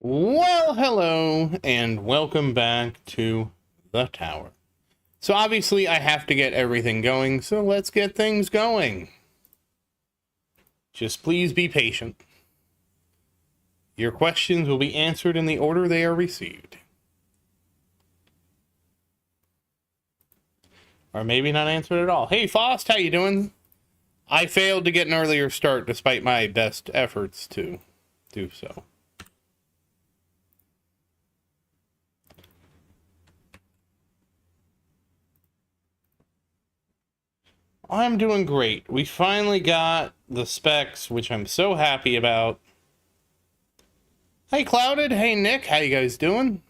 Well, hello, and welcome back to the tower. So obviously I have to get everything going, so let's get things going. Just please be patient. Your questions will be answered in the order they are received. Or maybe not answered at all. Hey, Fost, how you doing? I failed to get an earlier start despite my best efforts to do so. I'm doing great. We finally got the specs, which I'm so happy about. Hey, Clouded. Hey, Nick. How you guys doing?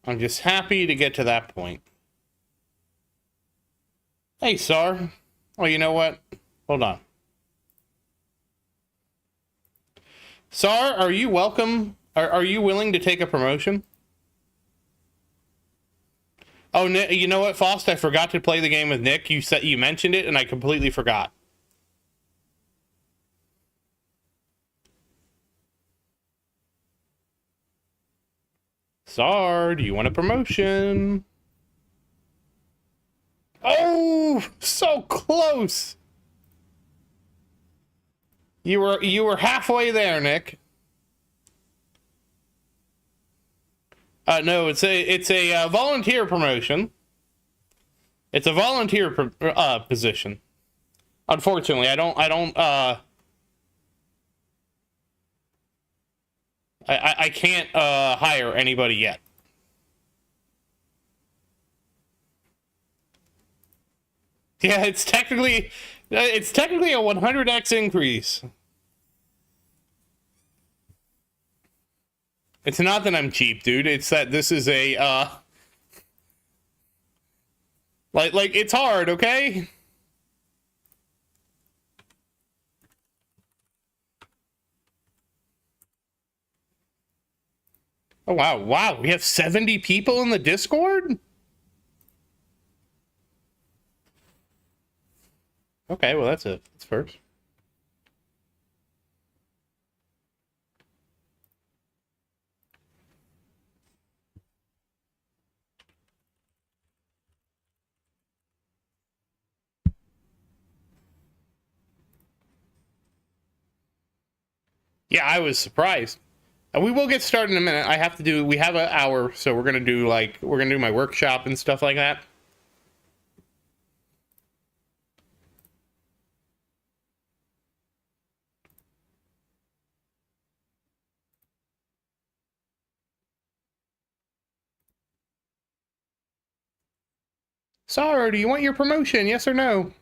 I'm just happy to get to that point. Hey, Sar. Oh, you know what? Hold on. Sar, are you welcome? Are you willing to take a promotion? Oh, you know what, Faust? I forgot to play the game with Nick. You mentioned it, and I completely forgot. Sar, do you want a promotion? Oh, so close. You were halfway there, Nick. No, it's a volunteer promotion. It's a volunteer position. Unfortunately, I can't hire anybody yet. Yeah, it's technically a 100x increase. It's not that I'm cheap, dude. It's that this is a like it's hard, okay? Oh wow, we have 70 people in the Discord? Okay, well that's first. Yeah, I was surprised. We will get started in a minute. We have an hour, so we're gonna do my workshop and stuff like that. Sorry, do you want your promotion? Yes or no?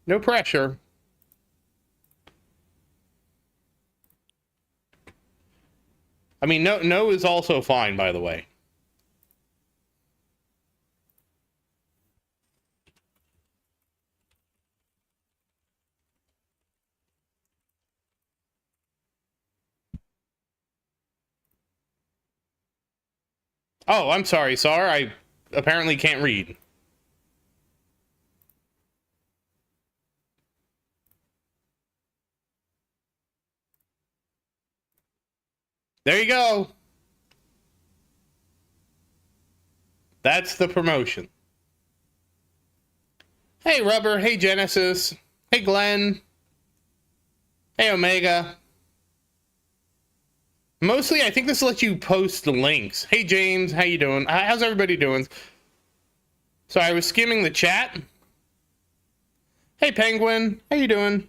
No pressure. I mean, no is also fine, by the way. Oh, I'm sorry, Sar. I apparently can't read. There you go. That's the promotion. Hey, Rubber. Hey, Genesis. Hey, Glenn. Hey, Omega. Mostly, I think this lets you post the links. Hey, James. How you doing? How's everybody doing? So I was skimming the chat. Hey, Penguin. How you doing?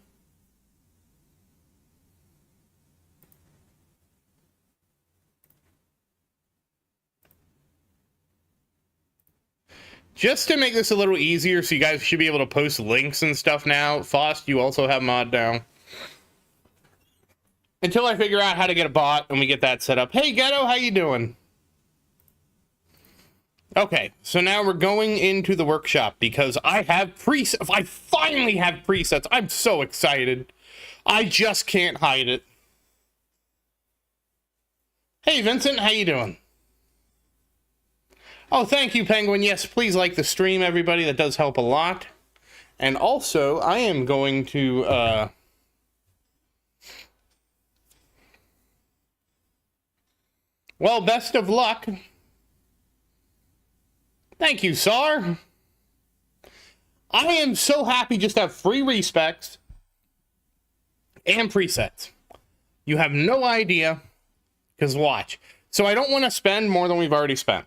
Just to make this a little easier, so you guys should be able to post links and stuff now. Fost, you also have mod now. Until I figure out how to get a bot and we get that set up. Hey, Ghetto, how you doing? Okay, so now we're going into the workshop because I finally have presets. I'm so excited. I just can't hide it. Hey, Vincent, how you doing? Oh, thank you, Penguin. Yes, please like the stream, everybody. That does help a lot. And also, I am going to Well, best of luck. Thank you, Sar. I am so happy just to have free respecs and presets. You have no idea, because watch. So I don't want to spend more than we've already spent.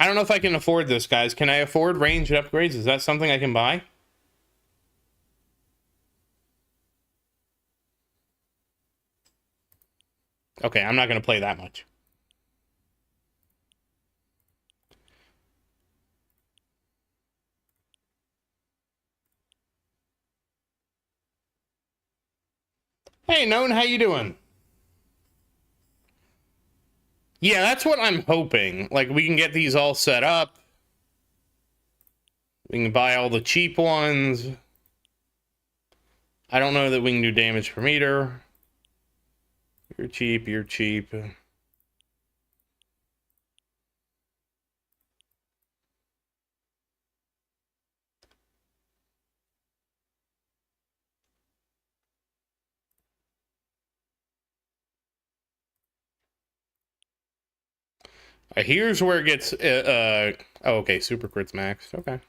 I don't know if I can afford this, guys. Can I afford ranged upgrades? Is that something I can buy? Okay, I'm not going to play that much. Hey, Known, how you doing? Yeah, that's what I'm hoping. Like, we can get these all set up. We can buy all the cheap ones. I don't know that we can do damage per meter. You're cheap, you're cheap. Here's where it gets... oh, okay, super crits maxed. Okay.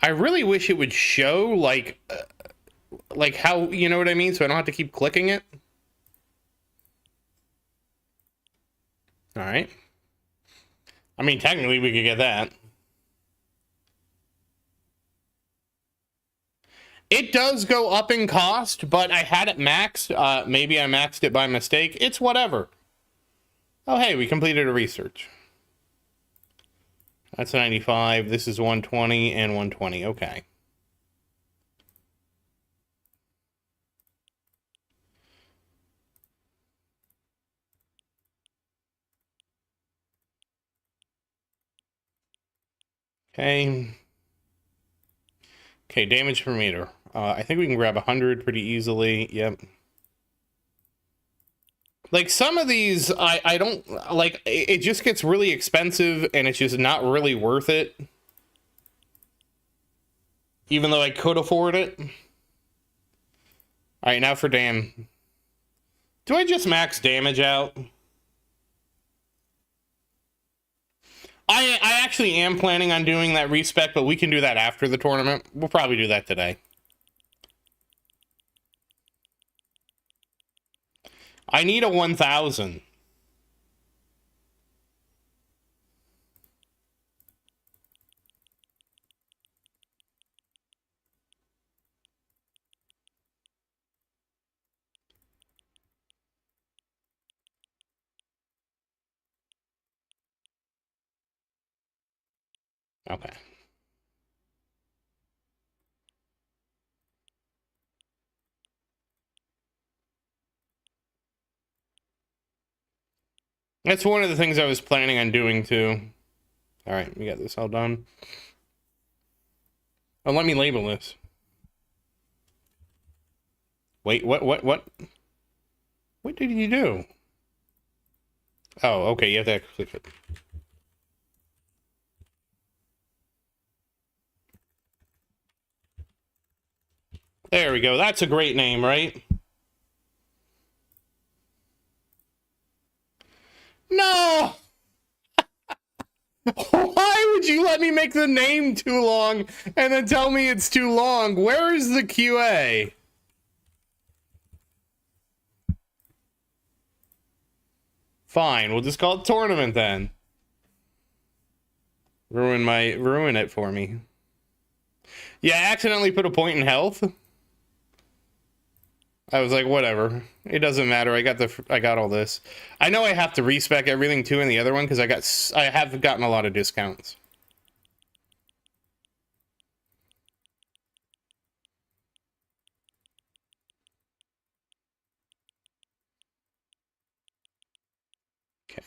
I really wish it would show, like how, you know what I mean? So I don't have to keep clicking it. All right. I mean, technically, we could get that. It does go up in cost, but I had it maxed. Maybe I maxed it by mistake. It's whatever. Oh, hey, we completed a research. That's 95. This is 120 and 120. Okay. Okay. Okay, damage per meter. I think we can grab 100 pretty easily. Yep. Like, some of these, I don't... Like, it just gets really expensive, and it's just not really worth it. Even though I could afford it. Alright, now for damn. Do I just max damage out? I actually am planning on doing that respec, but we can do that after the tournament. We'll probably do that today. I need a 1,000. Okay. That's one of the things I was planning on doing, too. Alright, we got this all done. Oh, let me label this. Wait, what? What did you do? Oh, okay, you have to click it. There we go. That's a great name, right? No! Why would you let me make the name too long and then tell me it's too long? Where is the QA? Fine, we'll just call it tournament then. Ruin it for me. Yeah, I accidentally put a point in health. I was like, whatever. It doesn't matter. I got all this. I know I have to respec everything too in the other one because I have gotten a lot of discounts. Okay.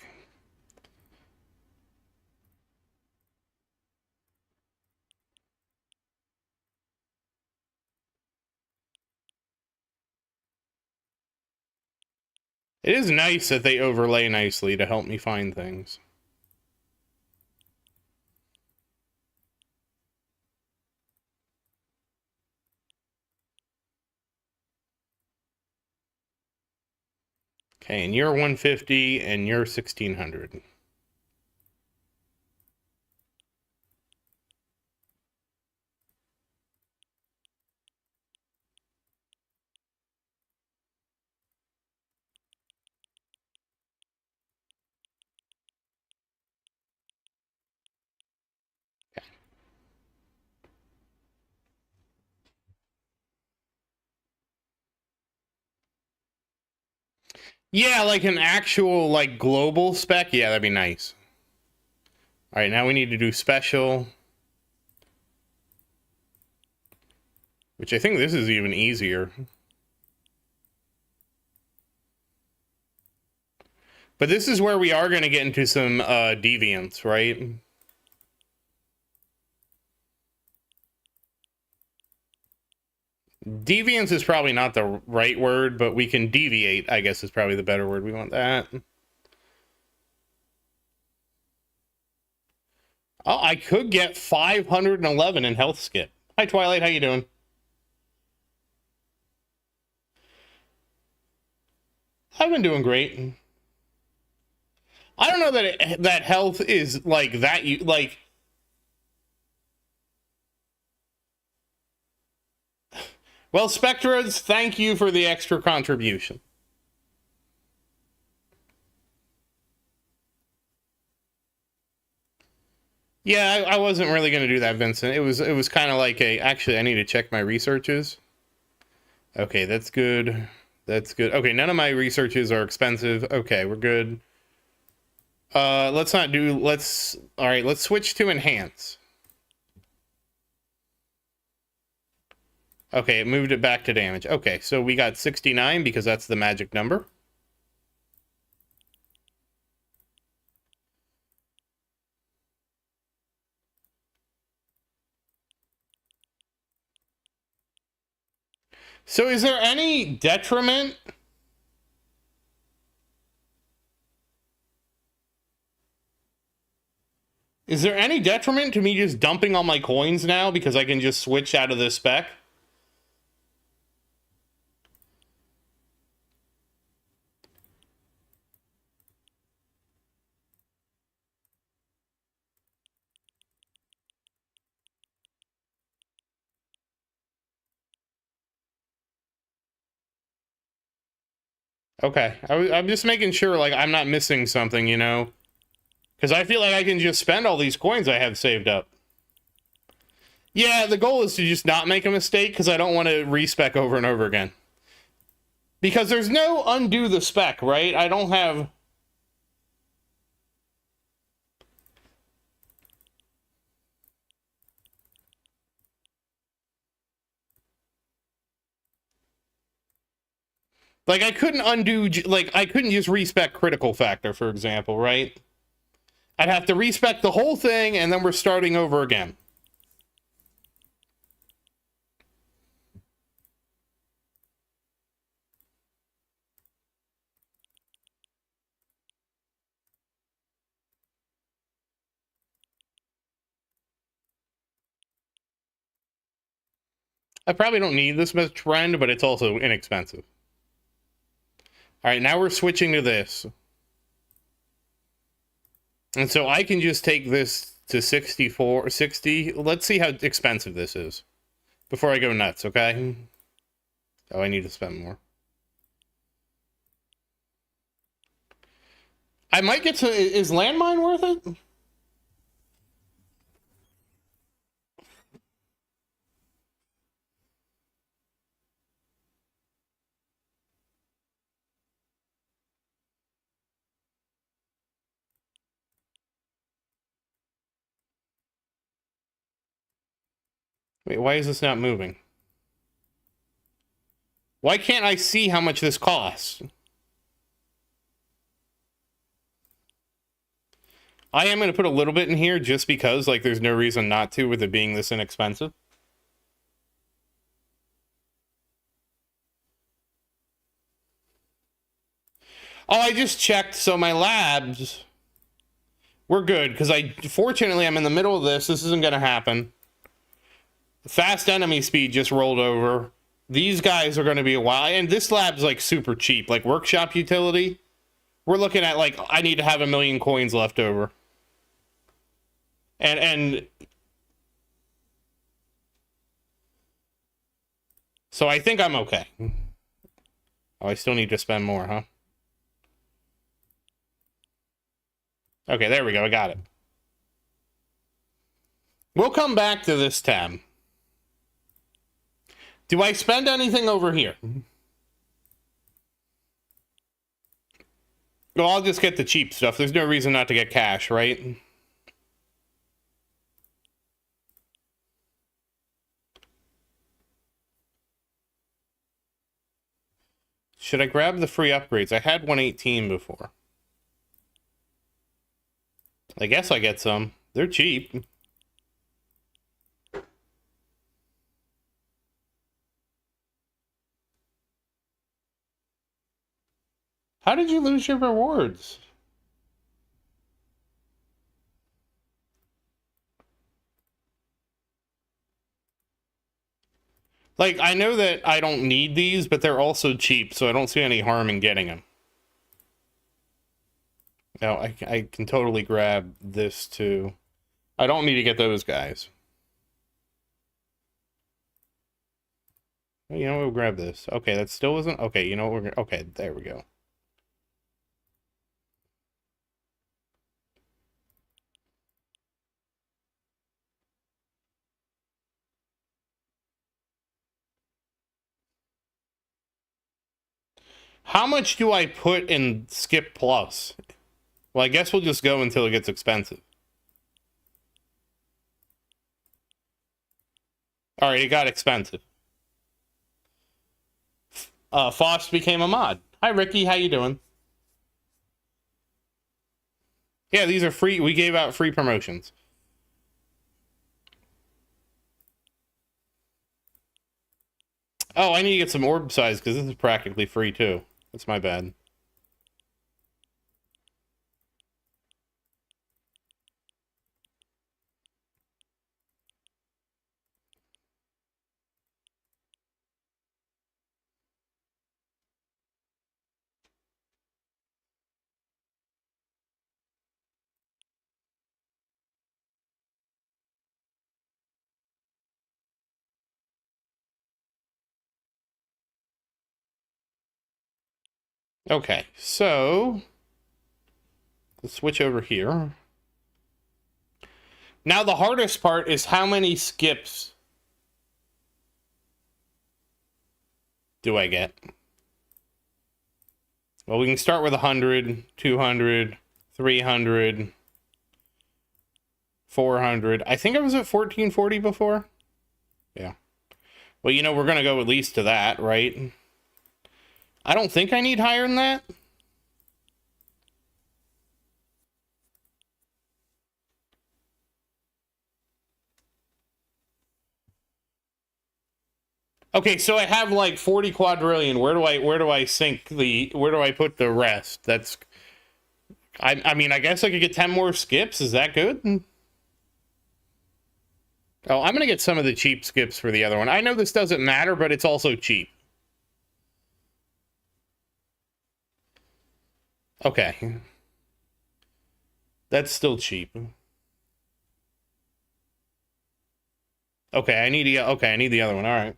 It is nice that they overlay nicely to help me find things. Okay, and you're 150 and you're 1600. Yeah, like an actual like global spec. Yeah, that'd be nice. All right, now we need to do special, which I think this is even easier. But this is where we are going to get into some deviance, right? Deviance is probably not the right word, but we can deviate, I guess is probably the better word. We want that. Oh, I could get 511 in health skip. Hi, Twilight. How you doing? I've been doing great. I don't know that that health is like that. You like. Well, Spectras, thank you for the extra contribution. Yeah, I wasn't really going to do that, Vincent. It was kind of like a. Actually, I need to check my researches. Okay, that's good. That's good. Okay, none of my researches are expensive. Okay, we're good. Let's not do. Let's. All right, let's switch to enhance. Okay, it moved it back to damage. Okay, so we got 69 because that's the magic number. So is there any detriment? Is there any detriment to me just dumping all my coins now because I can just switch out of this spec? Okay, I'm just making sure like I'm not missing something, you know? Because I feel like I can just spend all these coins I have saved up. Yeah, the goal is to just not make a mistake because I don't want to respec over and over again. Because there's no undo the spec, right? I don't have... Like, I couldn't undo... Like, I couldn't just respec critical factor, for example, right? I'd have to respec the whole thing, and then we're starting over again. I probably don't need this much trend, but it's also inexpensive. All right, now we're switching to this. And so I can just take this to 64, 60. Let's see how expensive this is before I go nuts, okay? Oh, I need to spend more. I might get to... Is landmine worth it? Wait, why is this not moving? Why can't I see how much this costs? I am going to put a little bit in here just because, like, there's no reason not to with it being this inexpensive. Oh, I just checked, so my labs, we're good, because fortunately, I'm in the middle of this. This isn't going to happen. Fast enemy speed just rolled over. These guys are going to be a while, and this lab's, like, super cheap. Like, workshop utility, we're looking at, like, I need to have 1 million coins left over. And so I think I'm okay. Oh, I still need to spend more, huh? Okay, there we go. I got it. We'll come back to this tab. Do I spend anything over here? Well, I'll just get the cheap stuff. There's no reason not to get cash, right? Should I grab the free upgrades? I had 118 before. I guess I get some. They're cheap. How did you lose your rewards? Like, I know that I don't need these, but they're also cheap, so I don't see any harm in getting them. No, I can totally grab this, too. I don't need to get those guys. You know, we'll grab this. Okay, that still wasn't... Okay, you know what, okay, there we go. How much do I put in Skip Plus? Well, I guess we'll just go until it gets expensive. Alright, it got expensive. Foss became a mod. Hi, Ricky. How you doing? Yeah, these are free. We gave out free promotions. Oh, I need to get some orb size because this is practically free too. That's my bad. Okay, so let's switch over here. Now the hardest part is how many skips do I get? Well, we can start with 100, 200, 300, 400. I think I was at 1440 before. Yeah. Well, you know, we're going to go at least to that, right? I don't think I need higher than that. Okay, so I have like 40 quadrillion. Where do I put the rest? That's I mean, I guess I could get 10 more skips. Is that good? Oh, I'm going to get some of the cheap skips for the other one. I know this doesn't matter, but it's also cheap. Okay. That's still cheap. Okay, I need the other one. All right.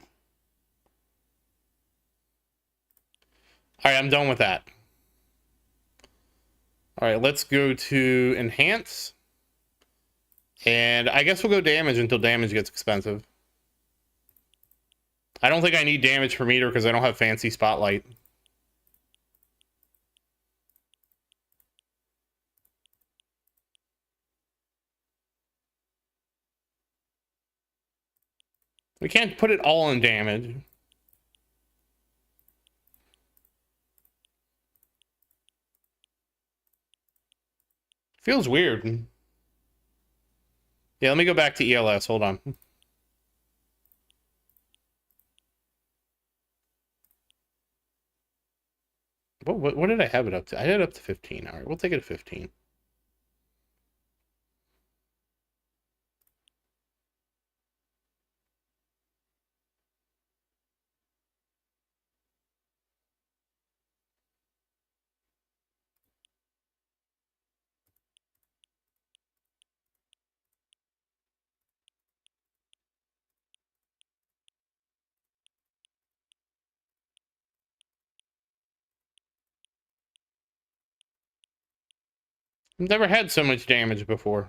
All right, I'm done with that. All right, let's go to enhance. And I guess we'll go damage until damage gets expensive. I don't think I need damage per meter because I don't have fancy spotlight. We can't put it all in damage. Feels weird. Yeah, let me go back to ELS. Hold on. What did I have it up to? I had it up to 15. All right, we'll take it to 15. I've never had so much damage before.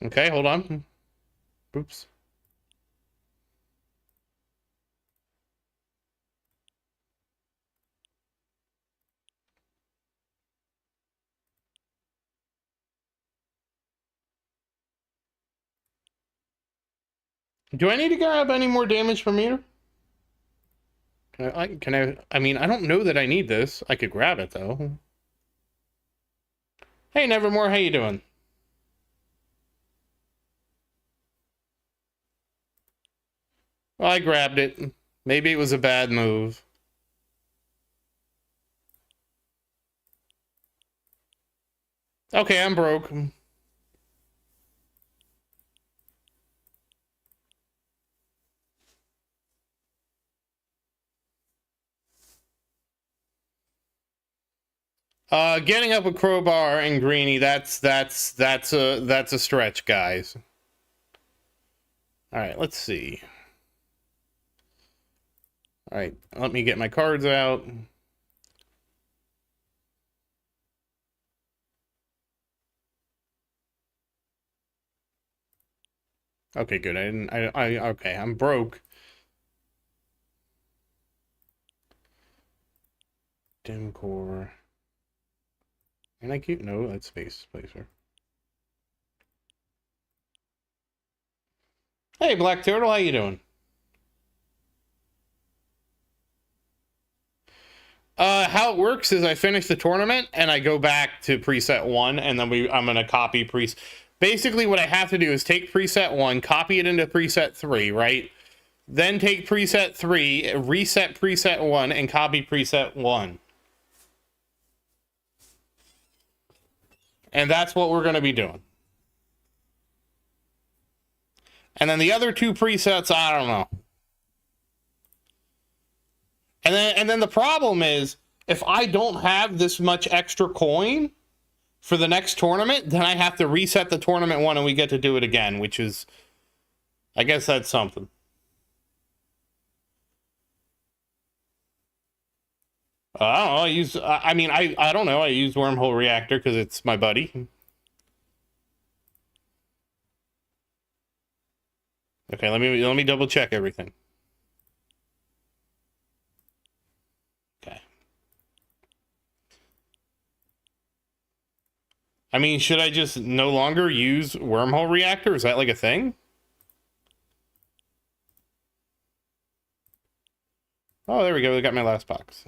Okay, hold on. Oops. Do I need to grab any more damage from meter? I mean, I don't know that I need this. I could grab it, though. Hey, Nevermore, how you doing? Well, I grabbed it. Maybe it was a bad move. Okay, I'm broke. Getting up a crowbar and greeny, that's a stretch, guys. All right, let's see. All right, let me get my cards out. Okay, good. Okay, I'm broke. Dim core. And I keep, no, that's space placer. Hey, Black Turtle, how you doing? How it works is I finish the tournament and I go back to preset 1 and then I'm going to copy preset. Basically what I have to do is take preset 1, copy it into preset 3, right? Then take preset 3, reset preset 1, and copy preset 1. And that's what we're going to be doing. And then the other 2 presets, I don't know. And then the problem is, if I don't have this much extra coin for the next tournament, then I have to reset the tournament one and we get to do it again, which is, I guess that's something. I don't know. I don't know. I use Wormhole Reactor because it's my buddy. Okay, let me double check everything. Okay. I mean, should I just no longer use Wormhole Reactor? Is that like a thing? Oh, there we go. We got my last box.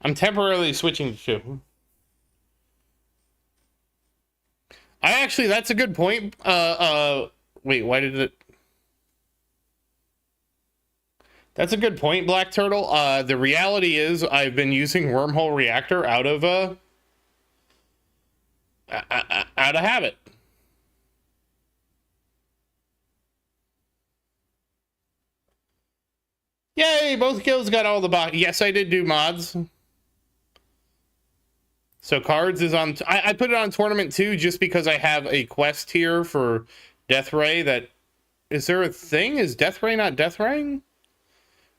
I'm temporarily switching to 2. That's a good point. Wait, why did it? That's a good point, Black Turtle. The reality is I've been using Wormhole Reactor out of habit. Yay, both guilds got all the box. Yes, I did do mods. So cards is on. I put it on tournament 2 just because I have a quest here for Death Ray. That is there a thing? Is Death Ray not Death Ray?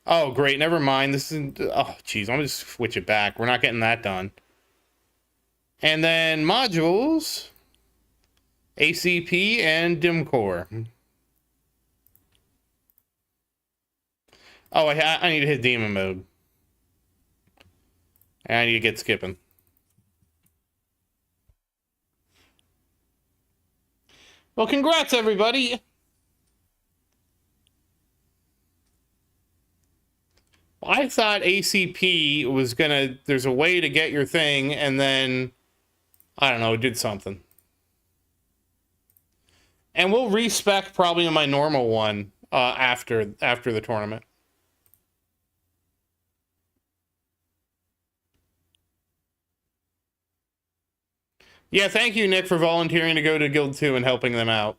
Oh, great. Never mind. This is. Oh, geez. I'm gonna just switch it back. We're not getting that done. And then modules, ACP, and Dimcore. Oh, I need to hit demon mode. And I need to get skipping. Well, congrats, everybody. I thought ACP was gonna, there's a way to get your thing, and then, I don't know, it did something. And we'll respec probably on my normal one after the tournament. Yeah, thank you, Nick, for volunteering to go to Guild 2 and helping them out.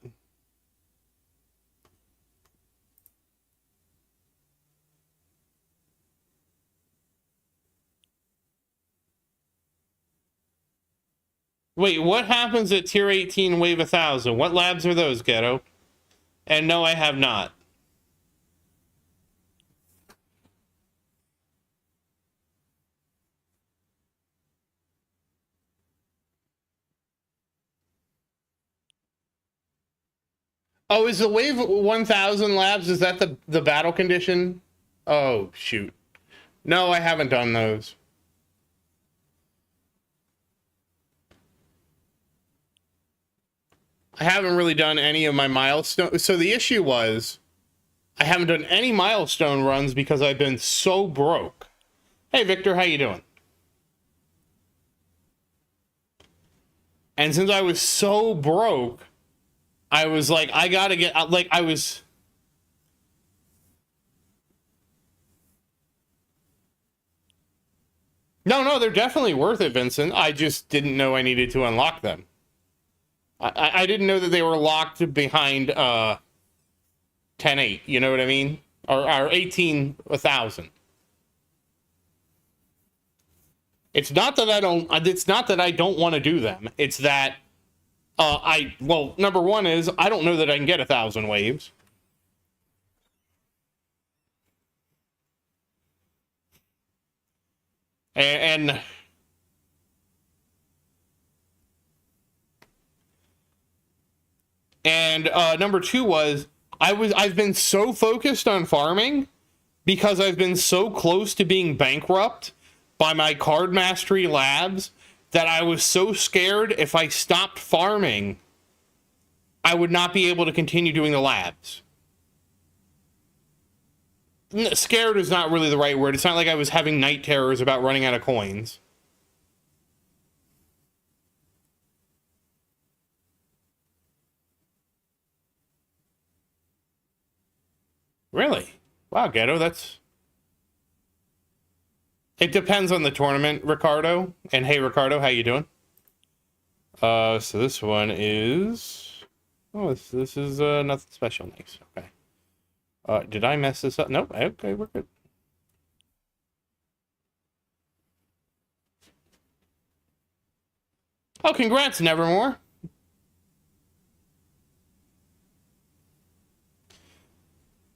Wait, what happens at tier 18 wave 1000? What labs are those, Ghetto? And no, I have not. Oh, is the wave 1000 labs, is that the battle condition? Oh, shoot. No, I haven't done those. I haven't really done any of my milestone. So the issue was, I haven't done any milestone runs because I've been so broke. Hey, Victor, how you doing? And since I was so broke, I was like, I gotta get, like, I was... No, they're definitely worth it, Vincent. I just didn't know I needed to unlock them. I didn't know that they were locked behind 10.8, you know what I mean? Or 18 1000. It's not that I don't want to do them. It's that well, number one is I don't know that I can get 1000 waves. And number two was I've been so focused on farming because I've been so close to being bankrupt by my card mastery labs that I was so scared if I stopped farming, I would not be able to continue doing the labs. Scared is not really the right word. It's not like I was having night terrors about running out of coins. Really? Wow, Ghetto, that's... It depends on the tournament, Ricardo. And hey, Ricardo, how you doing? So this one is... Oh, this is nothing special. Nice. Okay. Did I mess this up? Nope. Okay, we're good. Oh, congrats, Nevermore.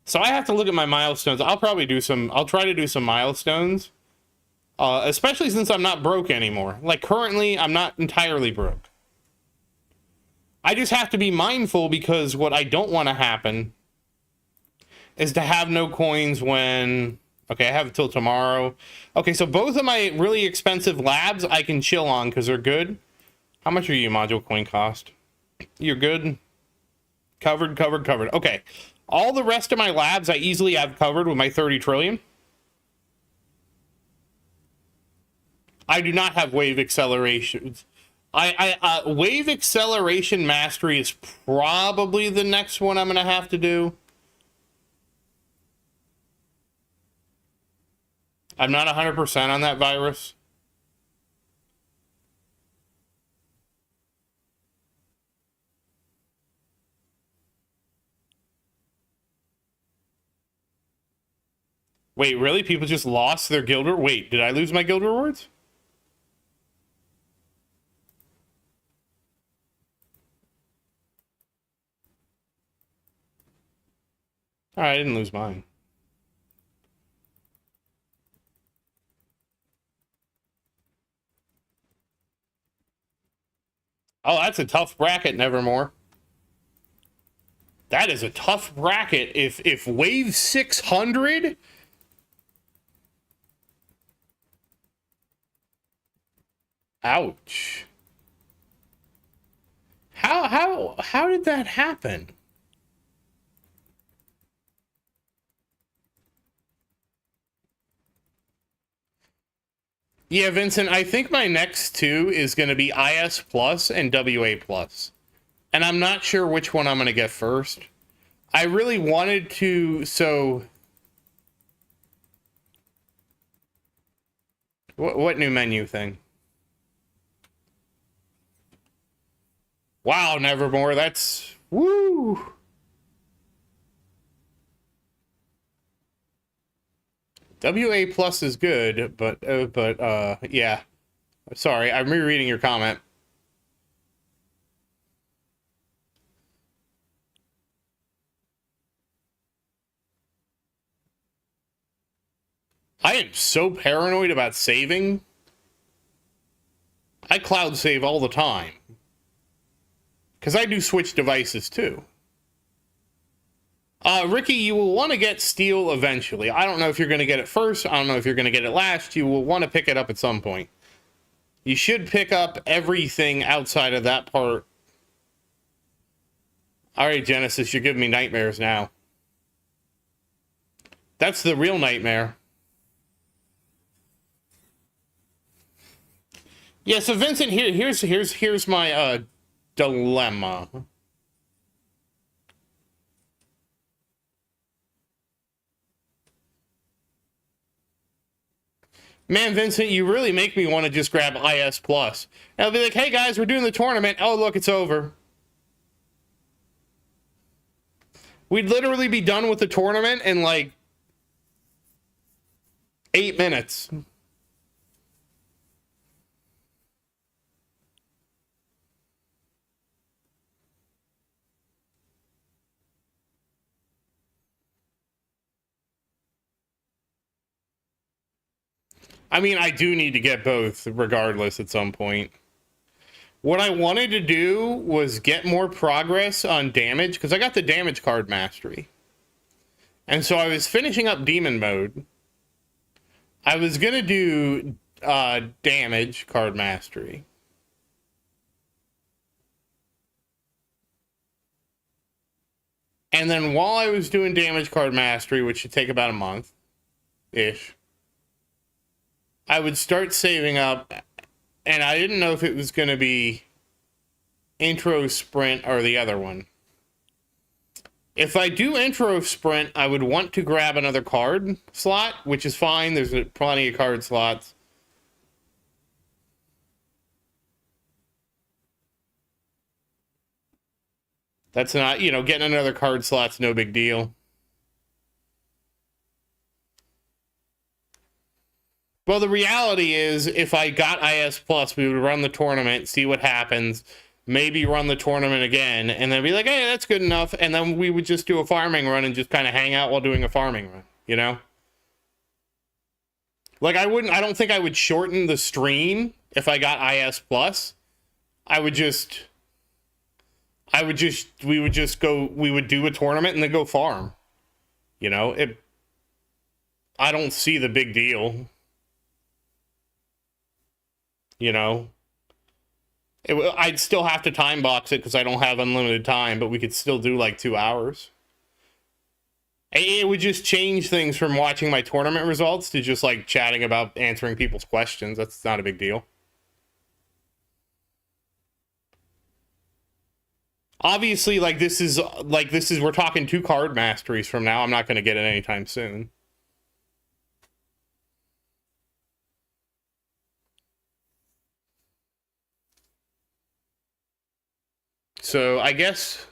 So I have to look at my milestones. I'll try to do some milestones. Especially since I'm not broke anymore. Like, currently, I'm not entirely broke. I just have to be mindful because what I don't want to happen is to have no coins when... Okay, I have it till tomorrow. Okay, so both of my really expensive labs I can chill on because they're good. How much are you module coin cost? You're good? Covered. Okay. All the rest of my labs I easily have covered with my 30 trillion. I do not have wave accelerations. Wave acceleration mastery is probably the next one I'm going to have to do. I'm not 100% on that virus. Wait, really? People just lost their guild rewards? Wait, did I lose my guild rewards? All right, I didn't lose mine. Oh, that's a tough bracket, Nevermore. That is a tough bracket. If wave 600... Ouch. How did that happen? Yeah, Vincent, I think my next two is going to be IS Plus and WA Plus. And I'm not sure which one I'm going to get first. I really wanted to, so... What new menu thing? Wow, Nevermore, that's... Woo! WA Plus is good, but yeah. Sorry, I'm rereading your comment. I am so paranoid about saving. I cloud save all the time. Because I do switch devices too. Ricky, you will want to get Steel eventually. I don't know if you're going to get it first. I don't know if you're going to get it last. You will want to pick it up at some point. You should pick up everything outside of that part. All right, Genesis, you're giving me nightmares now. That's the real nightmare. Yeah, so Vincent, here's my dilemma. Man, Vincent, you really make me want to just grab IS Plus. And I'll be like, hey guys, we're doing the tournament. Oh, look, it's over. We'd literally be done with the tournament in like 8 minutes. I mean, I do need to get both regardless at some point. What I wanted to do was get more progress on damage, because I got the damage card mastery. And so I was finishing up demon mode. I was going to do damage card mastery. And then while I was doing damage card mastery, which should take about a month-ish, I would start saving up, and I didn't know if it was going to be intro sprint or the other one. If I do intro sprint, I would want to grab another card slot, which is fine. There's plenty of card slots. That's not, getting another card slot's no big deal. Well, the reality is, if I got IS Plus, we would run the tournament, see what happens, maybe run the tournament again, and then be like, hey, that's good enough, and then we would just do a farming run and just kind of hang out while doing a farming run, Like, I don't think I would shorten the stream if I got IS Plus. We would just do a tournament and then go farm. I don't see the big deal. I'd still have to time box it because I don't have unlimited time, but we could still do like 2 hours. It would just change things from watching my tournament results to just like chatting about answering people's questions. That's not a big deal. Obviously, this is we're talking 2 card masteries from now. I'm not going to get it anytime soon. So I guess.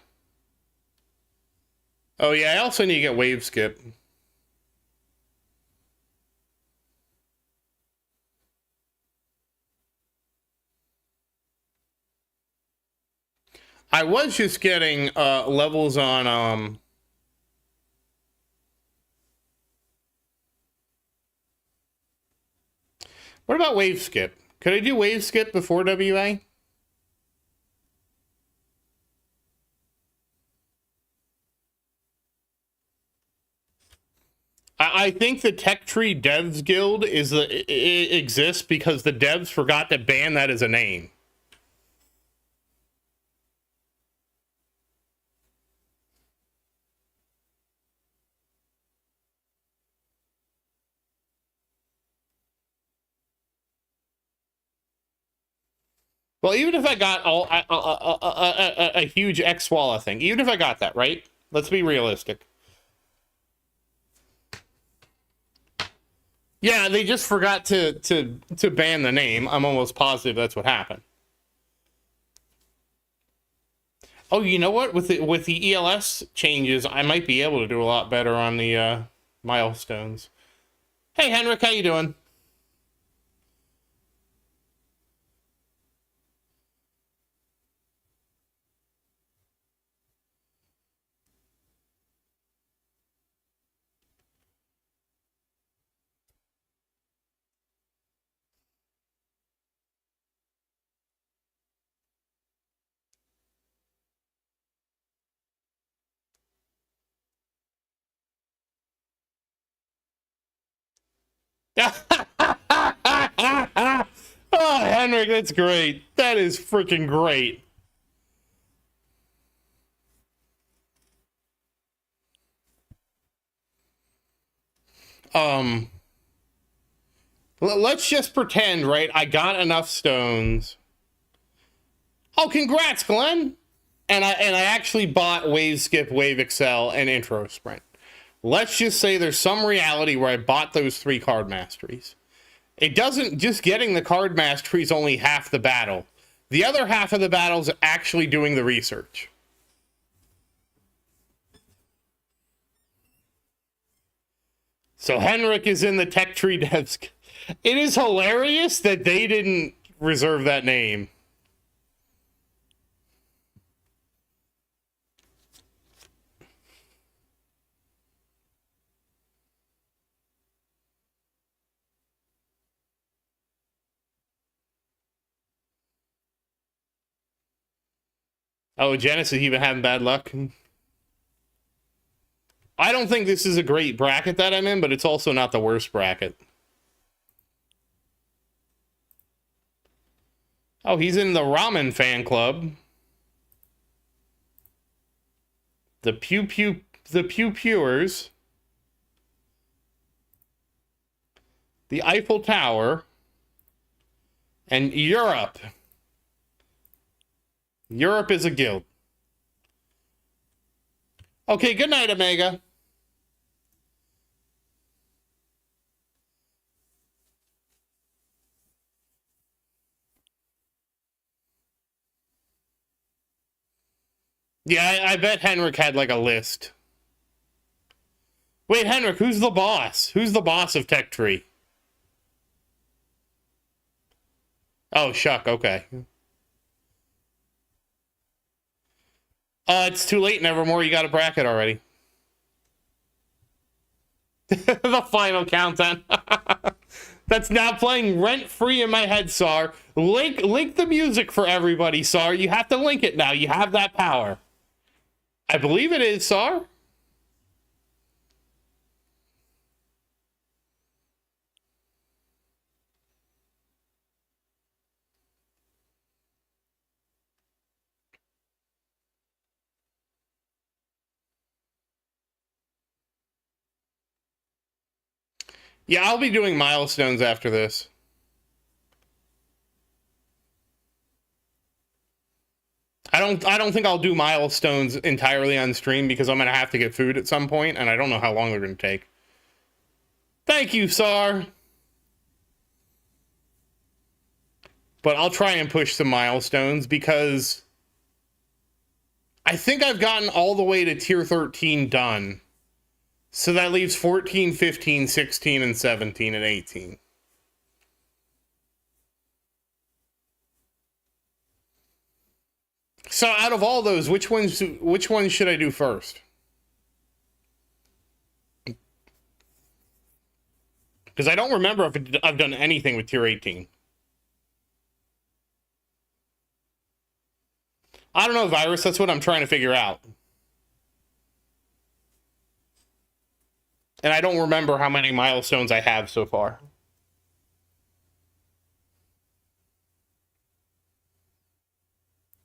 Oh yeah, I also need to get wave skip. I was just getting levels on What about wave skip? Could I do wave skip before WA? I think the Tech Tree Devs Guild exists because the devs forgot to ban that as a name. Well, even if I got a huge X-Swalla thing, even if I got that, right? Let's be realistic. Yeah, they just forgot to ban the name. I'm almost positive that's what happened. Oh, you know what? With the ELS changes, I might be able to do a lot better on the milestones. Hey, Henrik, how you doing? Oh, Henrik, that's great. That is freaking great. Um, let's just pretend, right? I got enough stones. Oh, congrats, Glenn! And I actually bought Wave Skip, Wave Excel, and Intro Sprint. Let's just say there's some reality where I bought those 3 card masteries. It doesn't, just getting the card mastery is only half the battle. The other half of the battle is actually doing the research. So Henrik is in the tech tree desk. It is hilarious that they didn't reserve that name. Oh, Genesis, you've been having bad luck? I don't think this is a great bracket that I'm in, but it's also not the worst bracket. Oh, he's in the ramen fan club. The Pewers. The Eiffel Tower. And Europe. Europe is a guild. Okay, good night, Omega. Yeah, I bet Henrik had like a list. Wait, Henrik, who's the boss? Who's the boss of Tech Tree? Oh, Shuck, okay. It's too late, Nevermore. You got a bracket already. The final countdown. That's now playing rent-free in my head, Sar. Link the music for everybody, Sar. You have to link it now. You have that power. I believe it is, Sar. Yeah, I'll be doing milestones after this. I don't think I'll do milestones entirely on stream because I'm gonna have to get food at some point, and I don't know how long they're gonna take. Thank you, Sar. But I'll try and push some milestones because I think I've gotten all the way to tier 13 done. So that leaves 14, 15, 16, and 17, and 18. So out of all those, which ones should I do first? Because I don't remember if I've done anything with tier 18. I don't know, Virus. That's what I'm trying to figure out. And I don't remember how many milestones I have so far.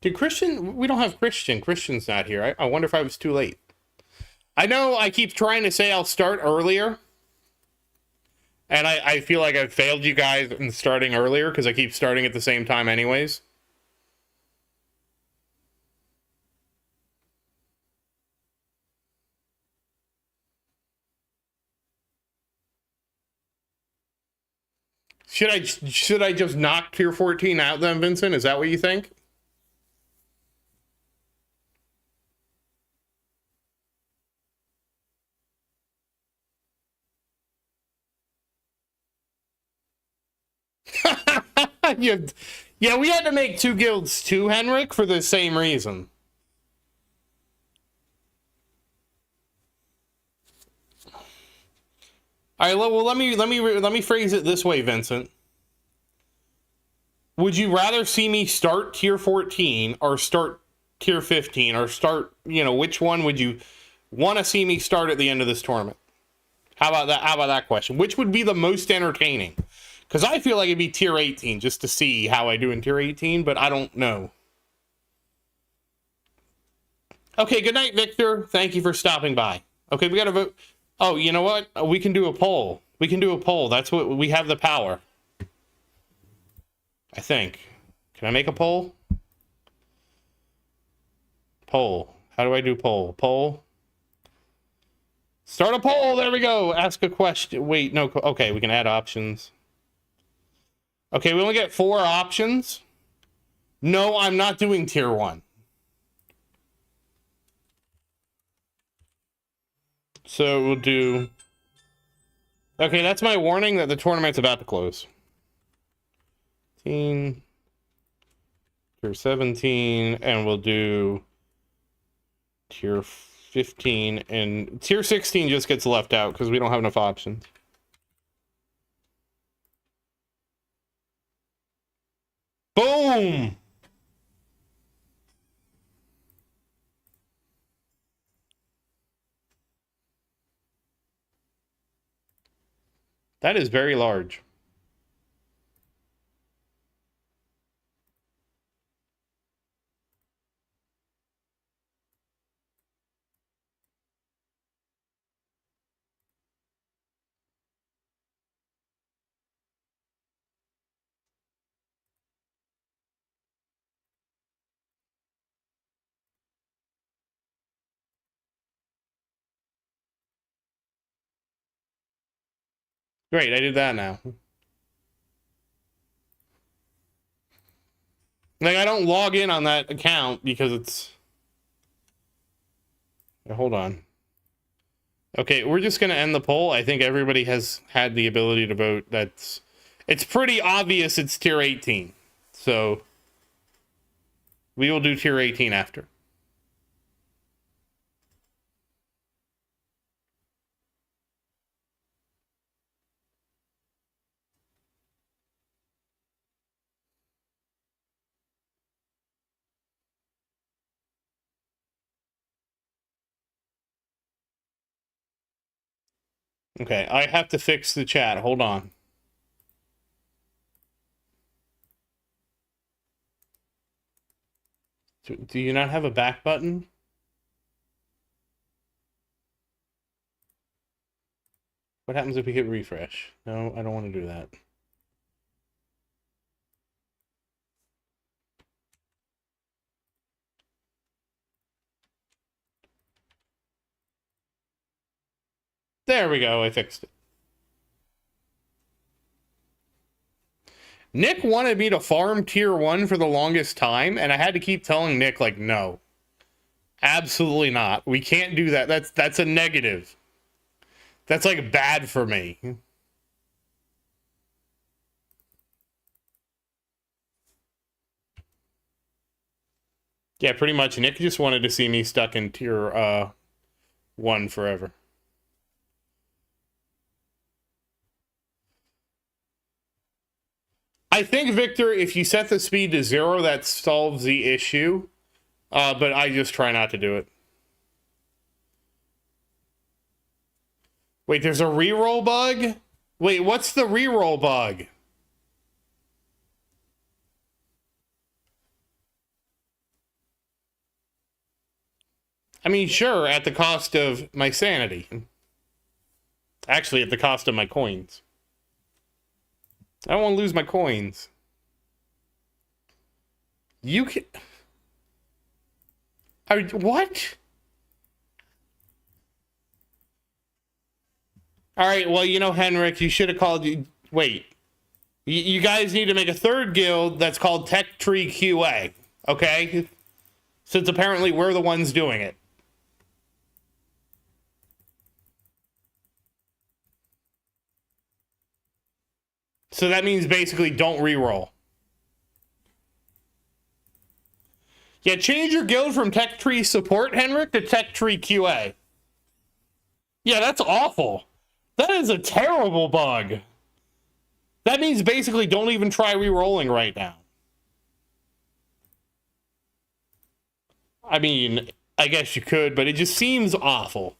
Dude, Christian, we don't have Christian. Christian's not here. I wonder if I was too late. I know I keep trying to say I'll start earlier. And I feel like I've failed you guys in starting earlier because I keep starting at the same time anyways. Should I just knock tier 14 out then, Vincent? Is that what you think? Yeah, we had to make 2 guilds too, Henrik, for the same reason. All right, well, let me phrase it this way, Vincent. Would you rather see me start tier 14 or start tier 15 or start, which one would you want to see me start at the end of this tournament? How about that? How about that question? Which would be the most entertaining? Because I feel like it'd be tier 18 just to see how I do in tier 18, but I don't know. Okay, good night, Victor. Thank you for stopping by. Okay, we got to vote. Oh, you know what? We can do a poll. We can do a poll. That's what we have the power. I think. Can I make a poll? Poll. How do I do poll? Poll. Start a poll. There we go. Ask a question. Wait, no. Okay, we can add options. Okay, we only get 4 options. No, I'm not doing tier 1. So we'll do... Okay, that's my warning that the tournament's about to close. Tier 17, and we'll do tier 15, and tier 16 just gets left out because we don't have enough options. Boom! That is very large. Great, I did that now. Like, I don't log in on that account because it's... Hold on. Okay, we're just going to end the poll. I think everybody has had the ability to vote. It's pretty obvious it's tier 18. So we will do tier 18 after. Okay, I have to fix the chat. Hold on. Do you not have a back button? What happens if we hit refresh? No, I don't want to do that. There we go, I fixed it. Nick wanted me to farm tier 1 for the longest time, and I had to keep telling Nick, like, no. Absolutely not. We can't do that. That's a negative. That's, like, bad for me. Yeah, pretty much. Nick just wanted to see me stuck in tier 1 forever. I think, Victor, if you set the speed to 0, that solves the issue. But I just try not to do it. Wait, there's a reroll bug? Wait, what's the reroll bug? I mean, sure, at the cost of my sanity. Actually, at the cost of my coins. I don't want to lose my coins. You can... What? All right, well, Henrik, you should have called... Wait. You guys need to make a third guild that's called Tech Tree QA, okay? Since apparently we're the ones doing it. So that means basically don't reroll. Yeah, change your guild from Tech Tree Support, Henrik, to Tech Tree QA. Yeah, that's awful. That is a terrible bug. That means basically don't even try re-rolling right now. I mean, I guess you could, but it just seems awful.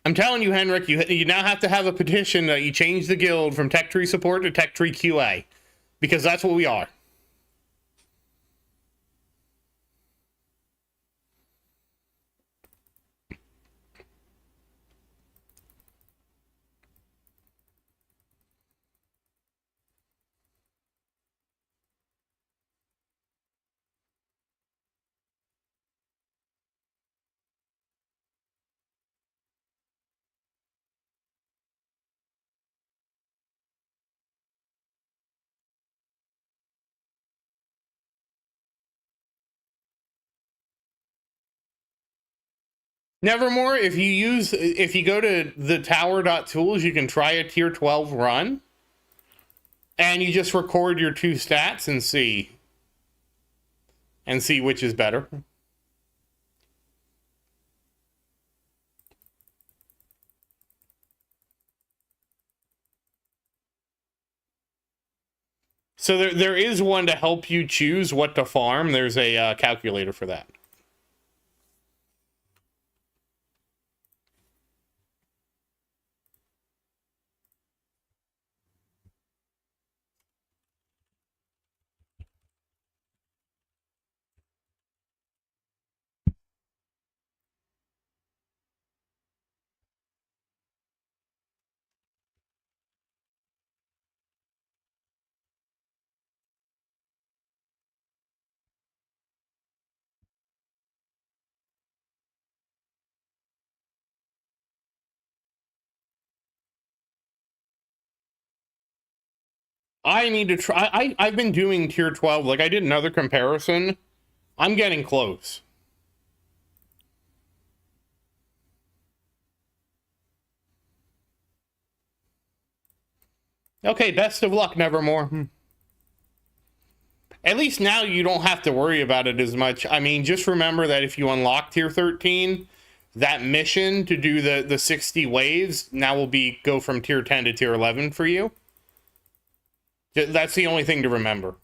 I'm telling you, Henrik, you now have to have a petition that you change the guild from Tech Tree Support to Tech Tree QA. Because that's what we are. Nevermore, if you go to the tower.tools, you can try a tier 12 run. And you just record your two stats and see which is better. So there is one to help you choose what to farm. There's a calculator for that. I need to try. I've been doing tier 12. Like, I did another comparison. I'm getting close. Okay, best of luck, Nevermore. At least now you don't have to worry about it as much. I mean, just remember that if you unlock tier 13, that mission to do the 60 waves now will go from tier 10 to tier 11 for you. That's the only thing to remember.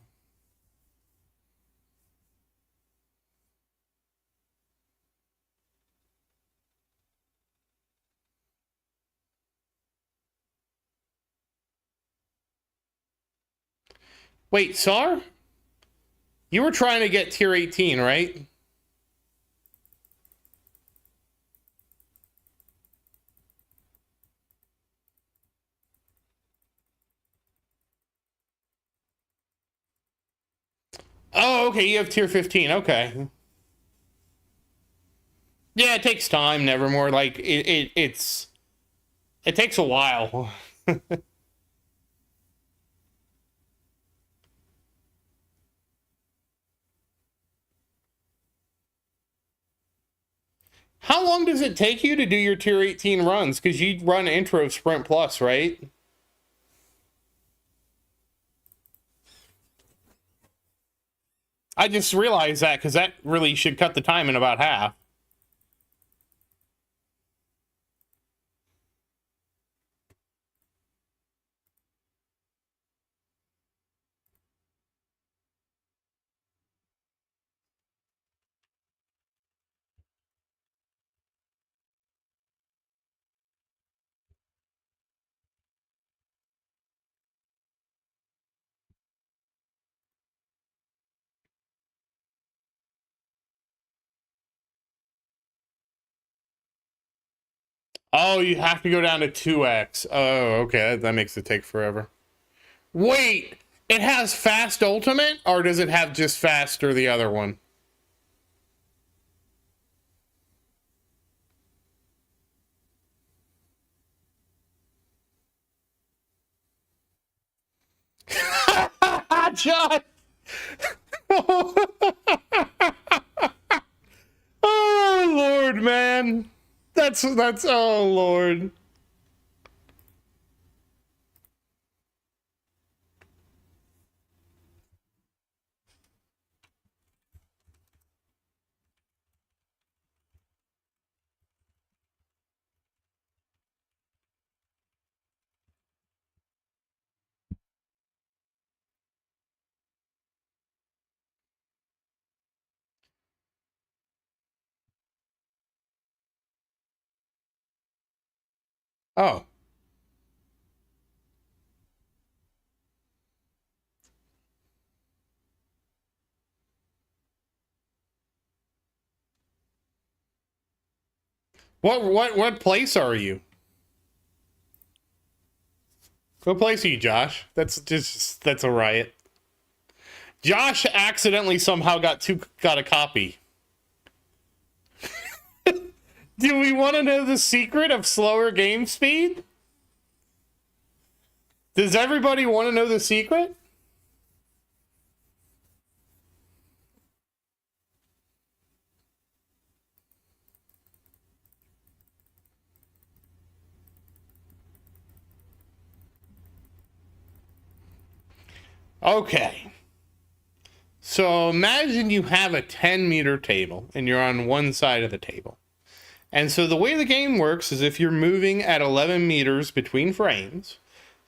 Wait, Sar? You were trying to get tier 18, right? Oh, okay, you have tier 15, okay. Yeah, it takes time, Nevermore. Like, it takes a while. How long does it take you to do your tier 18 runs? Because you run intro of Sprint Plus, right? I just realized that because that really should cut the time in about half. Oh, you have to go down to 2x. Oh, okay. That makes it take forever. Wait, it has fast ultimate, or does it have just fast or the other one? John. Oh Lord, man. That's oh Lord. Oh. What place are you? What place are you, Josh? That's a riot. Josh accidentally somehow got a copy. Do we want to know the secret of slower game speed? Does everybody want to know the secret? Okay. So imagine you have a 10-meter table and you're on one side of the table. And so the way the game works is if you're moving at 11 meters between frames,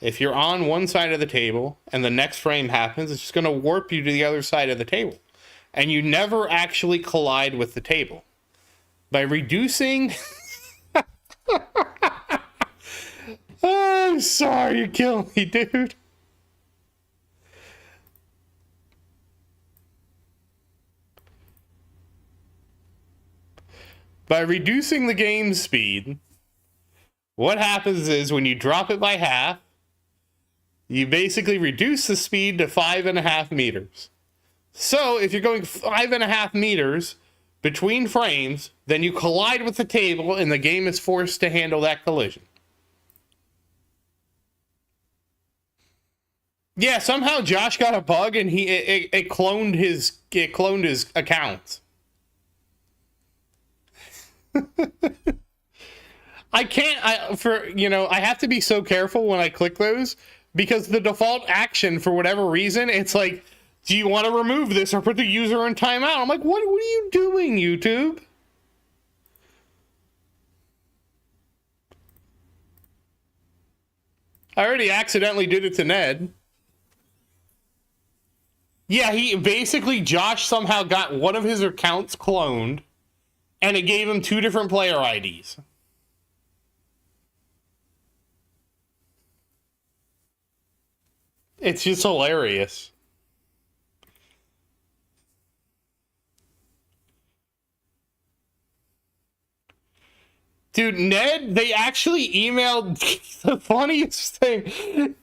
if you're on one side of the table and the next frame happens, it's just going to warp you to the other side of the table. And you never actually collide with the table. By reducing... Oh, I'm sorry, you're killing me, dude. By reducing the game speed, what happens is when you drop it by half, you basically reduce the speed to 5.5 meters. So if you're going 5.5 meters between frames, then you collide with the table and the game is forced to handle that collision. Yeah, somehow Josh got a bug and it cloned his account. I have to be so careful when I click those because the default action, for whatever reason, it's like, do you want to remove this or put the user in timeout? I'm like, what are you doing, YouTube? I already accidentally did it to Ned. Yeah, Josh somehow got one of his accounts cloned and it gave him 2 different player IDs. It's just hilarious. Dude, Ned, they actually emailed the funniest thing.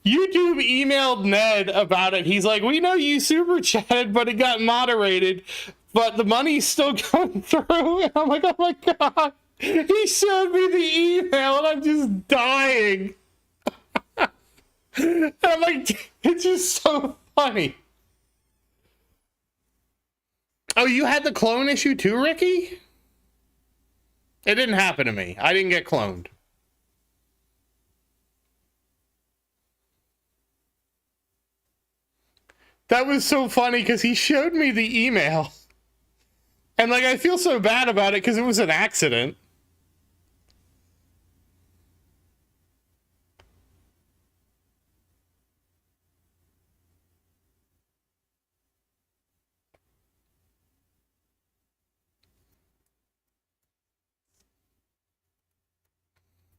YouTube emailed Ned about it. He's like, we know you super chatted, but it got moderated, but the money's still coming through. And I'm like, oh my God. He showed me the email and I'm just dying. And I'm like, it's just so funny. Oh, you had the clone issue too, Ricky? It didn't happen to me. I didn't get cloned. That was so funny because he showed me the email. And like, I feel so bad about it because it was an accident.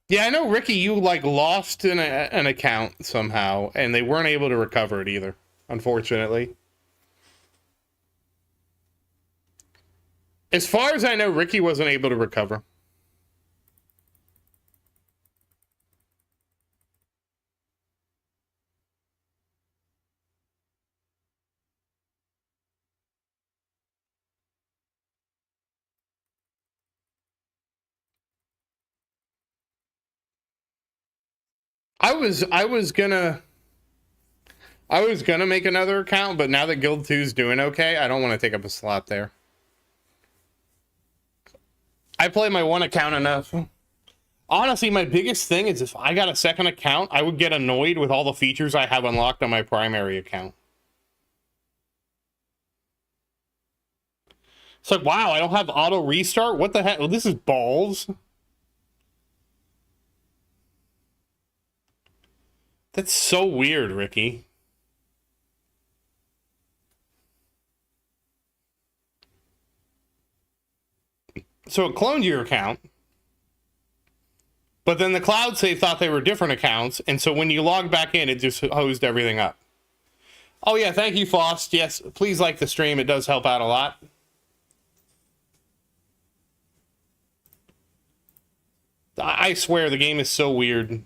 Yeah, I know, Ricky, you like lost an account somehow, and they weren't able to recover it either, unfortunately. As far as I know, Ricky wasn't able to recover. I was gonna I was gonna make another account, but now that Guild 2's doing okay, I don't want to take up a slot there. I play my one account enough. Honestly, my biggest thing is if I got a second account, I would get annoyed with all the features I have unlocked on my primary account. It's like, wow, I don't have auto restart? What the heck? Well, this is balls. That's so weird, Ricky. So it cloned your account, but then the cloud save thought they were different accounts, and so when you log back in, it just hosed everything up. Oh yeah, thank you, Fost. Yes, please like the stream. It does help out a lot. I swear, the game is so weird.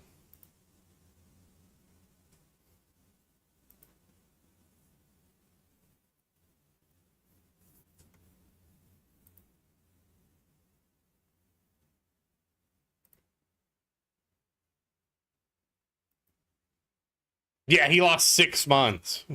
Yeah, he lost 6 months.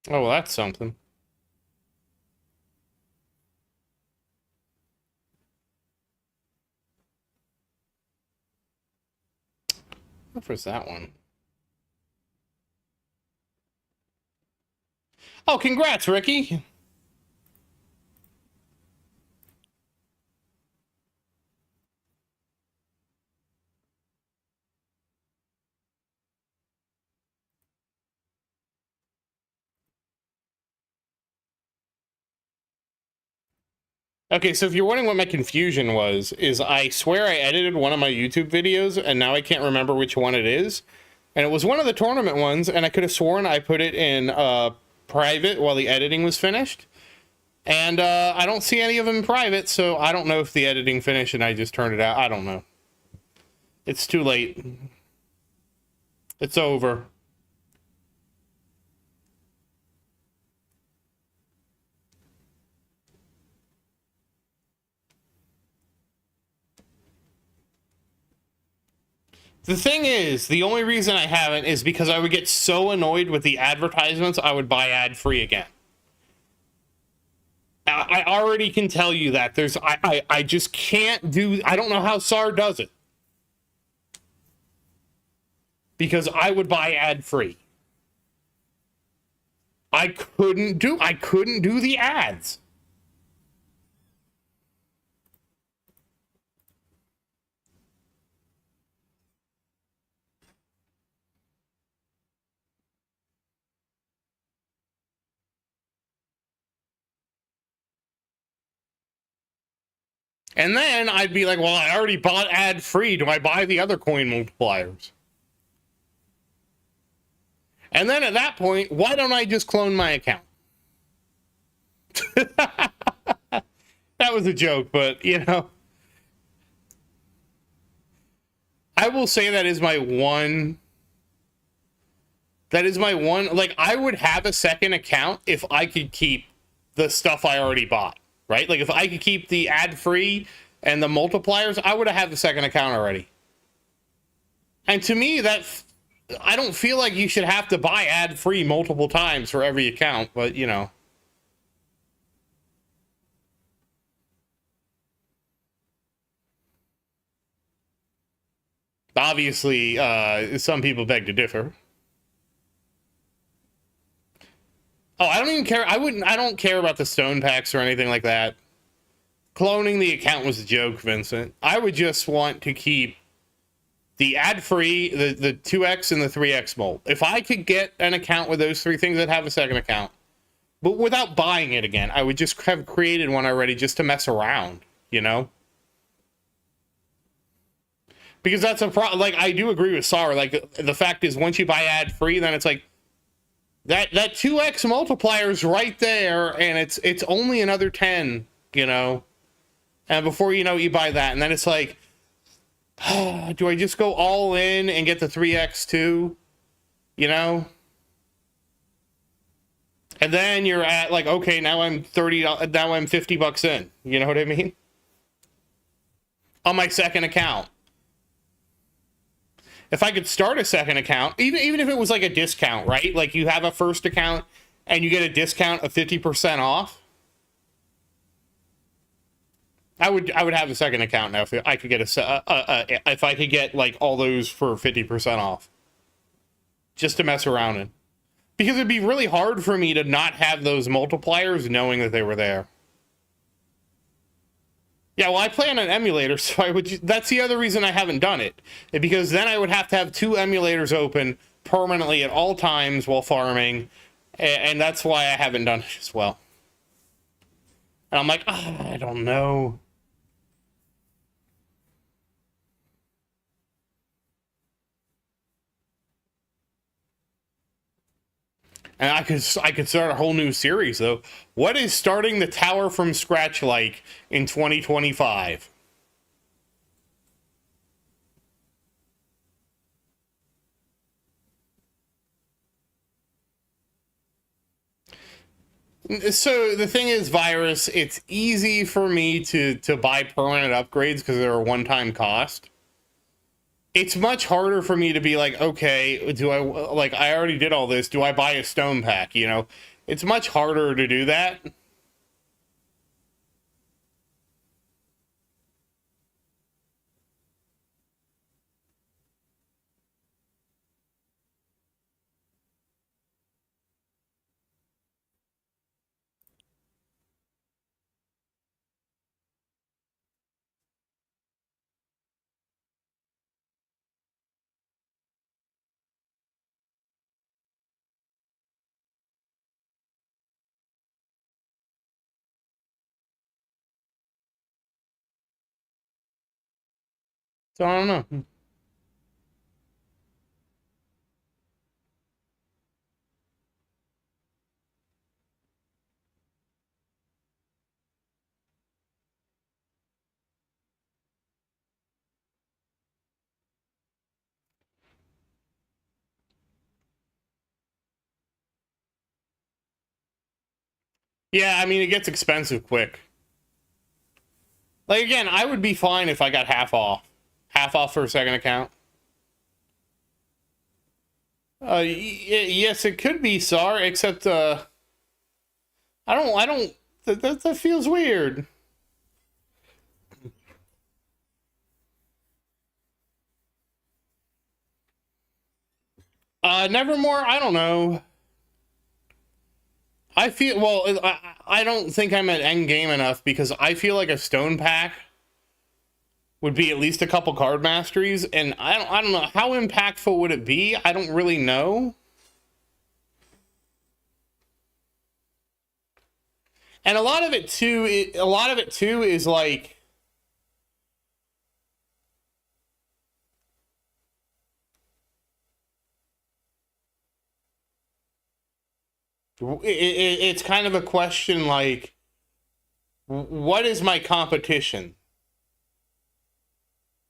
Oh, well, that's something. What was that one? Oh, congrats, Ricky. Okay, so if you're wondering what my confusion was, is I swear I edited one of my YouTube videos, and now I can't remember which one it is. And it was one of the tournament ones, and I could have sworn I put it in private while the editing was finished. And I don't see any of them in private, so I don't know if the editing finished and I just turned it out. I don't know. It's too late. It's over. The thing is, the only reason I haven't is because I would get so annoyed with the advertisements, I would buy ad-free again. I already can tell you that. I just can't do... I don't know how SAR does it. Because I would buy ad-free. I couldn't do the ads. And then I'd be like, well, I already bought ad-free. Do I buy the other coin multipliers? And then at that point, why don't I just clone my account? That was a joke, but, you know. I will say that is my one... That is my one... Like, I would have a second account if I could keep the stuff I already bought, right? Like, if I could keep the ad-free and the multipliers, I would have had the second account already. And to me, that... I don't feel like you should have to buy ad-free multiple times for every account, but, you know. Obviously, some people beg to differ. Oh, I don't even care. I don't care about the stone packs or anything like that. Cloning the account was a joke, Vincent. I would just want to keep the ad-free, the 2x and the 3x mold. If I could get an account with those three things, I'd have a second account. But without buying it again, I would just have created one already just to mess around, you know? Because that's a problem. Like, I do agree with Sar. Like, the fact is, once you buy ad-free, then it's like, That 2x multiplier is right there, and it's only another 10, you know. And before you know it, you buy that, and then it's like, do I just go all in and get the 3x too? You know? And then you're at like, okay, now I'm $50 in. You know what I mean? On my second account. If I could start a second account, even if it was like a discount, right? Like you have a first account and you get a discount of 50% off. I would have a second account now if I could get if I could get like all those for 50% off, just to mess around in, because it'd be really hard for me to not have those multipliers knowing that they were there. Yeah, well, I play on an emulator, so I would. That's the other reason I haven't done it, because then I would have to have two emulators open permanently at all times while farming, and that's why I haven't done it as well. And I'm like, I don't know. And I could start a whole new series though. What is starting the tower from scratch like in 2025? So the thing is, Virus, it's easy for me to buy permanent upgrades because they're a one-time cost. It's much harder for me to be like, okay, do I, like, I already did all this, do I buy a stone pack, you know? It's much harder to do that. So I don't know. Yeah, I mean, it gets expensive quick. Like, again, I would be fine if I got half off. Half off for a second account. Yes, it could be SAR, except, I don't, that feels weird. Nevermore, I don't know. I feel, well, I don't think I'm at end game enough because I feel like a stone pack would be at least a couple card masteries, and I don't know, how impactful would it be? I don't really know. And a lot of it too is like, it's kind of a question like, what is my competition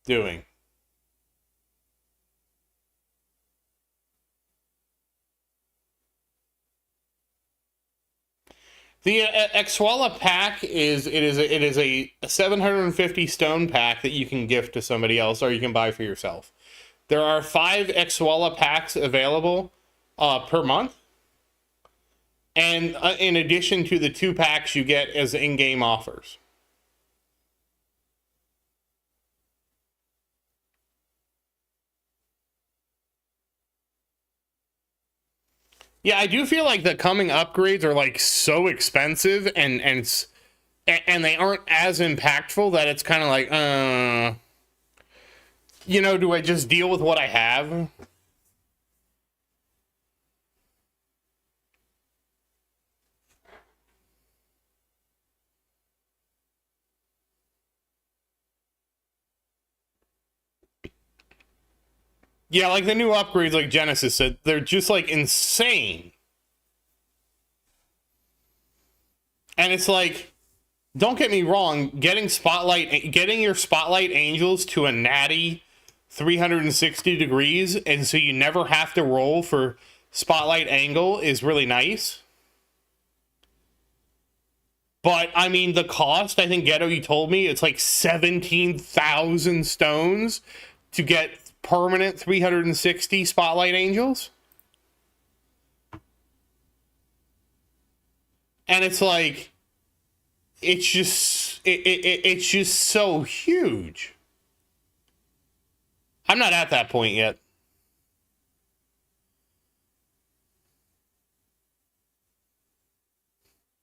doing? The Exwala pack it is a 750 stone pack that you can gift to somebody else or you can buy for yourself. There are 5 Exwala packs available per month, and in addition to the 2 packs you get as in-game offers. Yeah, I do feel like the coming upgrades are like so expensive and they aren't as impactful that it's kind of like, you know, do I just deal with what I have? Yeah, like the new upgrades, like Genesis said, they're just like insane. And it's like, don't get me wrong, getting your spotlight angels to a natty 360 degrees, and so you never have to roll for spotlight angle is really nice. But I mean, the cost, I think, Ghetto, you told me it's like 17,000 stones to get permanent 360 spotlight angels. And it's like, it's just so huge. I'm not at that point yet.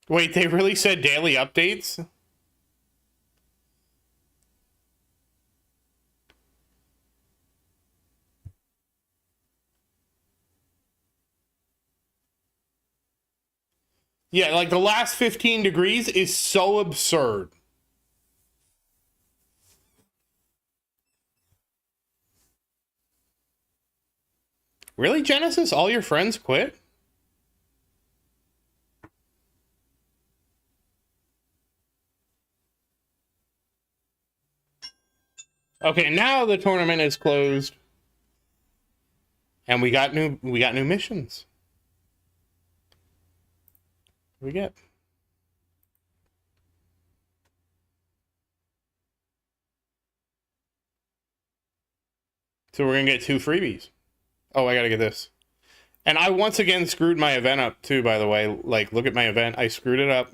Wait, they really said daily updates? Yeah, like the last 15 degrees is so absurd. Really, Genesis? All your friends quit? Okay, now the tournament is closed. And we got new missions. What do we get? So we're gonna get 2 freebies. Oh, I gotta get this. And I once again screwed my event up too, by the way. Like, look at my event. I screwed it up.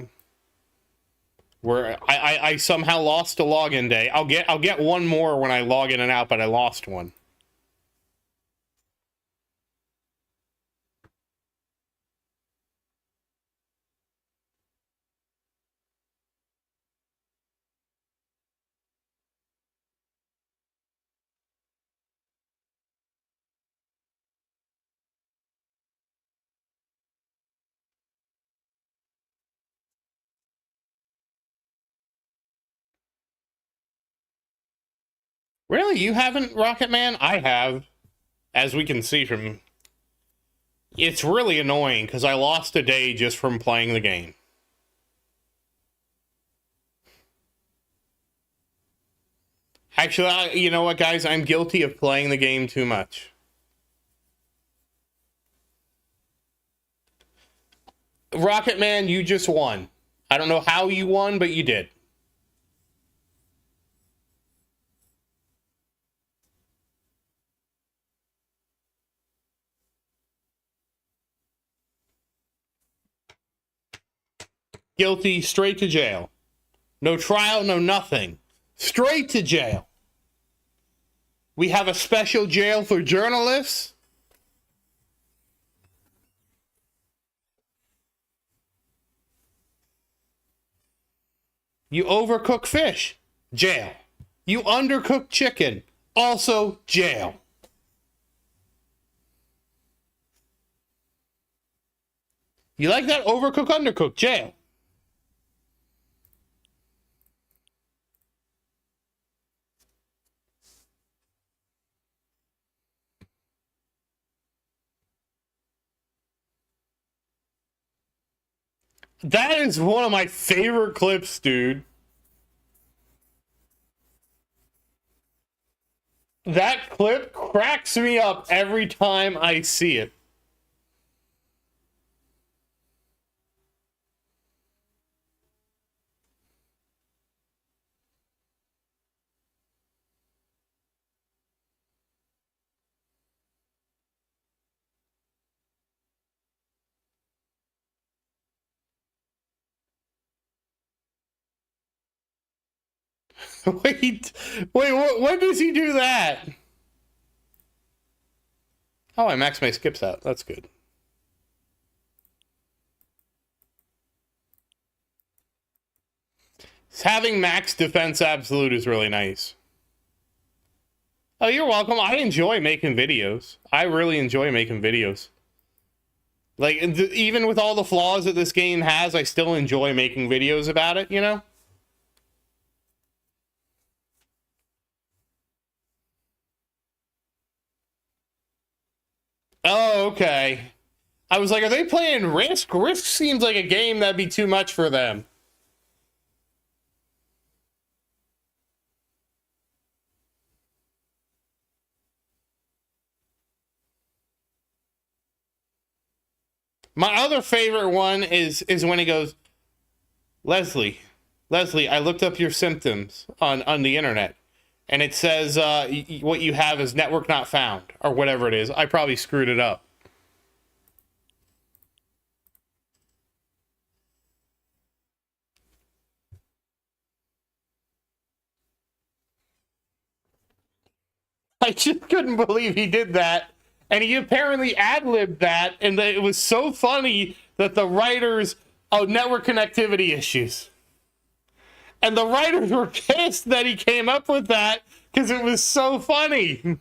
Where I somehow lost a login day. I'll get one more when I log in and out, but I lost one. Really? You haven't, Rocket Man? I have. As we can see from... It's really annoying, because I lost a day just from playing the game. Actually, you know what, guys? I'm guilty of playing the game too much. Rocket Man, you just won. I don't know how you won, but you did. Guilty, straight to jail. No trial, no nothing. Straight to jail. We have a special jail for journalists. You overcook fish, jail. You undercook chicken, also jail. You like that? Overcook, undercook, jail. That is one of my favorite clips, dude. That clip cracks me up every time I see it. Wait, when does he do that? Oh, I maxed my skips out. That's good. Having max defense absolute is really nice. Oh, you're welcome. I enjoy making videos. I really enjoy making videos. Like, even with all the flaws that this game has, I still enjoy making videos about it, you know? Oh, okay. I was like, are they playing Risk? Risk seems like a game that'd be too much for them. My other favorite one is when he goes, Leslie, Leslie, I looked up your symptoms on the internet, and it says what you have is network not found, or whatever it is. I probably screwed it up. I just couldn't believe he did that. And he apparently ad-libbed that, and it was so funny that the writers, oh, network connectivity issues. And the writers were pissed that he came up with that because it was so funny.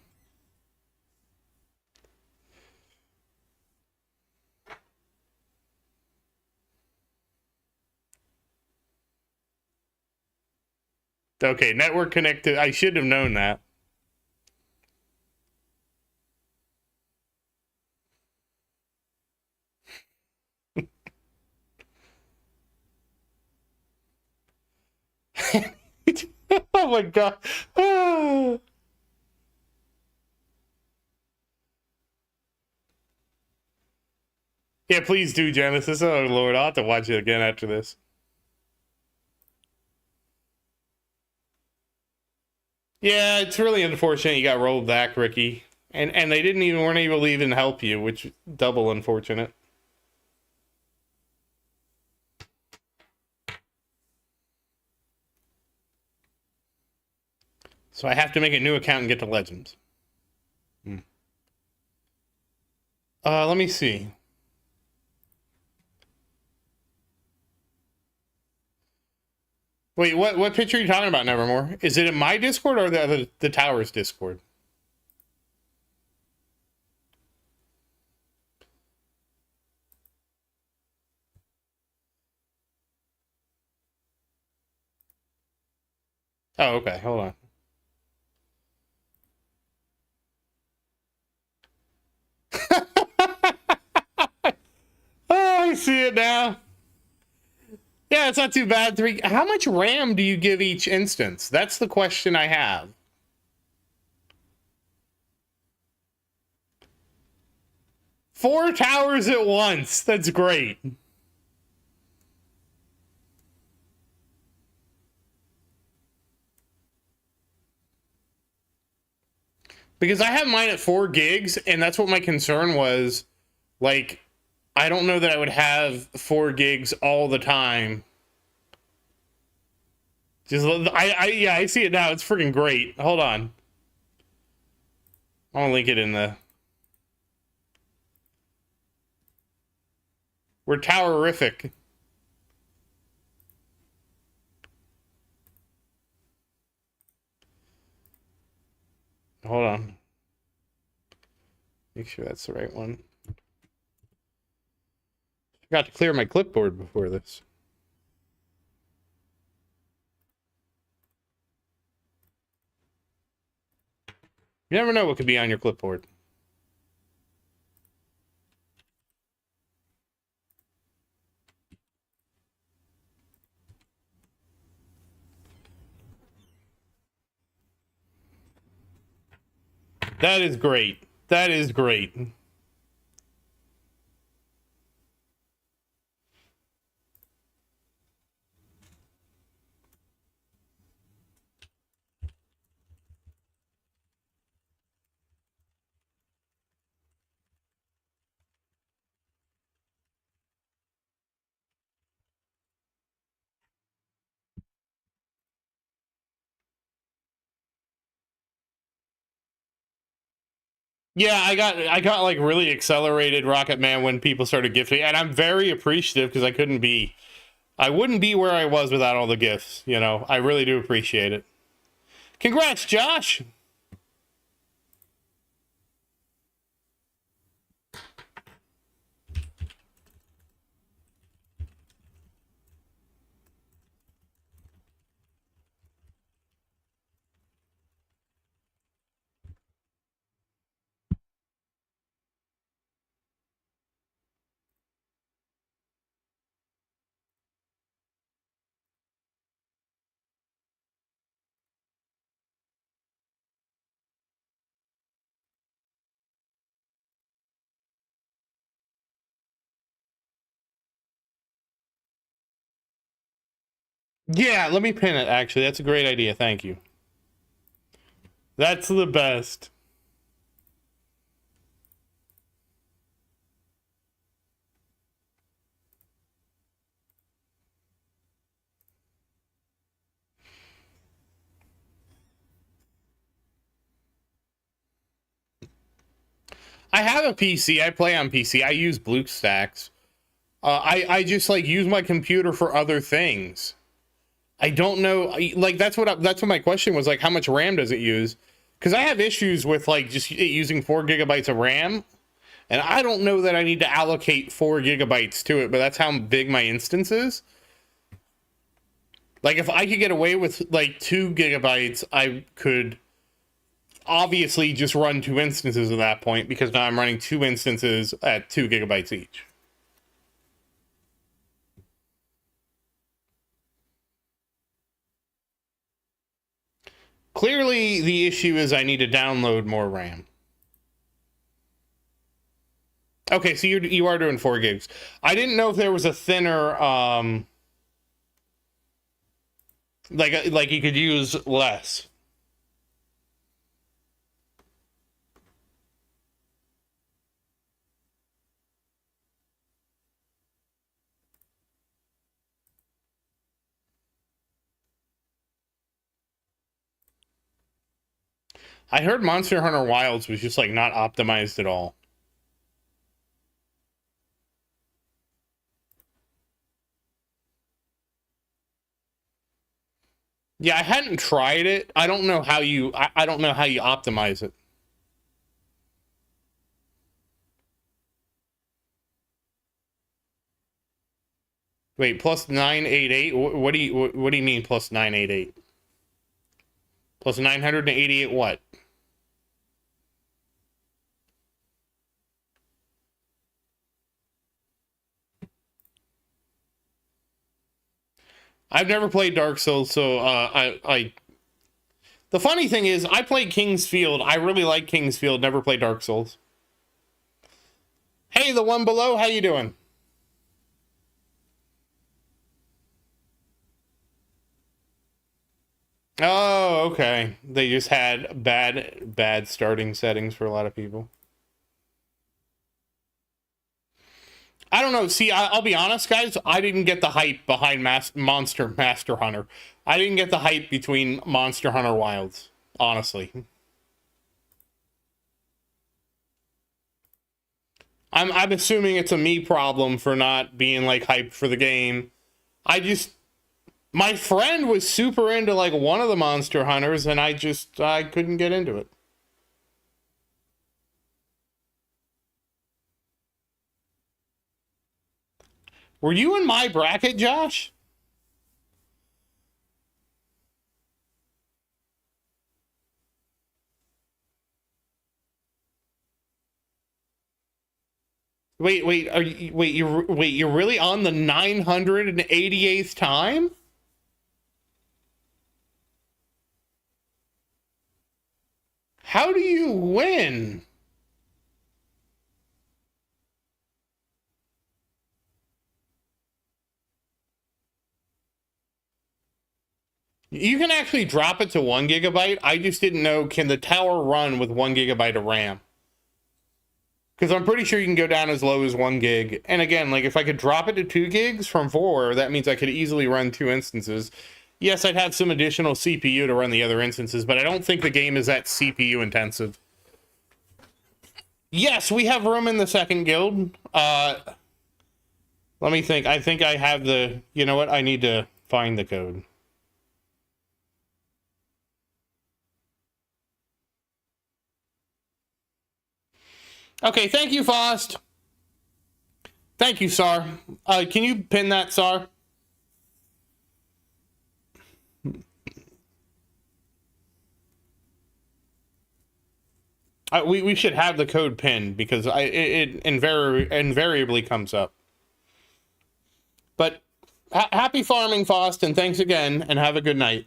Okay, network connected. I should have known that. Oh my god. Yeah, please do, Genesis. Oh Lord, I'll have to watch it again after this. Yeah, it's really unfortunate you got rolled back, Ricky. And they didn't even weren't able to even help you, which double unfortunate. So I have to make a new account and get to Legends. Let me see. Wait, what picture are you talking about, Nevermore? Is it in my Discord or the Tower's Discord? Oh, okay. Hold on. Oh, I see it now. Yeah, it's not too bad. How much RAM do you give each instance? That's the question I have. Four towers at once. That's great. Because I have mine at 4 gigs, and that's what my concern was. Like, I don't know that I would have 4 gigs all the time. Just, yeah, I see it now. It's freaking great. Hold on. I'll link it in the. We're towerific. Hold on. Make sure that's the right one. Forgot to clear my clipboard before this. You never know what could be on your clipboard. That is great. That is great. Yeah, I got like really accelerated Rocket Man when people started gifting, and I'm very appreciative because I wouldn't be where I was without all the gifts. You know, I really do appreciate it. Congrats, Josh. Yeah, let me pin it, actually. That's a great idea. Thank you. That's the best. I have a PC. I play on PC. I use BlueStacks. I just like use my computer for other things. I don't know. Like that's what my question was. Like, how much RAM does it use? Because I have issues with like just using 4 GB of RAM, and I don't know that I need to allocate 4 GB to it. But that's how big my instance is. Like, if I could get away with like 2 GB, I could obviously just run 2 instances at that point, because now I'm running 2 instances at 2 GB each. Clearly, the issue is I need to download more RAM. Okay, so you are doing 4 gigs. I didn't know if there was a thinner, like you could use less. I heard Monster Hunter Wilds was just like not optimized at all. Yeah, I hadn't tried it. I don't know how I don't know how you optimize it. Wait, plus 988? What do you mean plus 988? Plus 988 what? I've never played Dark Souls, so the funny thing is, I played King's Field. I really like King's Field. Never played Dark Souls. Hey, the one below, how you doing? Oh, okay. They just had bad starting settings for a lot of people. I don't know. See, I'll be honest, guys. I didn't get the hype behind Monster Hunter. I didn't get the hype between Monster Hunter Wilds, honestly. I'm assuming it's a me problem for not being like hyped for the game. I just My friend was super into like one of the Monster Hunters, and I couldn't get into it. Were you in my bracket, Josh? You're really on the 988th time? How do you win? You can actually drop it to 1 GB. I just didn't know, can the tower run with 1 GB of RAM? Because I'm pretty sure you can go down as low as 1 gig. And again, like if I could drop it to 2 gigs from 4, that means I could easily run 2 instances. Yes, I'd have some additional CPU to run the other instances, but I don't think the game is that CPU intensive. Yes, we have room in the second guild. Let me think. I think I have the... You know what? I need to find the code. Okay, thank you, Faust. Thank you, Sar. Can you pin that, Sar? We should have the code pinned, because it invariably comes up. But happy farming, Faust, and thanks again, and have a good night.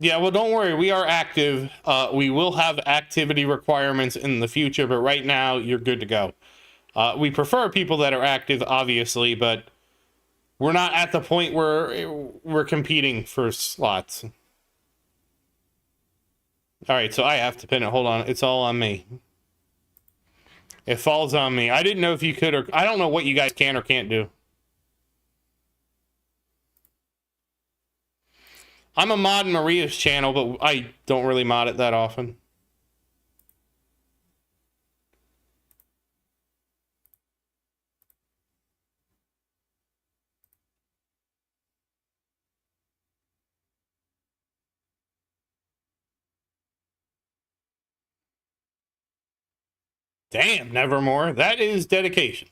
Yeah, well, don't worry. We are active. We will have activity requirements in the future, but right now you're good to go. We prefer people that are active, obviously, but we're not at the point where we're competing for slots. All right, so I have to pin it. Hold on. It's all on me. It falls on me. I didn't know if you could, or I don't know what you guys can or can't do. I'm a mod in Maria's channel, but I don't really mod it that often. Damn, Nevermore. That is dedication.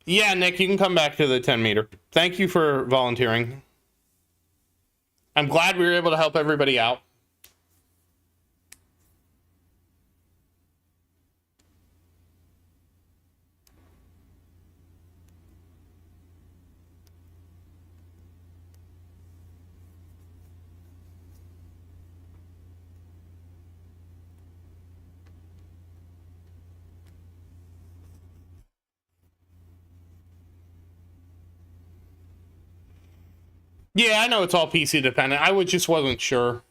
Yeah, Nick, you can come back to the 10 meter. Thank you for volunteering. I'm glad we were able to help everybody out. Yeah, I know it's all PC dependent. Just wasn't sure.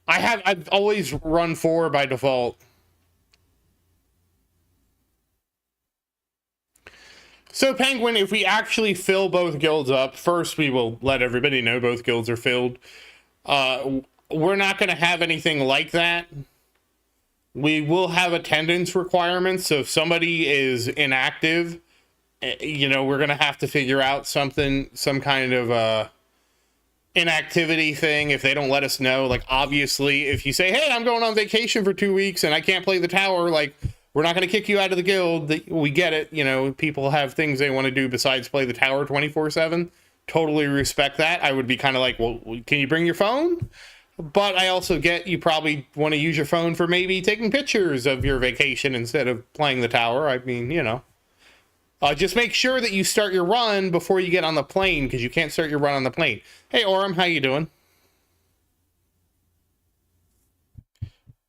I've always run 4 by default. So, Penguin, if we actually fill both guilds up, first we will let everybody know both guilds are filled. We're not going to have anything like that. We will have attendance requirements, so if somebody is inactive, you know, we're going to have to figure out some kind of inactivity thing if they don't let us know. Like, obviously, if you say, hey, I'm going on vacation for 2 weeks and I can't play the tower, like, we're not going to kick you out of the guild. We get it. You know, people have things they want to do besides play the tower 24/7. Totally respect that. I would be kind of like, well, can you bring your phone? But I also get you probably want to use your phone for maybe taking pictures of your vacation instead of playing the tower. I mean, you know. Just make sure that you start your run before you get on the plane, because you can't start your run on the plane. Hey, Orem, how you doing?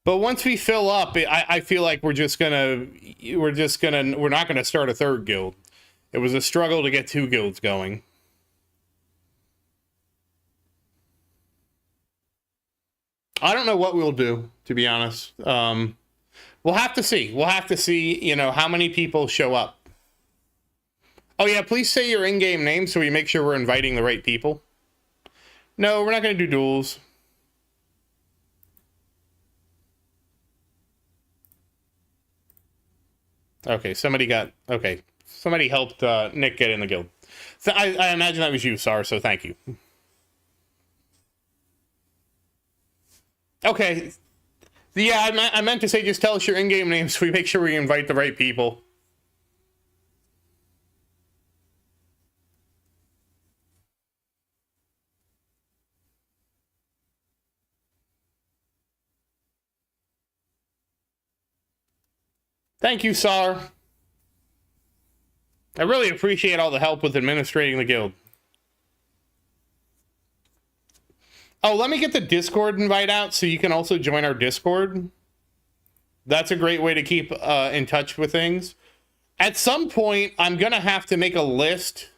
But once we fill up, I feel like we're not gonna start a third guild. It was a struggle to get 2 guilds going. I don't know what we'll do, to be honest. We'll have to see. We'll have to see, you know, how many people show up. Oh, yeah, please say your in-game name so we make sure we're inviting the right people. No, we're not going to do duels. Okay, somebody helped Nick get in the guild. So I imagine that was you, Sar, so thank you. Okay. Yeah, I meant to say just tell us your in-game name so we make sure we invite the right people. Thank you, Sar. I really appreciate all the help with administrating the guild. Oh, let me get the Discord invite out so you can also join our Discord. That's a great way to keep in touch with things. At some point, I'm going to have to make a list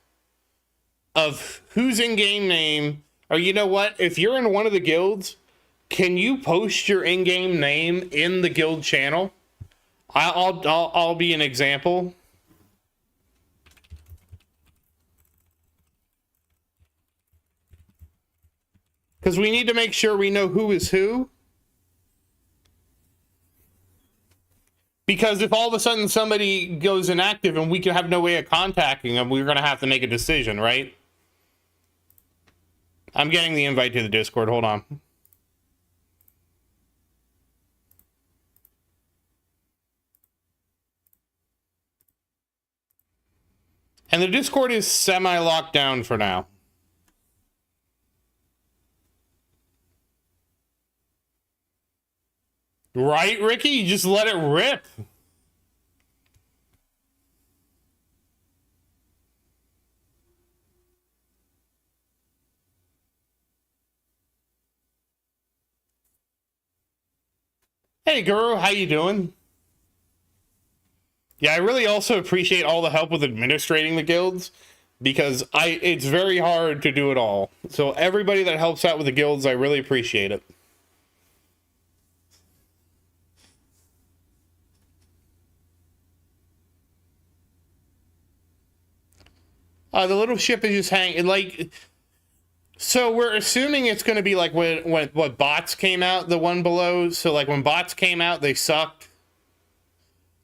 of whose in-game name, or you know what? If you're in one of the guilds, can you post your in-game name in the guild channel? I'll be an example. Because we need to make sure we know who is who. Because if all of a sudden somebody goes inactive and we can have no way of contacting them, we're going to have to make a decision, right? I'm getting the invite to the Discord. Hold on. And the Discord is semi-locked down for now. Right, Ricky? You just let it rip. Hey, Guru, how you doing? Yeah, I really also appreciate all the help with administrating the guilds because it's very hard to do it all. So everybody that helps out with the guilds, I really appreciate it. The little ship is just hanging, like, so we're assuming it's going to be like when what bots came out, the one below. So like when bots came out, they sucked.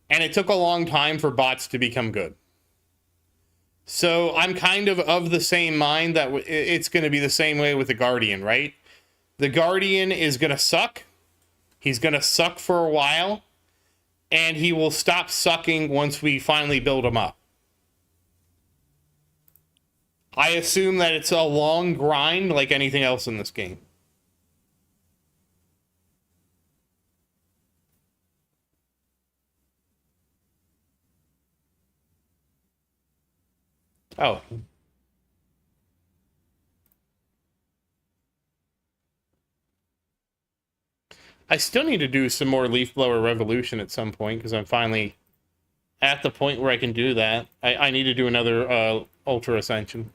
And it took a long time for bots to become good. So I'm kind of the same mind that it's going to be the same way with the Guardian, right? The Guardian is going to suck. He's going to suck for a while. And he will stop sucking once we finally build him up. I assume that it's a long grind like anything else in this game. Oh. I still need to do some more Leaf Blower Revolution at some point because I'm finally at the point where I can do that. I need to do another Ultra Ascension.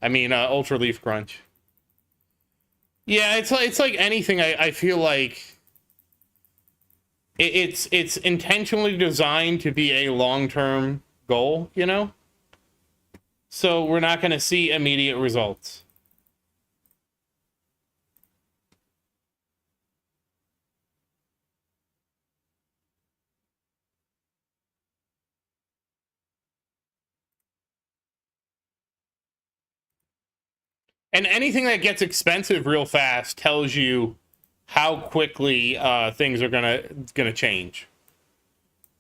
I mean, Ultra Leaf Crunch. Yeah, it's like anything. I feel like it's intentionally designed to be a long-term goal, you know? So we're not going to see immediate results. And anything that gets expensive real fast tells you how quickly things are gonna change.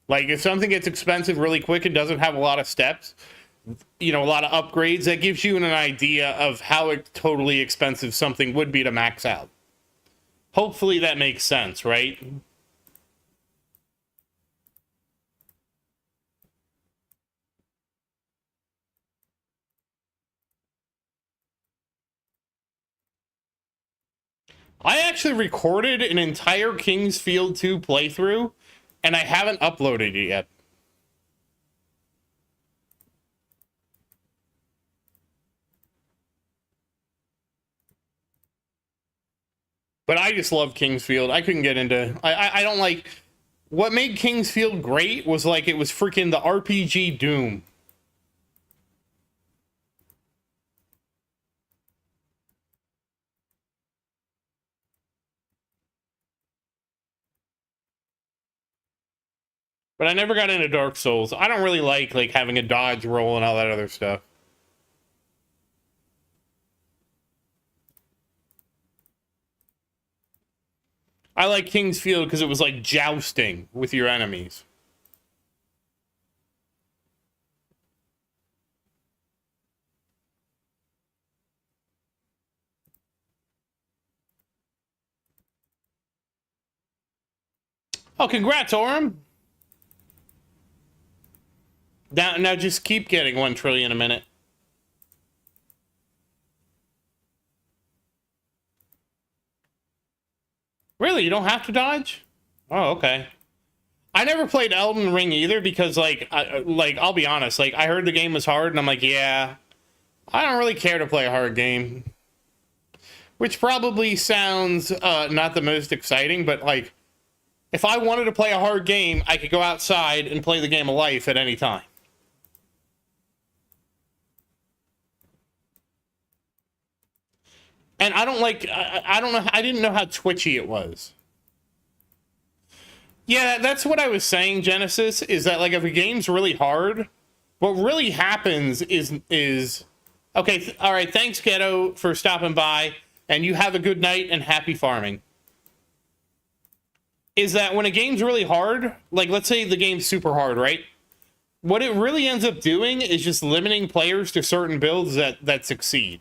Like if something gets expensive really quick and doesn't have a lot of steps, you know, a lot of upgrades, that gives you an idea of how totally expensive something would be to max out. Hopefully that makes sense, right? I actually recorded an entire King's Field 2 playthrough, and I haven't uploaded it yet. But I just love King's Field. I couldn't get into... I don't like... What made King's Field great was like it was freaking the RPG Doom. But I never got into Dark Souls. I don't really like having a dodge roll and all that other stuff. I like King's Field because it was like jousting with your enemies. Oh, congrats, Orem. Now just keep getting 1 trillion a minute. Really? You don't have to dodge? Oh, okay. I never played Elden Ring either because, I'll be honest, I heard the game was hard, and I'm like, yeah, I don't really care to play a hard game. Which probably sounds not the most exciting, but, if I wanted to play a hard game, I could go outside and play the game of life at any time. And I don't I don't know, I didn't know how twitchy it was. Yeah, that's what I was saying, Genesis, is that, if a game's really hard, what really happens is okay, all right, thanks, Ghetto, for stopping by, and you have a good night and happy farming. Is that when a game's really hard, let's say the game's super hard, right? What it really ends up doing is just limiting players to certain builds that succeed.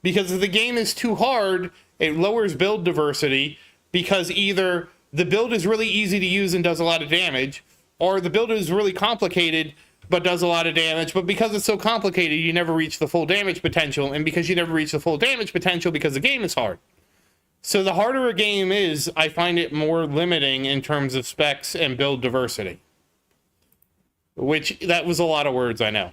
Because if the game is too hard, it lowers build diversity because either the build is really easy to use and does a lot of damage, or the build is really complicated but does a lot of damage, but because it's so complicated, you never reach the full damage potential, and because you never reach the full damage potential because the game is hard, So the harder a game is, I find it more limiting in terms of specs and build diversity. Which, that was a lot of words, I know.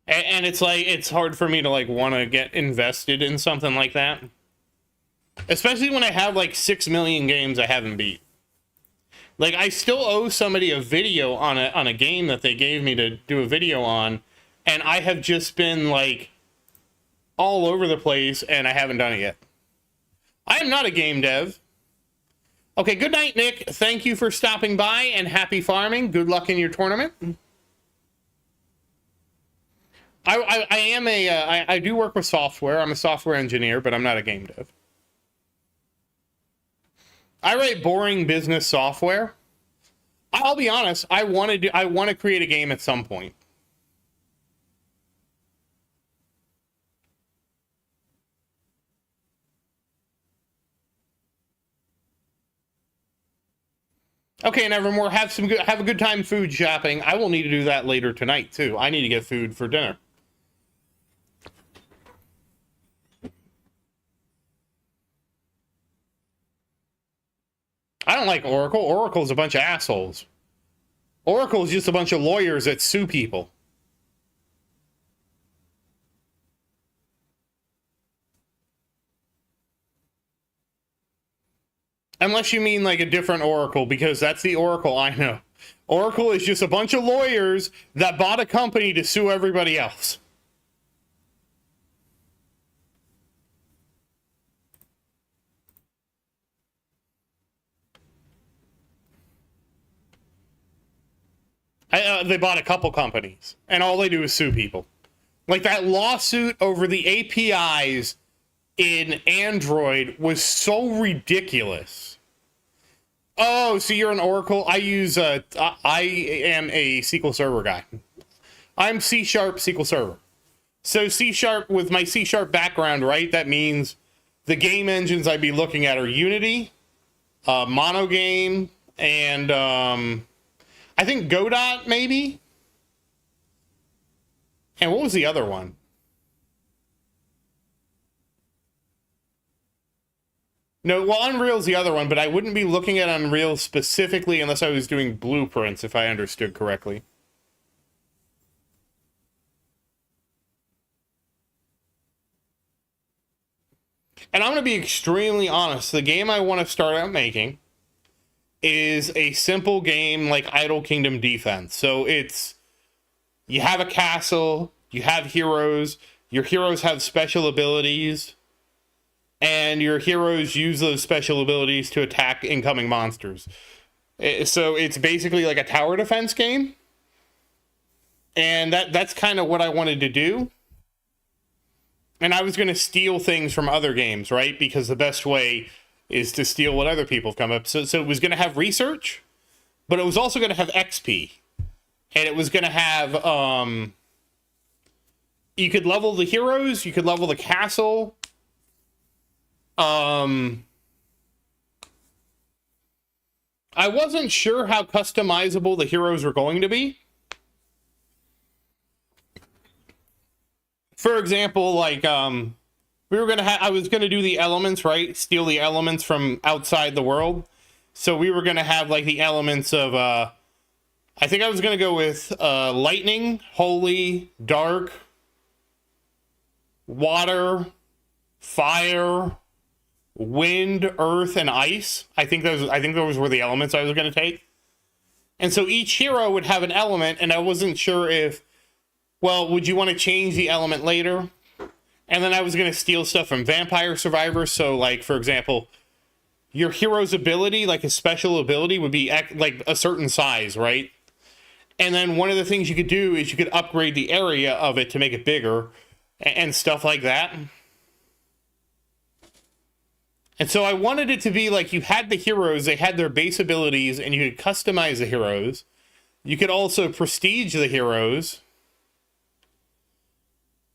And it's like, it's hard for me to like want to get invested in something like that. Especially when I have like 6 million games I haven't beat. Like, I still owe somebody a video on a game that they gave me to do a video on, and I have just been like all over the place and I haven't done it yet. I am not a game dev. Okay, good night, Nick. Thank you for stopping by and happy farming. Good luck in your tournament. I do work with software. I'm a software engineer, but I'm not a game dev. I write boring business software. I'll be honest, I want to create a game at some point. Okay, Nevermore, have a good time food shopping. I will need to do that later tonight too. I need to get food for dinner. I don't like Oracle. Oracle's a bunch of assholes. Oracle's just a bunch of lawyers that sue people. Unless you mean like a different Oracle, because that's the Oracle I know. Oracle is just a bunch of lawyers that bought a company to sue everybody else. They bought a couple companies, and all they do is sue people. Like that lawsuit over the APIs in Android was so ridiculous. Oh, so you're an Oracle? I am a SQL Server guy. I'm C# SQL Server. So C# with my C# background, right? That means the game engines I'd be looking at are Unity, Monogame, and I think Godot, maybe? And what was the other one? No, well, Unreal's the other one, but I wouldn't be looking at Unreal specifically unless I was doing blueprints, if I understood correctly. And I'm going to be extremely honest. The game I want to start out making is a simple game like Idle Kingdom Defense. So it's, you have a castle, you have heroes, your heroes have special abilities, and your heroes use those special abilities to attack incoming monsters. So it's basically like a tower defense game. And that's kind of what I wanted to do. And I was going to steal things from other games, right? Because the best way is to steal what other people have come up. So it was going to have research, but it was also going to have XP. And it was going to have, you could level the heroes, you could level the castle. I wasn't sure how customizable the heroes were going to be. For example, like, we were going to I was going to do the elements, right? Steal the elements from outside the world. So we were going to have, like, the elements of, I think I was going to go with, lightning, holy, dark, water, fire, wind, earth, and ice. I think those were the elements I was going to take. And so each hero would have an element, and I wasn't sure if, well, would you want to change the element later? And then I was going to steal stuff from Vampire Survivors. So, like, for example, your hero's ability, like a special ability, would be like a certain size, right? And then one of the things you could do is you could upgrade the area of it to make it bigger and stuff like that. And so I wanted it to be like you had the heroes, they had their base abilities, and you could customize the heroes. You could also prestige the heroes.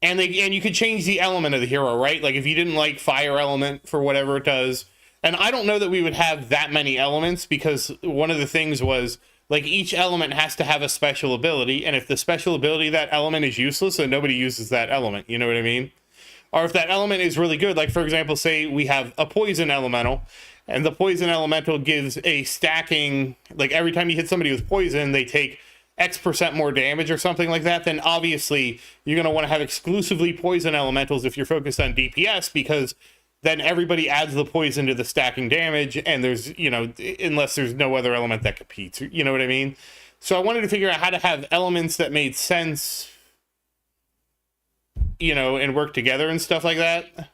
And you could change the element of the hero, right? Like if you didn't like fire element for whatever it does, And I don't know that we would have that many elements, because one of the things was, like, each element has to have a special ability, and if the special ability of that element is useless, then nobody uses that element. You know what I mean? Or if that element is really good, like, for example, say we have a poison elemental, and the poison elemental gives a stacking, like, every time you hit somebody with poison, they take X% more damage or something like that, then obviously you're going to want to have exclusively poison elementals if you're focused on DPS, because then everybody adds the poison to the stacking damage, and there's, you know, unless there's no other element that competes, you know what I mean? So I wanted to figure out how to have elements that made sense, you know, and work together and stuff like that.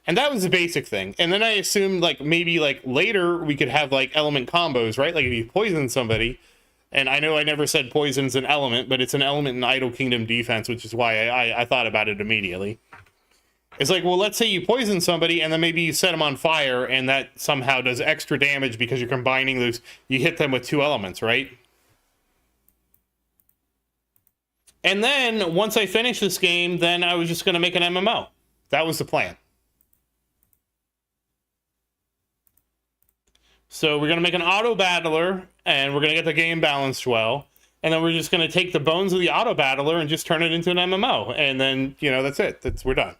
And that was the basic thing. And then I assumed, like, maybe, like, later we could have, like, element combos, right? Like, if you poison somebody, and I know I never said poison's an element, but it's an element in Idle Kingdom defense, which is why I thought about it immediately. It's like, well, let's say you poison somebody, and then maybe you set them on fire, and that somehow does extra damage because you're combining those, you hit them with 2 elements, right? And then, once I finished this game, then I was just going to make an MMO. That was the plan. So we're going to make an auto battler, and we're going to get the game balanced well. And then we're just going to take the bones of the auto battler and just turn it into an MMO. And then, you know, that's it. We're done.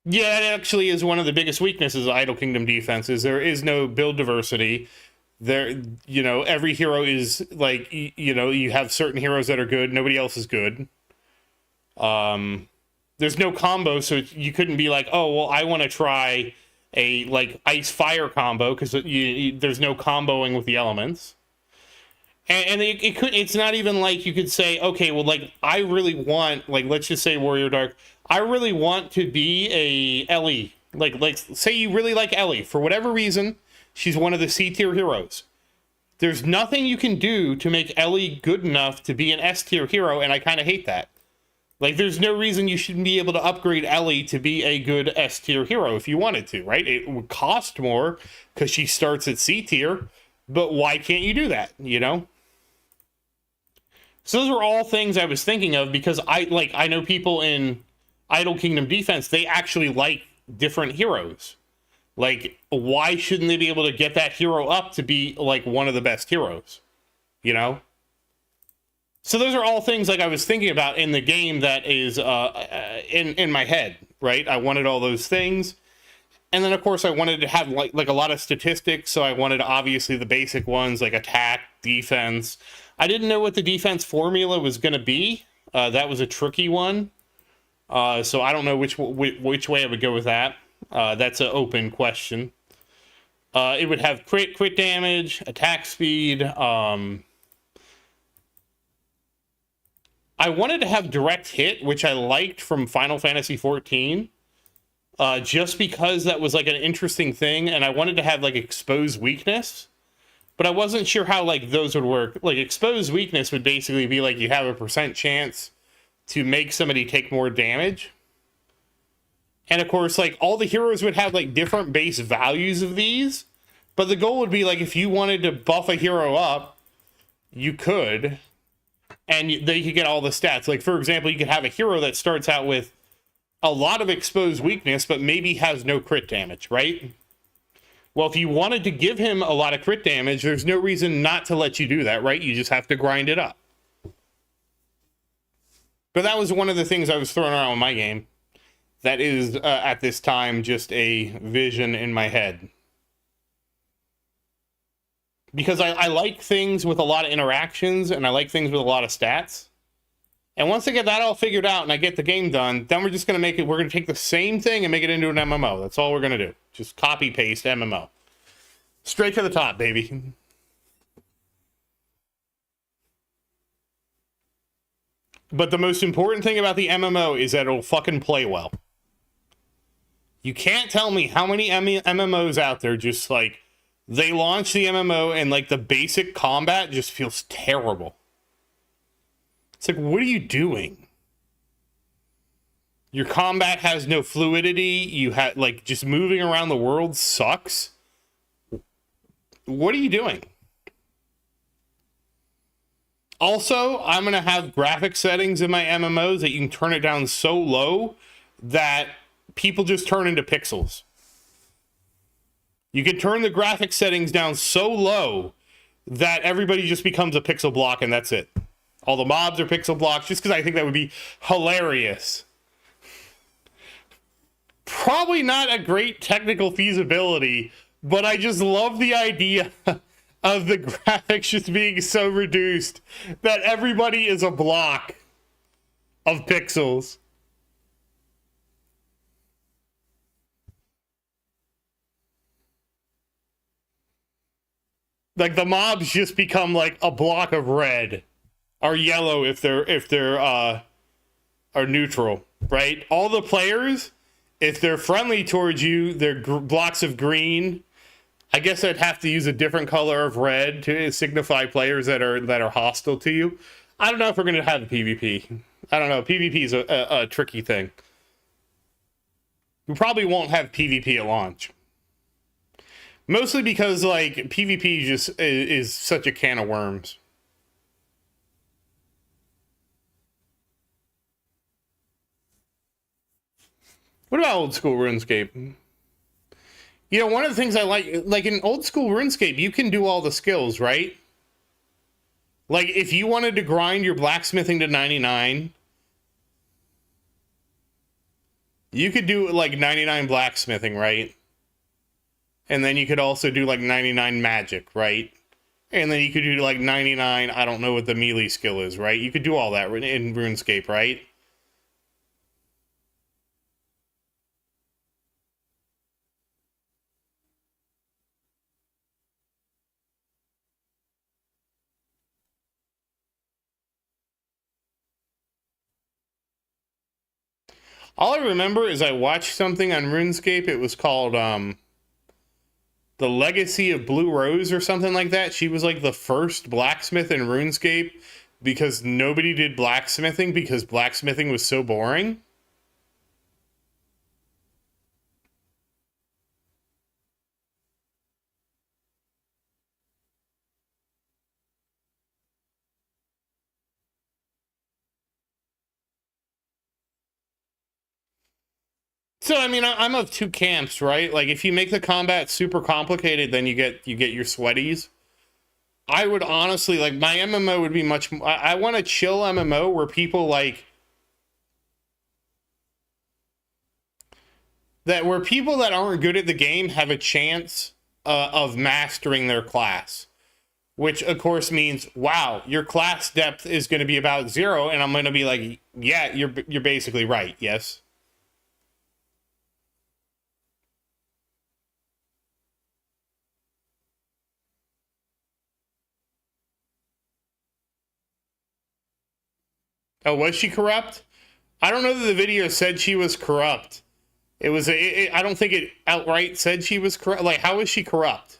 Yeah, that actually is one of the biggest weaknesses of Idle Kingdom defenses. There is no build diversity. There, you know, every hero is, like, you know, you have certain heroes that are good. Nobody else is good. There's no combo, so you couldn't be like, oh, well, I want to try a, like, ice fire combo, because there's no comboing with the elements. And it's not even like you could say, okay, well, like, I really want, like, let's just say Warrior Dark, I really want to be a Ellie. Like say you really like Ellie for whatever reason. She's one of the C tier heroes. There's nothing you can do to make Ellie good enough to be an S tier hero, and I kind of hate that. Like, there's no reason you shouldn't be able to upgrade Ellie to be a good S tier hero if you wanted to, right? It would cost more because she starts at C tier, but why can't you do that, you know? So those are all things I was thinking of, because I know people in Idle Kingdom defense, they actually like different heroes. Like, why shouldn't they be able to get that hero up to be, like, one of the best heroes? You know? So those are all things, like, I was thinking about in the game that is in my head, right? I wanted all those things. And then, of course, I wanted to have, like a lot of statistics, so I wanted, obviously, the basic ones, like attack, defense. I didn't know what the defense formula was going to be. That was a tricky one. So I don't know which way I would go with that. That's an open question. It would have crit damage, attack speed. I wanted to have direct hit, which I liked from Final Fantasy XIV. Just because that was, like, an interesting thing, and I wanted to have, like, exposed weakness. But I wasn't sure how, like, those would work. Like, exposed weakness would basically be, like, you have a % chance to make somebody take more damage. And, of course, like, all the heroes would have, like, different base values of these. But the goal would be, like, if you wanted to buff a hero up, you could. And they could get all the stats. Like, for example, you could have a hero that starts out with a lot of exposed weakness, but maybe has no crit damage, right? Well, if you wanted to give him a lot of crit damage, there's no reason not to let you do that, right? You just have to grind it up. But that was one of the things I was throwing around in my game. That is, at this time, just a vision in my head. Because I like things with a lot of interactions, and I like things with a lot of stats. And once I get that all figured out and I get the game done, then we're just going to make it, we're going to take the same thing and make it into an MMO. That's all we're going to do. Just copy paste MMO. Straight to the top, baby. But the most important thing about the MMO is that it'll fucking play well. You can't tell me how many MMOs out there just, like, they launch the MMO and, like, the basic combat just feels terrible. It's like, what are you doing? Your combat has no fluidity. You have, like, just moving around the world sucks. What are you doing? Also, I'm going to have graphic settings in my MMOs that you can turn it down so low that people just turn into pixels. You can turn the graphic settings down so low that everybody just becomes a pixel block and that's it. All the mobs are pixel blocks, just because I think that would be hilarious. Probably not a great technical feasibility, but I just love the idea of the graphics just being so reduced that everybody is a block of pixels. Like the mobs just become like a block of red or yellow if they're are neutral, right? All the players, if they're friendly towards you, they're blocks of green. I guess I'd have to use a different color of red to signify players that are hostile to you. I don't know if we're gonna have a PvP. I don't know. PvP is a tricky thing. We probably won't have PvP at launch. Mostly because, like, PvP just is such a can of worms. What about old school RuneScape? You know, one of the things I like in old school RuneScape, you can do all the skills, right? Like, if you wanted to grind your blacksmithing to 99, you could do, like, 99 blacksmithing, right? And then you could also do, like, 99 magic, right? And then you could do, like, 99, I don't know what the melee skill is, right? You could do all that in RuneScape, right? All I remember is I watched something on RuneScape. It was called The Legacy of Blue Rose or something like that. She was like the first blacksmith in RuneScape because nobody did blacksmithing because blacksmithing was so boring. So I mean, I'm of two camps, right? Like if you make the combat super complicated, then you get your sweaties. I would honestly like my MMO would be much. I want a chill MMO where people like that, where people that aren't good at the game have a chance of mastering their class, which of course means, wow, your class depth is going to be about 0, and I'm going to be like, yeah, you're basically right, yes. Oh, was she corrupt? I don't know that the video said she was corrupt. It was I don't think it outright said she was corrupt. Like, how is she corrupt?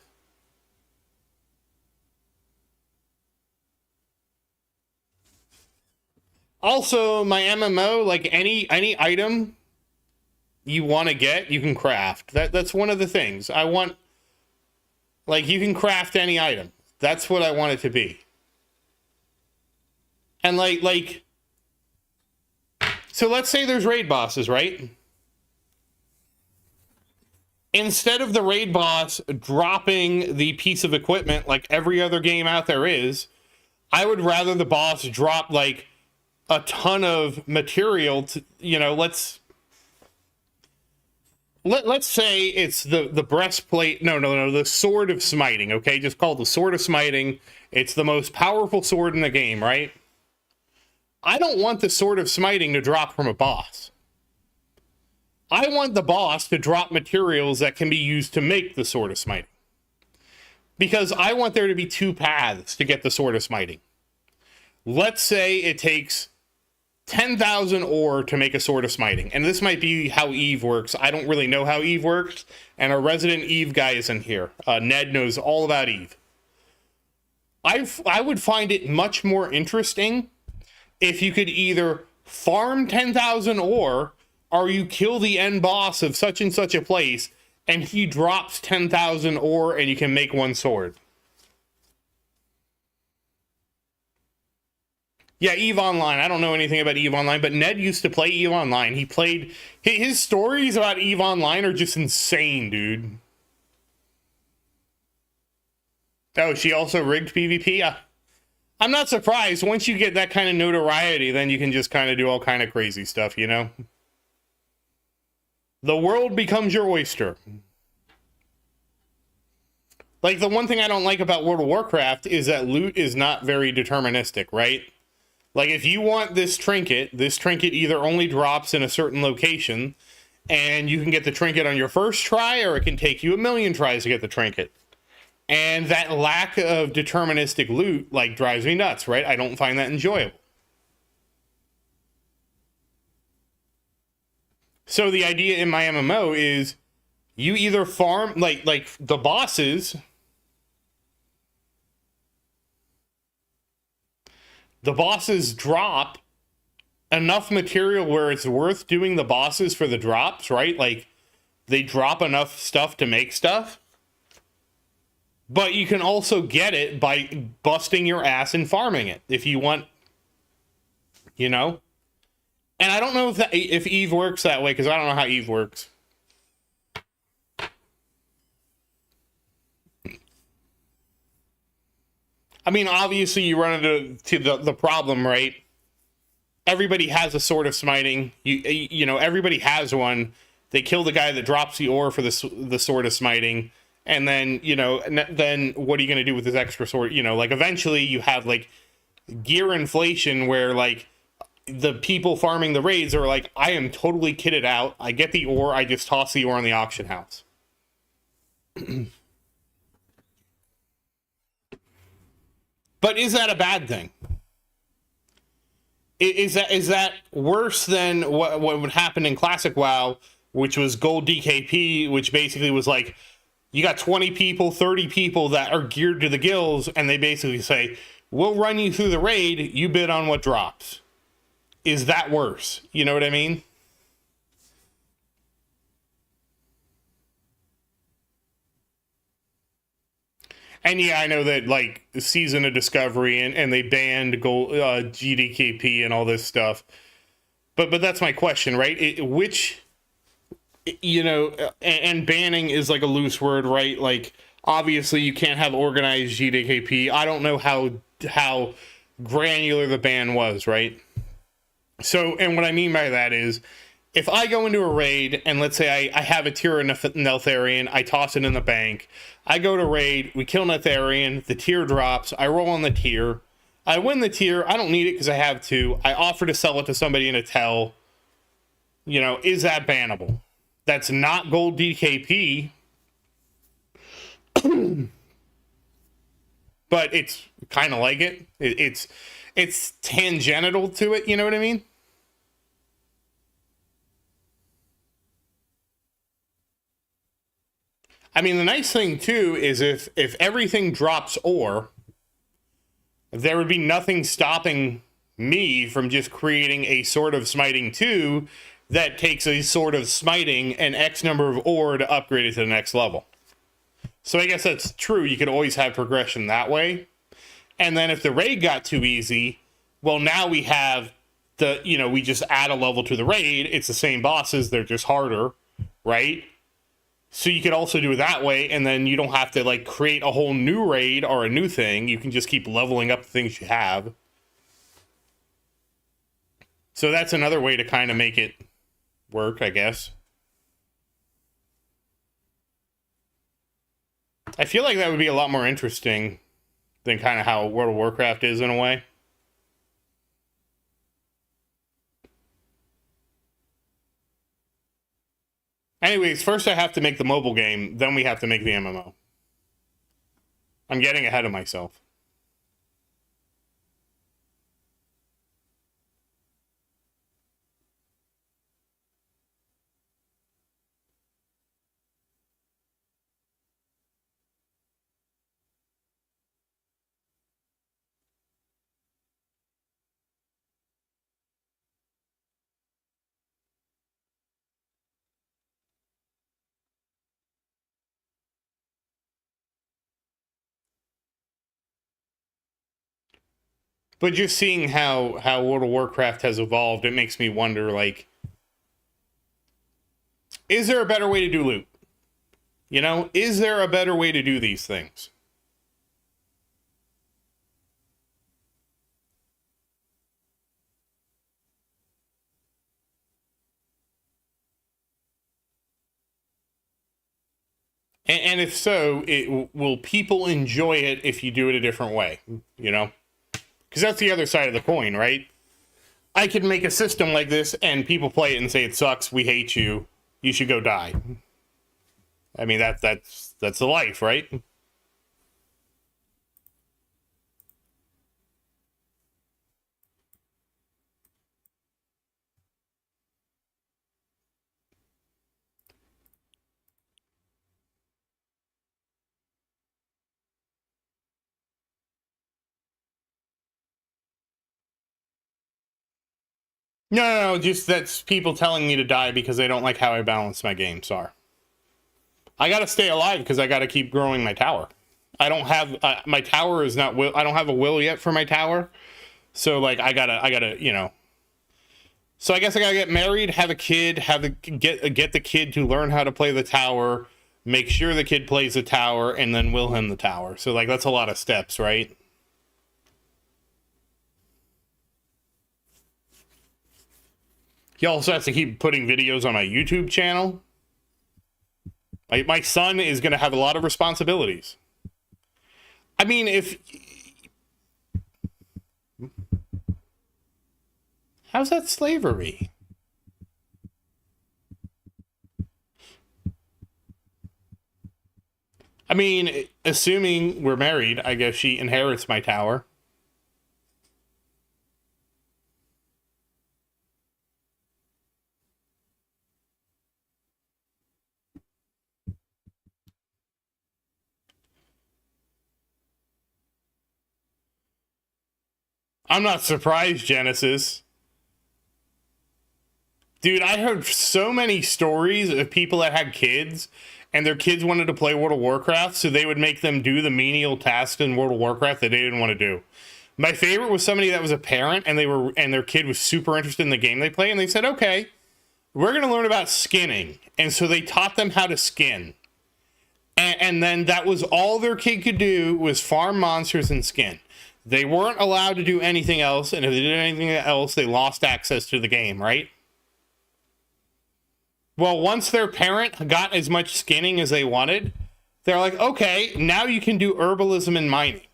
Also, my MMO, like any item you want to get, you can craft. That's one of the things. I want, like, you can craft any item. That's what I want it to be. And like so let's say there's raid bosses, right? Instead of the raid boss dropping the piece of equipment like every other game out there is, I would rather the boss drop like a ton of material to, you know, let's say it's the breastplate. No, the sword of smiting, okay? Just called the sword of smiting. It's the most powerful sword in the game, right? I don't want the sword of smiting to drop from a boss. I want the boss to drop materials that can be used to make the sword of smiting. Because I want there to be 2 paths to get the sword of smiting. Let's say it takes 10,000 ore to make a sword of smiting. And this might be how Eve works. I don't really know how Eve works. And our resident Eve guy is in here. Ned knows all about Eve. I would find it much more interesting if you could either farm 10,000 ore or you kill the end boss of such and such a place and he drops 10,000 ore and you can make 1 sword. Yeah, EVE Online. I don't know anything about EVE Online, but Ned used to play EVE Online. He played his stories about EVE Online are just insane, dude. Oh, she also rigged PvP. I'm not surprised. Once you get that kind of notoriety, then you can just kind of do all kind of crazy stuff, you know? The world becomes your oyster. Like, the one thing I don't like about World of Warcraft is that loot is not very deterministic, right? Like, if you want this trinket either only drops in a certain location, and you can get the trinket on your first try, or it can take you a million tries to get the trinket. And that lack of deterministic loot, like, drives me nuts, right? I don't find that enjoyable. So the idea in my MMO is you either farm, like the bosses drop enough material where it's worth doing the bosses for the drops, right? Like, they drop enough stuff to make stuff. But you can also get it by busting your ass and farming it if you want, you know? And I don't know if Eve works that way, because I don't know how Eve works. I mean, obviously you run into the problem, right? Everybody has a sword of smiting. You know, everybody has one. They kill the guy that drops the ore for the sword of smiting. And then, you know, then what are you going to do with this extra sword? You know, like, eventually you have, like, gear inflation where, like, the people farming the raids are like, I am totally kitted out. I get the ore. I just toss the ore in the auction house. But is that a bad thing? Is that worse than what would happen in Classic WoW, which was gold DKP, which basically was like, you got 20 people, 30 people that are geared to the gills, and they basically say, we'll run you through the raid, you bid on what drops. Is that worse? You know what I mean? And yeah, I know that, like, Season of Discovery and they banned gold, GDKP and all this stuff. But that's my question, right? Which, you know, and banning is like a loose word, right? Like, obviously you can't have organized GDKP. I don't know how granular the ban was, right? So, and what I mean by that is, if I go into a raid and let's say I have a tier of Neltharion, I toss it in the bank. I go to raid, we kill Neltharion, the tier drops, I roll on the tier. I win the tier, I don't need it because I have two. I offer to sell it to somebody in a tell. You know, is that bannable? That's not gold DKP, but it's kind of like it. It's tangential to it, you know what I mean? I mean, the nice thing too is if everything drops ore, there would be nothing stopping me from just creating a Sword of Smiting 2 that takes a Sword of Smiting and X number of ore to upgrade it to the next level. So I guess that's true. You could always have progression that way. And then if the raid got too easy, well, now we have the, you know, we just add a level to the raid. It's the same bosses, they're just harder, right? So you could also do it that way, and then you don't have to, like, create a whole new raid or a new thing. You can just keep leveling up the things you have. So that's another way to kind of make it work, I guess. I feel like that would be a lot more interesting than kind of how World of Warcraft is in a way. Anyways, first I have to make the mobile game, then we have to make the MMO. I'm getting ahead of myself. But just seeing how World of Warcraft has evolved, it makes me wonder, like, is there a better way to do loot? You know, is there a better way to do these things? And if so, will people enjoy it if you do it a different way? You know? Because that's the other side of the coin, right? I could make a system like this and people play it and say it sucks, we hate you, you should go die. I mean, that's the life, right? No, just that's people telling me to die because they don't like how I balance my game. Sorry. I gotta stay alive because I gotta keep growing my tower. I don't have my tower is not will. I don't have a will yet for my tower, so like I gotta you know. So I guess I gotta get married, have a kid, get the kid to learn how to play the tower, make sure the kid plays the tower, and then will him the tower. So like that's a lot of steps, right? He also has to keep putting videos on my YouTube channel. My son is going to have a lot of responsibilities. I mean, if... How's that slavery? I mean, assuming we're married, I guess she inherits my tower. I'm not surprised, Genesis. Dude, I heard so many stories of people that had kids and their kids wanted to play World of Warcraft, so they would make them do the menial tasks in World of Warcraft that they didn't want to do. My favorite was somebody that was a parent and their kid was super interested in the game they play, and they said, "Okay, we're going to learn about skinning." And so they taught them how to skin. And then that was all their kid could do was farm monsters and skin. They weren't allowed to do anything else, and if they did anything else, they lost access to the game, right? Well, once their parent got as much skinning as they wanted, they're like, okay, now you can do herbalism and mining.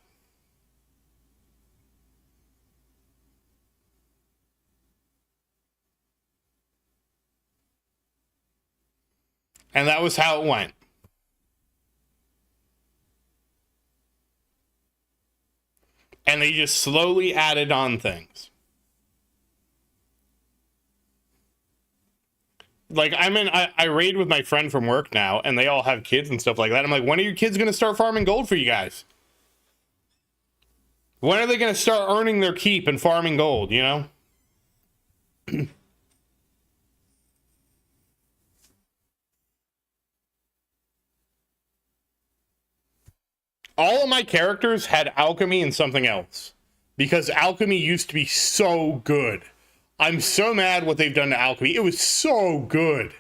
And that was how it went. And they just slowly added on things. Like, I raid with my friend from work now, and they all have kids and stuff like that. I'm like, when are your kids going to start farming gold for you guys? When are they going to start earning their keep and farming gold, you know? All of my characters had alchemy and something else. Because alchemy used to be so good. I'm so mad what they've done to alchemy. It was so good.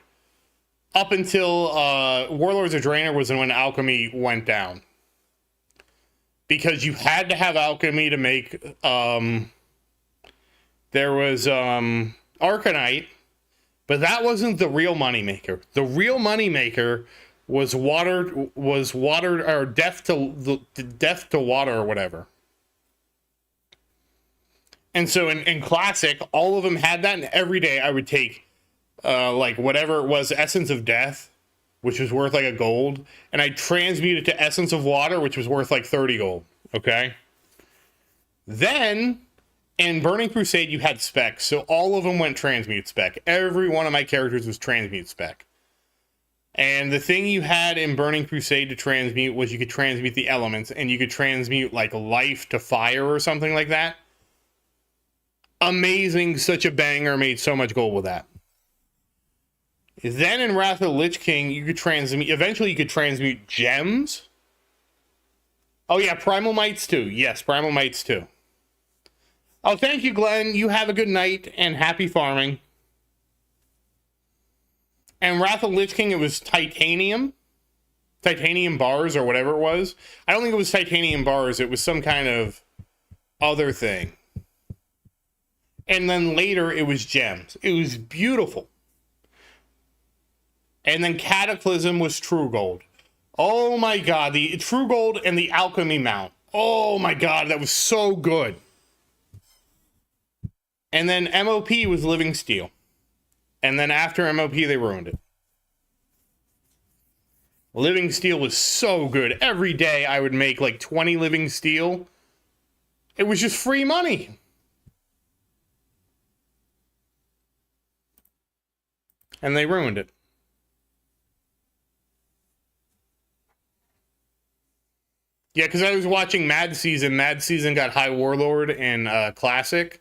Up until Warlords of Draenor was when alchemy went down. Because you had to have alchemy to make... there was Arcanite, but that wasn't the real moneymaker. The real moneymaker was water or death to water or whatever. And so in Classic, all of them had that, and every day I would take like whatever it was, Essence of Death, which was worth like a gold, and I transmute it to Essence of Water, which was worth like 30 gold. Okay. Then in Burning Crusade, you had specs, so all of them went transmute spec. Every one of my characters was transmute spec. And the thing you had in Burning Crusade to transmute was you could transmute the elements, and you could transmute like life to fire or something like that. Amazing, such a banger, made so much gold with that. Then in Wrath of the Lich King, you could transmute, eventually you could transmute gems. Oh yeah, Primal Mites too. Yes, Primal Mites too. Oh, thank you, Glenn. You have a good night and happy farming. And Wrath of Lich King, it was titanium bars or whatever it was. I don't think it was titanium bars. It was some kind of other thing. And then later it was gems. It was beautiful. And then Cataclysm was True Gold. Oh my god, the True Gold and the Alchemy Mount. Oh my god, that was so good. And then MOP was Living Steel. And then after MOP, they ruined it. Living Steel was so good. Every day I would make like 20 Living Steel. It was just free money. And they ruined it. Yeah, because I was watching Mad Season. Mad Season got High Warlord in Classic.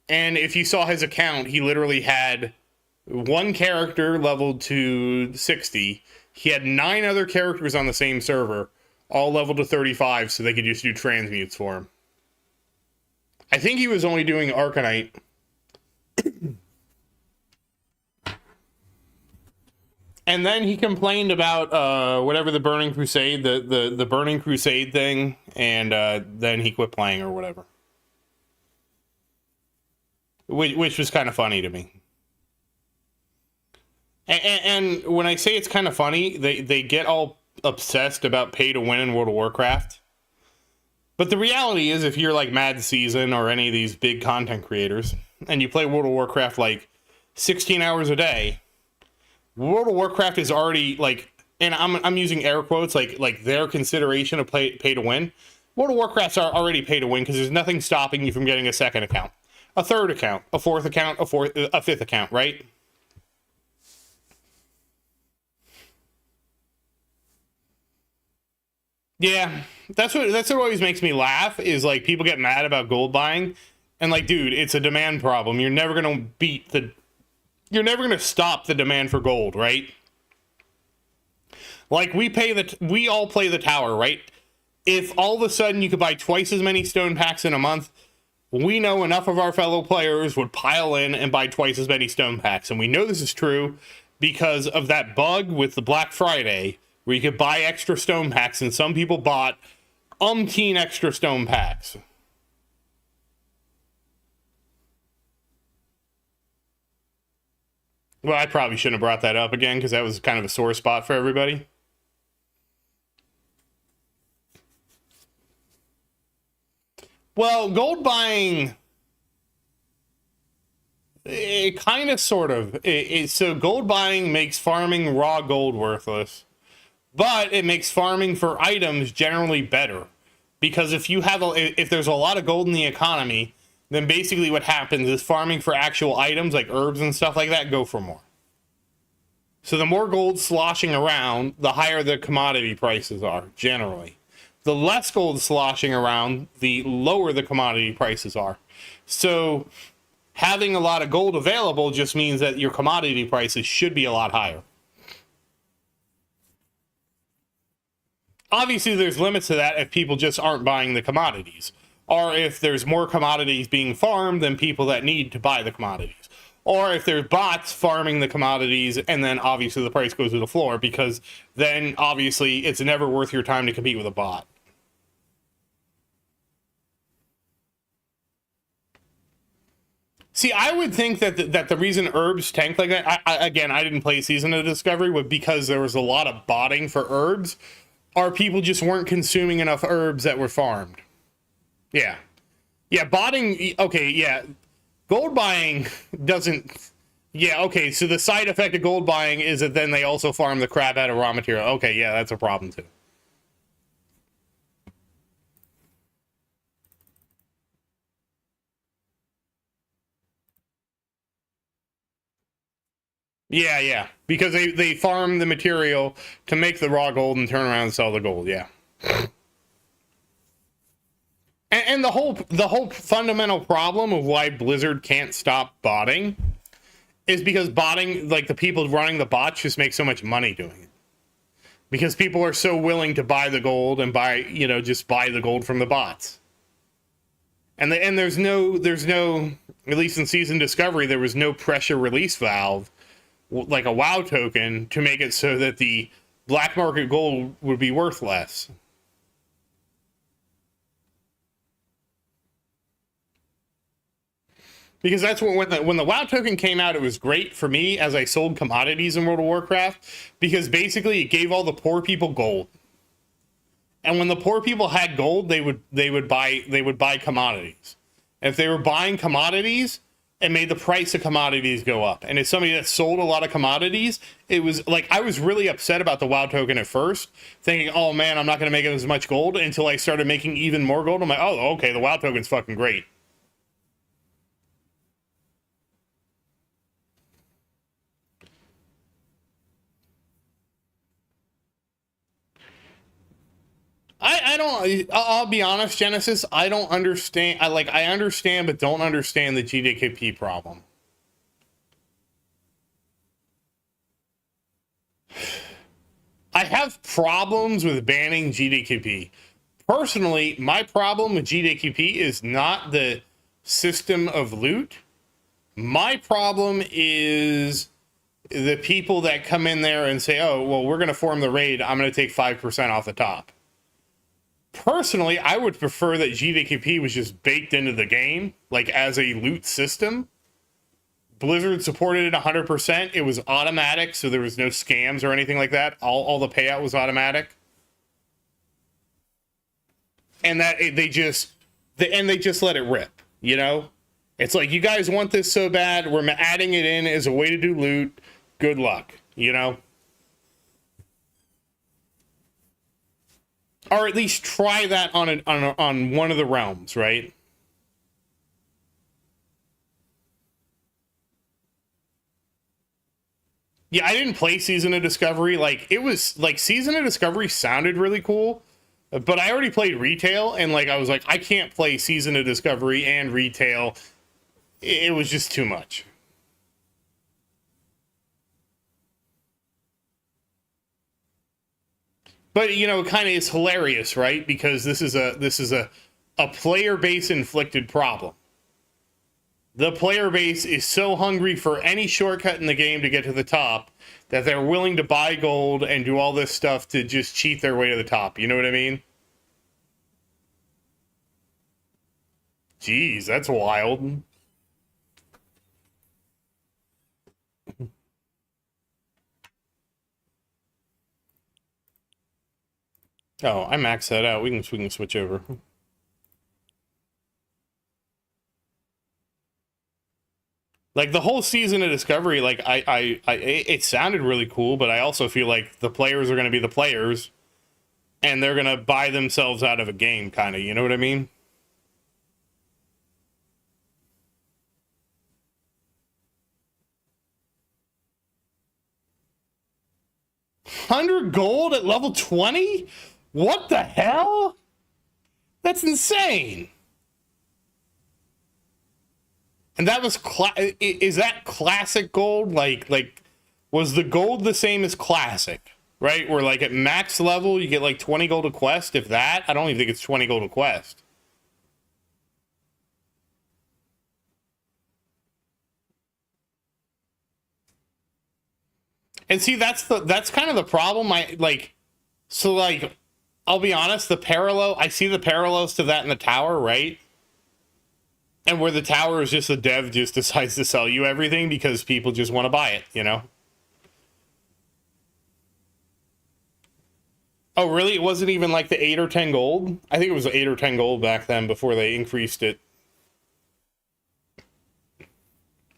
And if you saw his account, he literally had one character leveled to 60. He had 9 other characters on the same server, all leveled to 35, so they could just do transmutes for him. I think he was only doing Arcanite. And then he complained about whatever the Burning Crusade, the Burning Crusade thing, and then he quit playing or whatever. Which was kind of funny to me. And when I say it's kind of funny, they get all obsessed about pay to win in World of Warcraft. But the reality is, if you're like Mad Season or any of these big content creators, and you play World of Warcraft like 16 hours a day, World of Warcraft is already like, and I'm using air quotes, like their consideration of pay to win. World of Warcraft's are already pay to win because there's nothing stopping you from getting a second account, a third account, a fourth account, a fifth account, right? Yeah, that's what always makes me laugh is like people get mad about gold buying, and like, dude, it's a demand problem. You're never gonna stop the demand for gold, right? Like we all play the tower, right? If all of a sudden you could buy twice as many stone packs in a month, we know enough of our fellow players would pile in and buy twice as many stone packs, and we know this is true because of that bug with the Black Friday where you could buy extra stone packs, and some people bought umpteen extra stone packs. Well, I probably shouldn't have brought that up again because that was kind of a sore spot for everybody. Well, gold buying, it kind of sort of. So gold buying makes farming raw gold worthless. But it makes farming for items generally better. Because if there's a lot of gold in the economy, then basically what happens is farming for actual items like herbs and stuff like that go for more. So the more gold sloshing around, the higher the commodity prices are, generally. The less gold sloshing around, the lower the commodity prices are. So having a lot of gold available just means that your commodity prices should be a lot higher. Obviously, there's limits to that if people just aren't buying the commodities. Or if there's more commodities being farmed than people that need to buy the commodities. Or if there's bots farming the commodities, and then obviously the price goes to the floor, because then obviously it's never worth your time to compete with a bot. See, I would think that the reason herbs tanked like that, I didn't play Season of Discovery, was because there was a lot of botting for herbs. Or people just weren't consuming enough herbs that were farmed. Yeah. Yeah, botting, okay, yeah. Gold buying doesn't, yeah, okay, so the side effect of gold buying is that then they also farm the crap out of raw material. Okay, yeah, that's a problem too. Yeah, yeah, because they farm the material to make the raw gold and turn around and sell the gold, yeah. And the whole fundamental problem of why Blizzard can't stop botting is because botting, like the people running the bots, just make so much money doing it. Because people are so willing to buy the gold and just buy the gold from the bots. And there's no, at least in season discovery, there was no pressure release valve like a WoW token to make it so that the black market gold would be worth less. Because that's when the WoW token came out, it was great for me as I sold commodities in World of Warcraft, because basically it gave all the poor people gold. And when the poor people had gold, they would buy commodities. And if they were buying commodities, it made the price of commodities go up. And as somebody that sold a lot of commodities, it was like, I was really upset about the WoW token at first, thinking, oh man, I'm not going to make as much gold, until I started making even more gold. I'm like, oh, okay, the WoW token's fucking great. I don't. I'll be honest, Genesis. I don't understand. I understand, but don't understand the GDKP problem. I have problems with banning GDQP. Personally, my problem with GDQP is not the system of loot. My problem is the people that come in there and say, oh, well, we're going to form the raid. I'm going to take 5% off the top. Personally, I would prefer that GDQP was just baked into the game, like as a loot system. Blizzard supported it 100%. It was automatic, so there was no scams or anything like that. All the payout was automatic. And that they just let it rip, you know? It's like, you guys want this so bad, we're adding it in as a way to do loot. Good luck, you know? Or at least try that on one of the realms, right? Yeah, I didn't play Season of Discovery. Like, it was like, Season of Discovery sounded really cool, but I already played retail, and like I was like, I can't play Season of Discovery and retail. It was just too much. But you know, it kind of is hilarious, right? Because this is a player base inflicted problem. The player base is so hungry for any shortcut in the game to get to the top that they're willing to buy gold and do all this stuff to just cheat their way to the top. You know what I mean? Jeez, that's wild. Oh, I maxed that out. We can switch over. Like the whole Season of Discovery, like it sounded really cool, but I also feel like the players are going to be the players, and they're going to buy themselves out of a game, kind of. You know what I mean? 100 gold at level 20? What the hell? That's insane. And that was is that classic gold? Like was the gold the same as classic? Right? Where like at max level you get like 20 gold a quest, if that. I don't even think it's 20 gold a quest. And see, that's kind of the problem. I'll be honest, I see the parallels to that in the tower, right? And where the tower is just the dev just decides to sell you everything because people just want to buy it, you know? Oh, really? It wasn't even like the 8 or 10 gold? I think it was 8 or 10 gold back then before they increased it.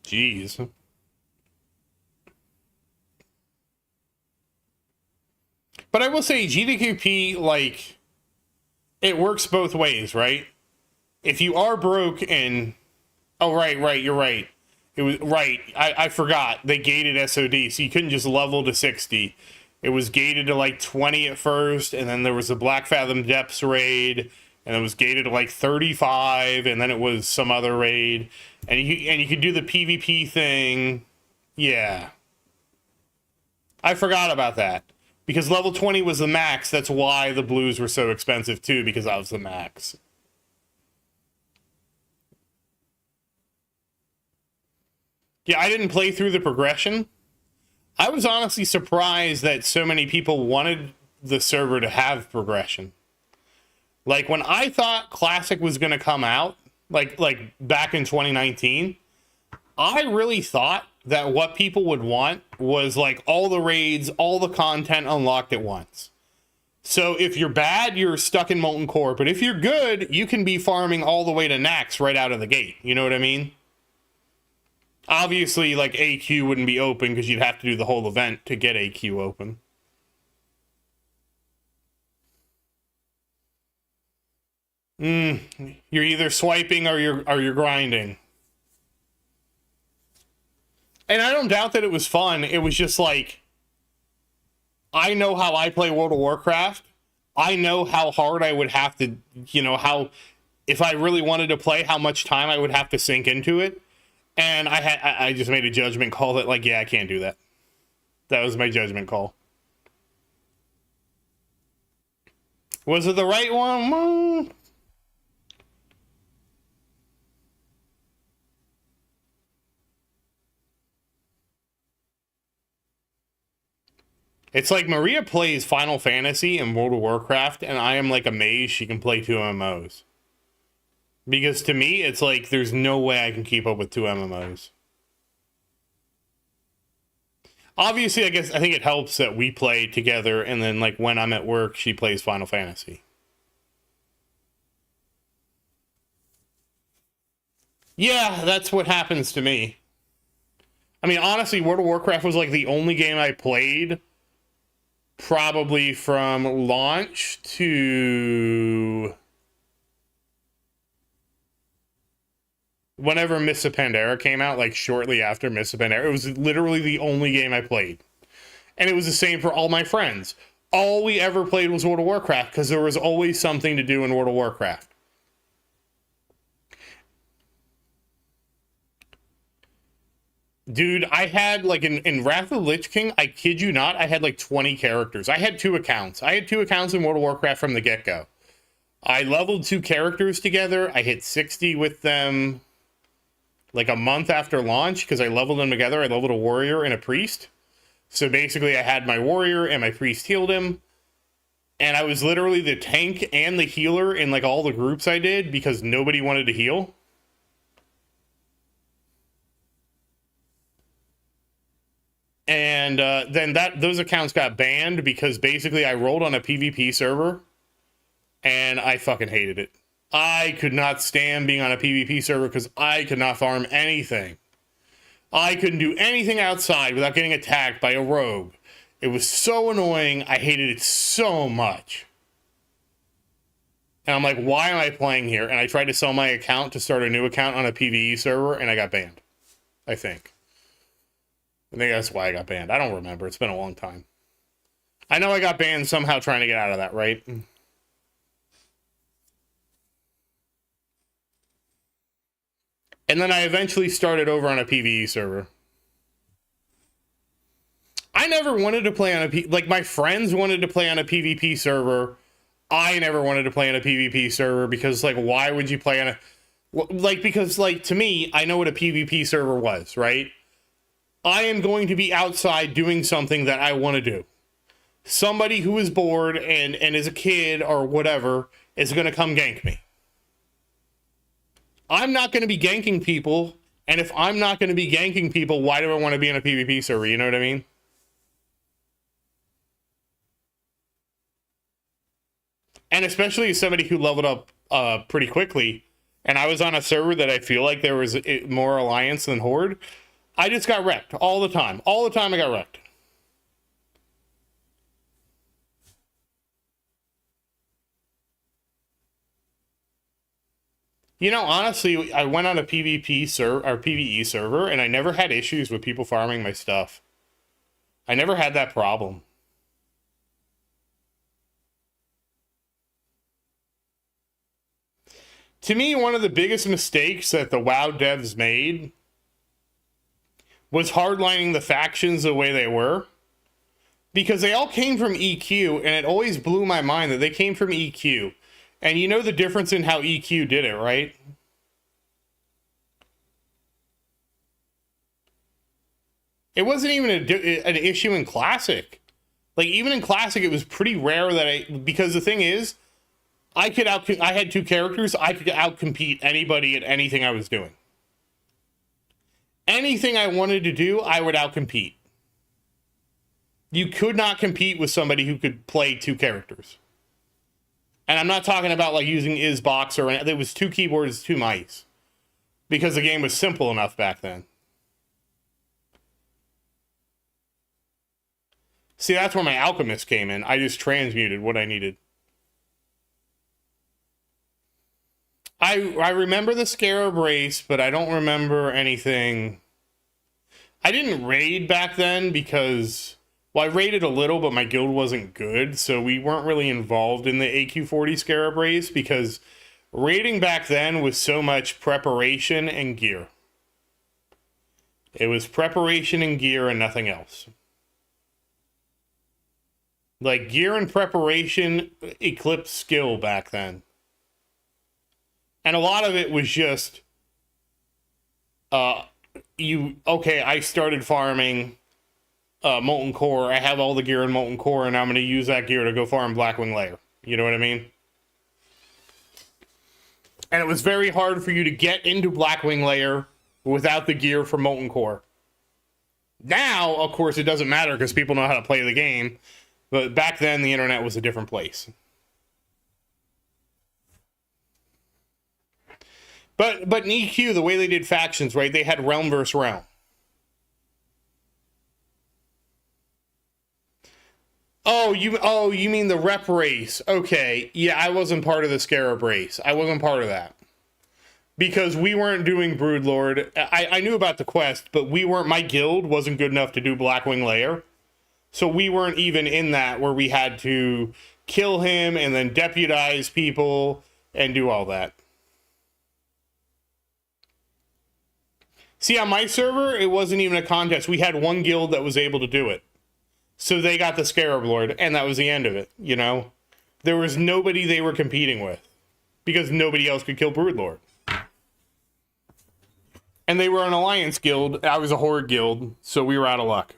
Jeez. But I will say GDQP, like, it works both ways, right? If you are broke and... Oh, right, you're right. It was... Right, I forgot. They gated SOD, so you couldn't just level to 60. It was gated to, like, 20 at first, and then there was a Black Fathom Depths raid, and it was gated to, like, 35, and then it was some other raid. And you could do the PvP thing. Yeah. I forgot about that. Because level 20 was the max, that's why the blues were so expensive, too, because that was the max. Yeah, I didn't play through the progression. I was honestly surprised that so many people wanted the server to have progression. Like when I thought Classic was going to come out, like back in 2019, I really thought that what people would want was like all the raids, all the content unlocked at once. So if you're bad, you're stuck in Molten Core. But if you're good, you can be farming all the way to Nax right out of the gate. You know what I mean? Obviously, like AQ wouldn't be open because you'd have to do the whole event to get AQ open. You're either swiping or you're grinding. And I don't doubt that it was fun. It was just like, I know how I play World of Warcraft. I know how hard I would have to, how, if I really wanted to play, how much time I would have to sink into it. And I just made a judgment call that, like, yeah, I can't do that. That was my judgment call. Was it the right one? It's like Maria plays Final Fantasy and World of Warcraft, and I am like amazed she can play 2 MMOs. Because to me, it's like there's no way I can keep up with 2 MMOs. Obviously, I think it helps that we play together, and then like when I'm at work, she plays Final Fantasy. Yeah, that's what happens to me. I mean, honestly, World of Warcraft was like the only game I played probably from launch to whenever Mists of Pandaria came out, like shortly after Mists of Pandaria. It was literally the only game I played. And it was the same for all my friends. All we ever played was World of Warcraft because there was always something to do in World of Warcraft. Dude, I had like in Wrath of the Lich King, I kid you not, I had like 20 characters. I had 2 accounts. I had 2 accounts in World of Warcraft from the get-go. I leveled 2 characters together. I hit 60 with them like a month after launch because I leveled them together. I leveled a warrior and a priest. So basically I had my warrior and my priest healed him. And I was literally the tank and the healer in like all the groups I did because nobody wanted to heal. And then those accounts got banned because basically I rolled on a PvP server and I fucking hated it. I could not stand being on a PvP server because I could not farm anything. I couldn't do anything outside without getting attacked by a rogue. It was so annoying. I hated it so much. And I'm like, why am I playing here? And I tried to sell my account to start a new account on a PvE server and I got banned. I think that's why I got banned. I don't remember. It's been a long time. I know I got banned somehow trying to get out of that, right? And then I eventually started over on a PvE server. I never wanted to play on like my friends wanted to play on a PvP server. I never wanted to play on a PvP server because like, why would you play on a, because like to me, I know what a PvP server was, right? I am going to be outside doing something that I want to do. Somebody who is bored and is a kid or whatever is going to come gank me. I'm not going to be ganking people. And if I'm not going to be ganking people, why do I want to be in a PvP server? You know what I mean? And especially as somebody who leveled up pretty quickly, and I was on a server that I feel like there was more alliance than horde, I just got wrecked all the time. All the time I got wrecked. You know, honestly, I went on a PvP server or PvE server, and I never had issues with people farming my stuff. I never had that problem. To me, one of the biggest mistakes that the WoW devs made was hardlining the factions the way they were. Because they all came from EQ, and it always blew my mind that they came from EQ. And you know the difference in how EQ did it, right? It wasn't even an issue in Classic. Like, even in Classic, it was pretty rare that because the thing is, I had two characters, I could outcompete anybody at anything I was doing. Anything I wanted to do, I would outcompete. You could not compete with somebody who could play two characters. And I'm not talking about like using Isbox or anything. It was two keyboards, two mice. Because the game was simple enough back then. See, that's where my Alchemist came in. I just transmuted what I needed. I remember the Scarab race, but I don't remember anything. I didn't raid back then because, well, I raided a little, but my guild wasn't good, so we weren't really involved in the AQ40 Scarab race because raiding back then was so much preparation and gear. It was preparation and gear and nothing else. Like, gear and preparation eclipsed skill back then. And a lot of it was just, I started farming Molten Core. I have all the gear in Molten Core, and I'm going to use that gear to go farm Blackwing Lair. You know what I mean? And it was very hard for you to get into Blackwing Lair without the gear from Molten Core. Now, of course, it doesn't matter because people know how to play the game. But back then, the internet was a different place. But in EQ, the way they did factions, right? They had realm versus realm. Oh, you mean the rep race? Okay, yeah, I wasn't part of the Scarab race. I wasn't part of that because we weren't doing Broodlord. I knew about the quest, but we weren't. My guild wasn't good enough to do Blackwing Lair, so we weren't even in that where we had to kill him and then deputize people and do all that. See, on my server, it wasn't even a contest. We had one guild that was able to do it. So they got the Scarab Lord, and that was the end of it, you know? There was nobody they were competing with. Because nobody else could kill Broodlord. And they were an alliance guild. I was a horde guild, so we were out of luck.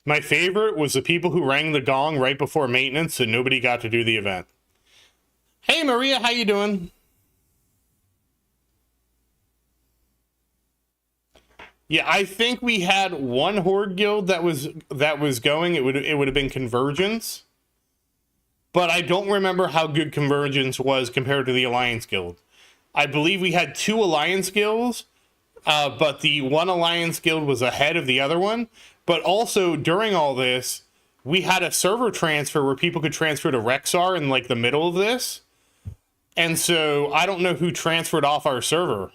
My favorite was the people who rang the gong right before maintenance and nobody got to do the event. Hey Maria, how you doing? Yeah, I think we had one horde guild that was going. It would have been Convergence. But I don't remember how good Convergence was compared to the Alliance Guild. I believe we had two Alliance Guilds, but the one Alliance Guild was ahead of the other one. But also, during all this, we had a server transfer where people could transfer to Rexar in, like, the middle of this. And so, I don't know who transferred off our server.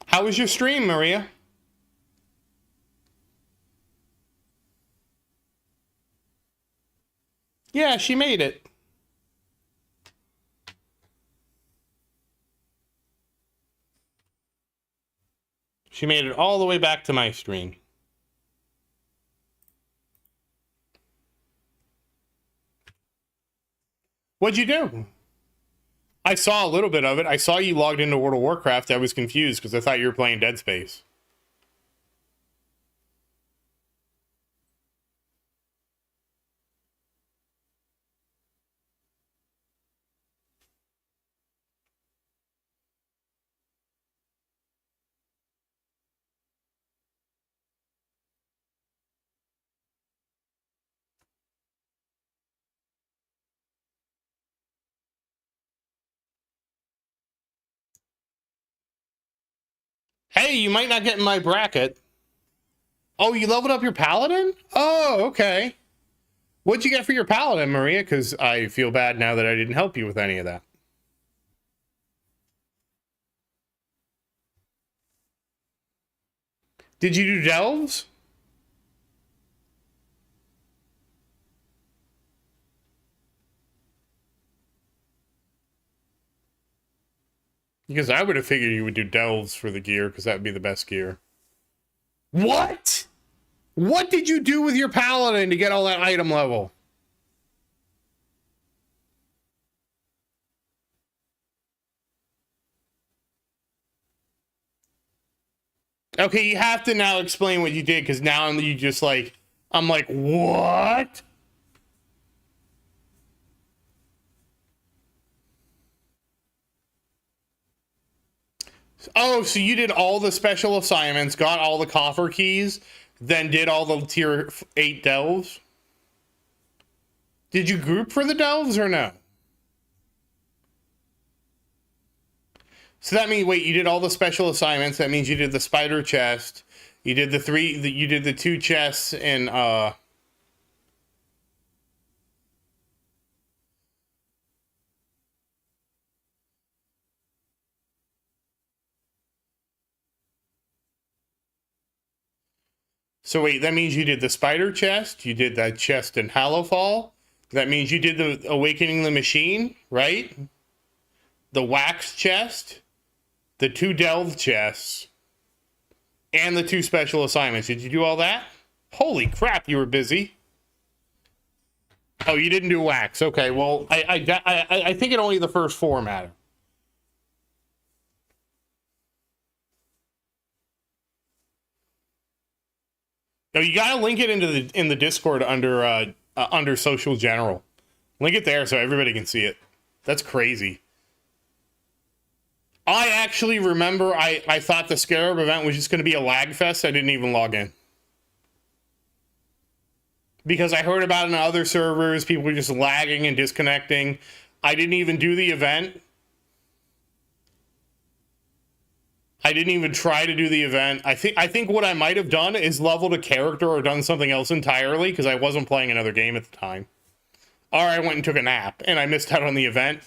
How was your stream, Maria? Yeah, she made it. She made it all the way back to my stream. What'd you do? I saw a little bit of it. I saw you logged into World of Warcraft. I was confused because I thought you were playing Dead Space. Hey, you might not get in my bracket. Oh, you leveled up your paladin? Oh, okay. What'd you get for your paladin, Maria? Because I feel bad now that I didn't help you with any of that. Did you do delves? Because I would have figured you would do delves for the gear, because that would be the best gear. What? What did you do with your paladin to get all that item level? Okay, you have to now explain what you did, because now you just like, I'm like, what? Oh, so you did all the special assignments, got all the coffer keys, then did all the tier 8 delves? Did you group for the delves or no? So that means, wait, you did all the special assignments. That means you did the spider chest. You did you did the 2 chests in, so wait, that means you did the spider chest. You did that chest in Hallowfall. That means you did the Awakening the Machine, right? The wax chest, the 2 delve chests, and the 2 special assignments. Did you do all that? Holy crap, you were busy. Oh, you didn't do wax. Okay, well, I think it only the first 4 matter. No, you gotta link it in the Discord under social general. Link it there so everybody can see it. That's crazy. I actually remember I thought the Scarab event was just going to be a lag fest. I didn't even log in. Because I heard about it on other servers. People were just lagging and disconnecting. I didn't even do the event. I didn't even try to do the event. I think what I might have done is leveled a character or done something else entirely because I wasn't playing another game at the time. Or I went and took a nap and I missed out on the event.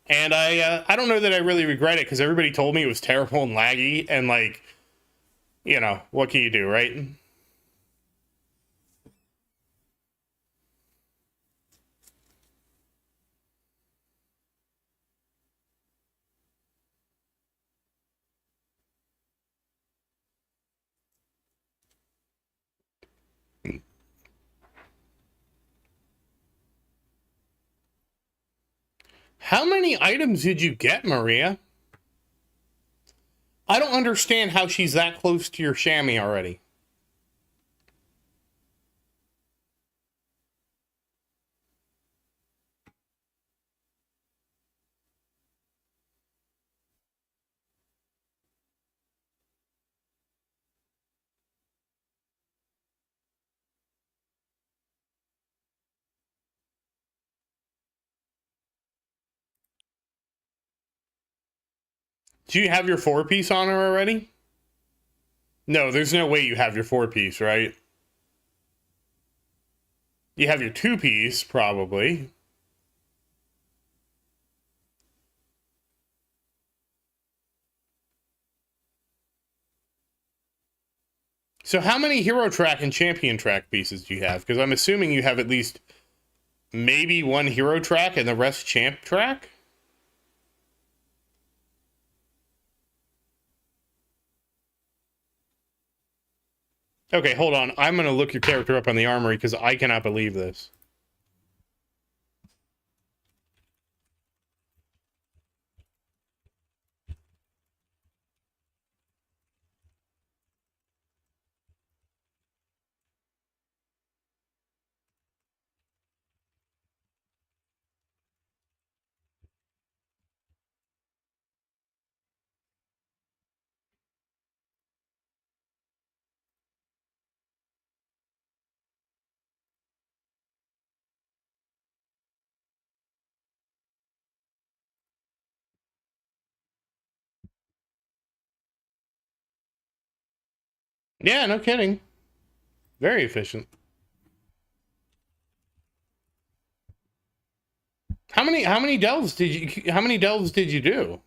And I don't know that I really regret it because everybody told me it was terrible and laggy and like, you know, what can you do, right? How many items did you get, Maria? I don't understand how she's that close to your chamois already. Do you have your 4-piece on her already? No, there's no way you have your 4-piece, right? You have your 2-piece, probably. So how many hero track and champion track pieces do you have? Because I'm assuming you have at least maybe 1 hero track and the rest champ track? Okay, hold on. I'm going to look your character up on the armory because I cannot believe this. Yeah, no kidding. Very efficient. How many delves did you do?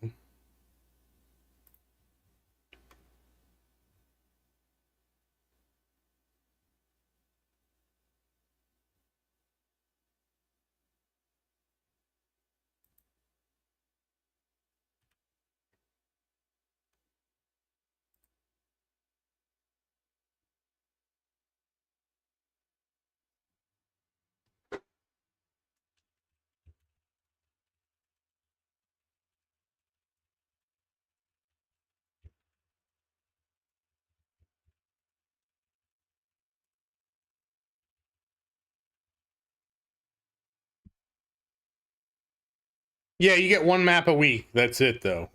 Yeah, you get one map a week. That's it, though.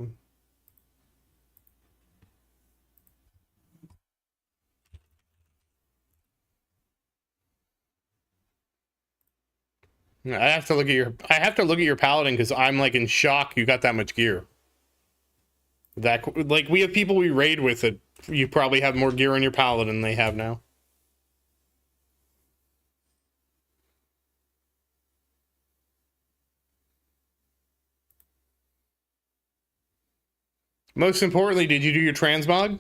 I have to look at your paladin because I'm like in shock. You got that much gear. That like we have people we raid with that you probably have more gear on your paladin than they have now. Most importantly, did you do your transmog?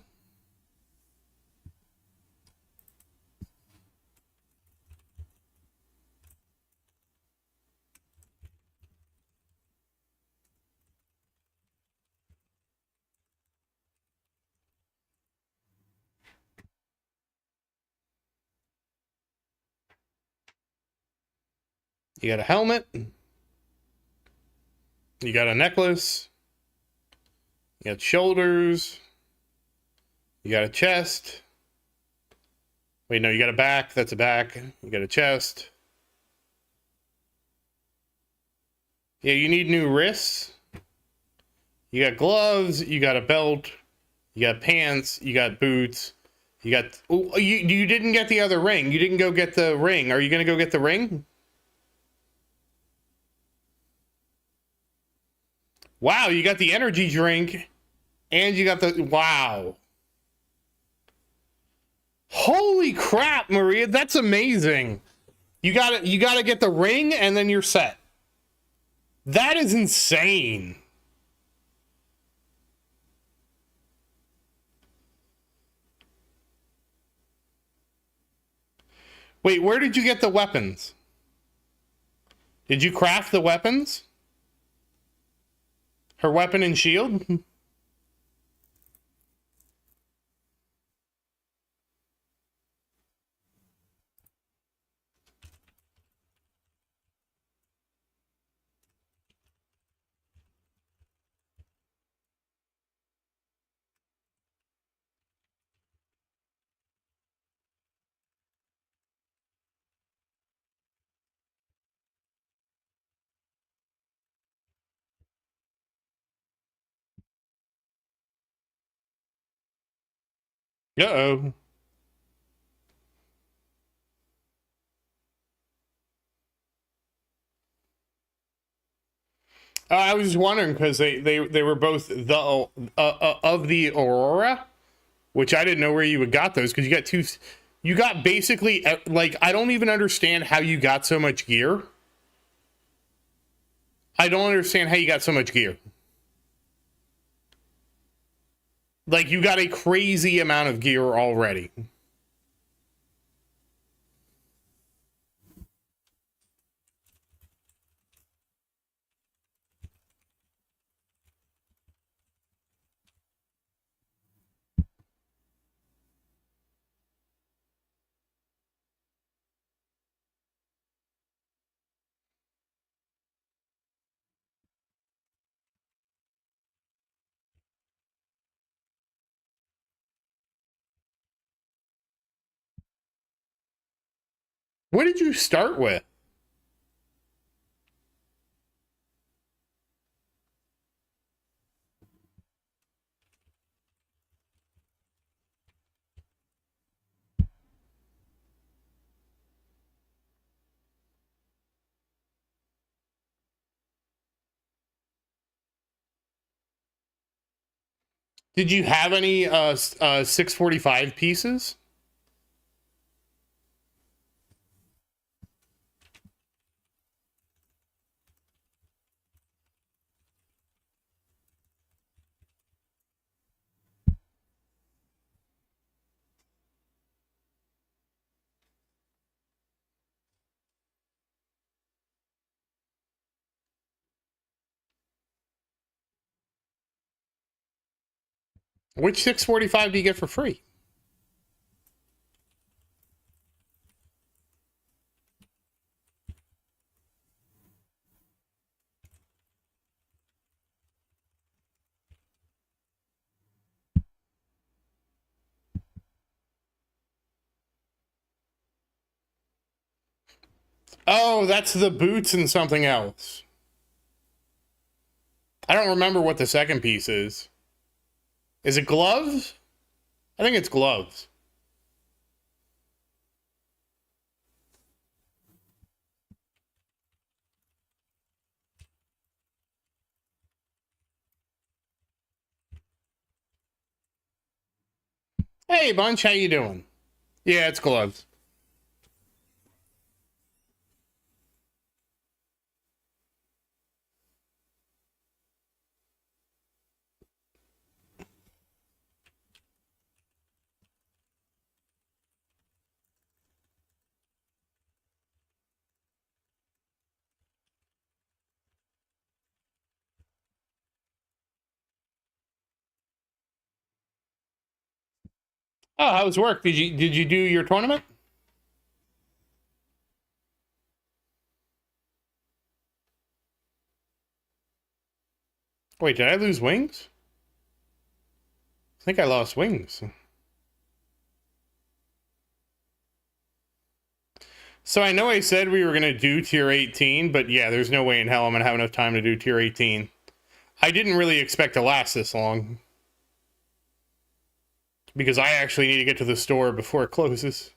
You got a helmet. You got a necklace. You got shoulders. You got a chest. Wait, no, you got a back. That's a back. You got a chest. Yeah, you need new wrists. You got gloves. You got a belt. You got pants. You got boots. You got... Oh, you didn't get the other ring. You didn't go get the ring. Are you going to go get the ring? Wow, you got the energy drink. And you got the... Wow. Holy crap, Maria. That's amazing. You gotta get the ring and then you're set. That is insane. Wait, where did you get the weapons? Did you craft the weapons? Her weapon and shield? Uh-oh. I was just wondering because they were both the of the Aurora, which I didn't know where you would got those because you got two. You got basically like I don't even understand how you got so much gear. I don't understand how you got so much gear. Like you got a crazy amount of gear already. What did you start with? Did you have any 645 pieces? Which 645 do you get for free? Oh, that's the boots and something else. I don't remember what the second piece is. Is it gloves? I think it's gloves. Hey, Bunch, how you doing? Yeah, it's gloves. Oh, how was work? Did you do your tournament? Wait, did I lose wings? I think I lost wings. So I know I said we were going to do tier 18, but yeah, there's no way in hell I'm going to have enough time to do tier 18. I didn't really expect to last this long. Because I actually need to get to the store before it closes.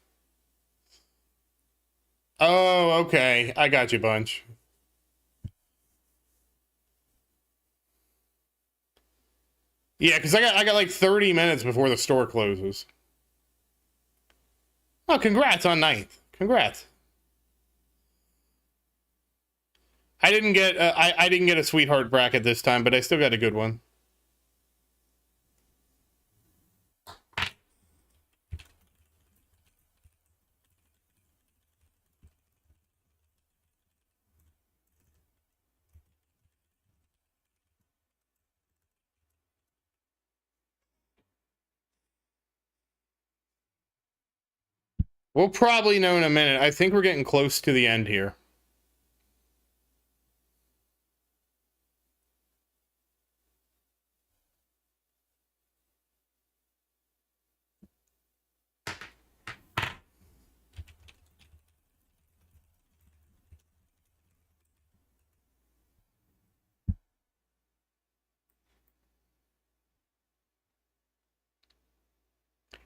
Oh, okay. I got you, Bunch. Yeah, because I got like 30 minutes before the store closes. Oh, congrats on ninth. Congrats. I didn't get I didn't get a sweetheart bracket this time, but I still got a good one. We'll probably know in a minute. I think we're getting close to the end here.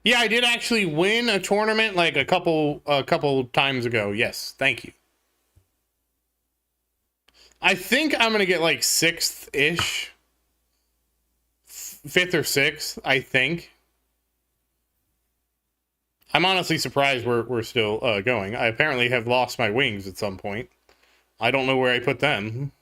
Yeah, I did actually win a tournament like a couple times ago. Yes, thank you. I think I'm gonna get like 6th-ish. 5th or 6th, I think. I'm honestly surprised we're still going. I apparently have lost my wings at some point. I don't know where I put them.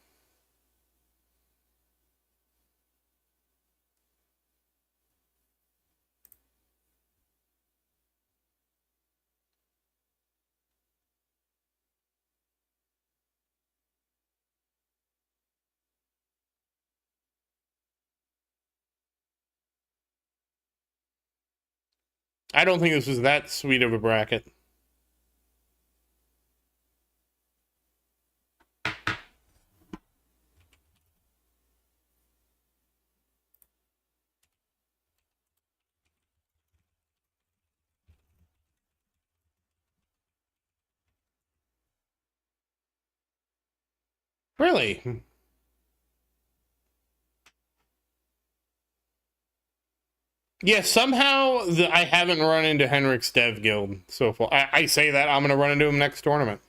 I don't think this was that sweet of a bracket. Really? Yeah, somehow I haven't run into Henrik's Dev Guild so far. I say that, I'm going to run into him next tournament.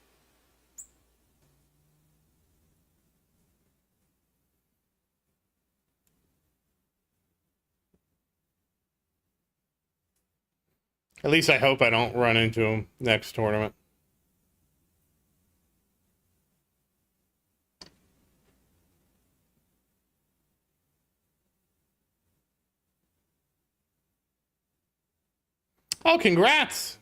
At least I hope I don't run into him next tournament. Oh, congrats!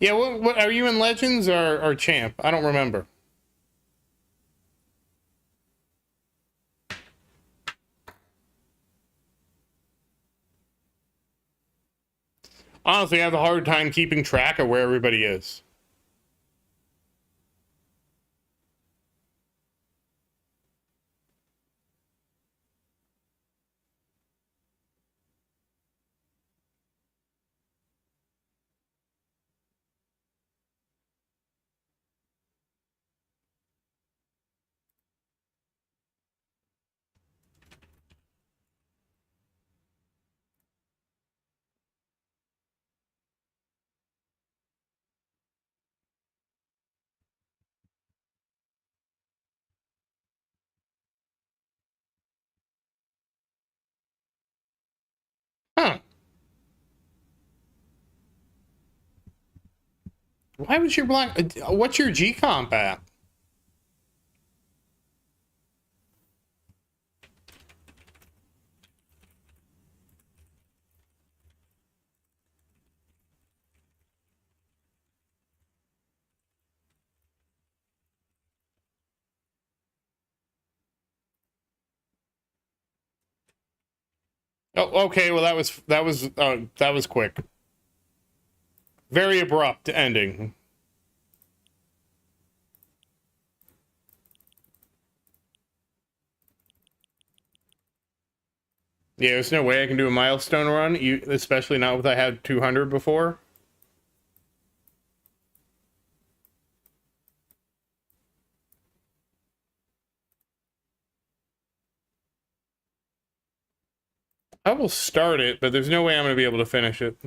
Yeah, what are you in Legends or Champ? I don't remember. Honestly, I have a hard time keeping track of where everybody is. Why was your black? What's your G comp at? Oh, okay. Well, that was quick. Very abrupt ending. Yeah, there's no way I can do a milestone run, especially not with I had 200 before. I will start it, but there's no way I'm going to be able to finish it.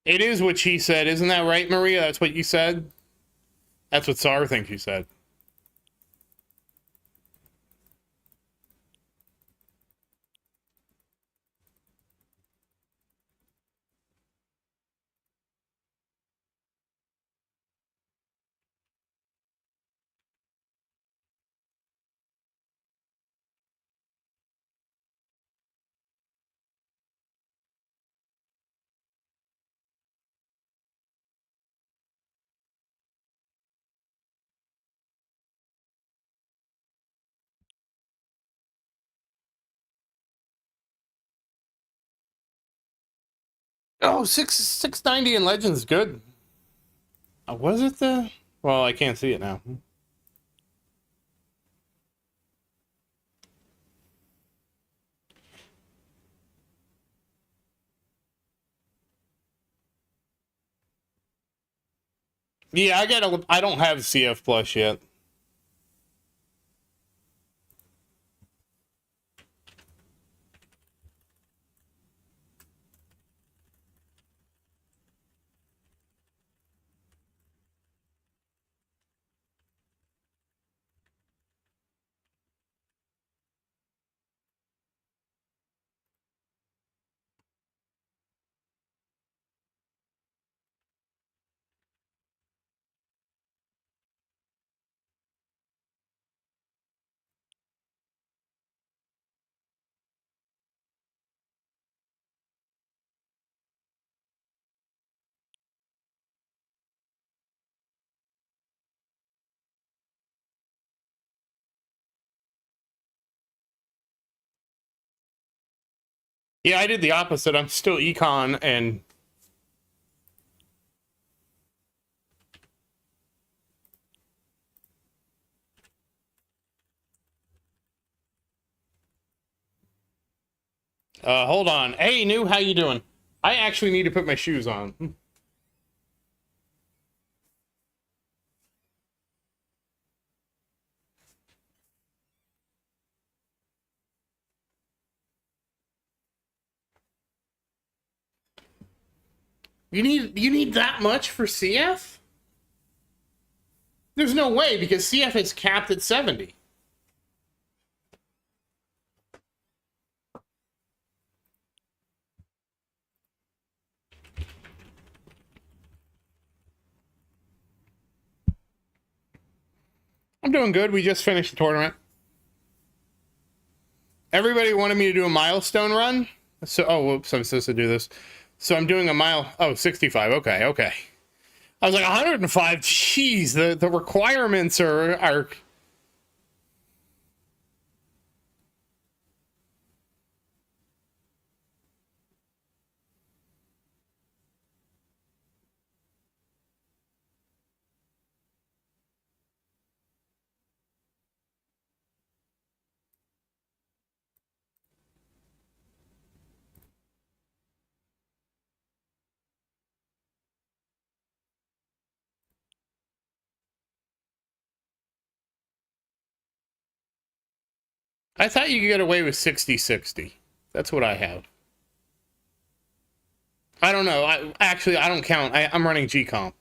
It is what she said. Isn't that right, Maria? That's what you said? That's what Sar thinks you said. Oh, 690 in Legends, good. Was it the? Well, I can't see it now. Yeah, I don't have CF Plus yet. Yeah, I did the opposite. I'm still econ and hold on. Hey, New, how you doing? I actually need to put my shoes on. You need that much for CF? There's no way because CF is capped at 70. I'm doing good. We just finished the tournament. Everybody wanted me to do a milestone run. So, oh, whoops, I'm supposed to do this. So I'm doing a mile. Oh, 65. Okay, okay. I was like 105. Jeez, the requirements are. I thought you could get away with 60-60. That's what I have. I don't know. I don't count. I'm running G comp.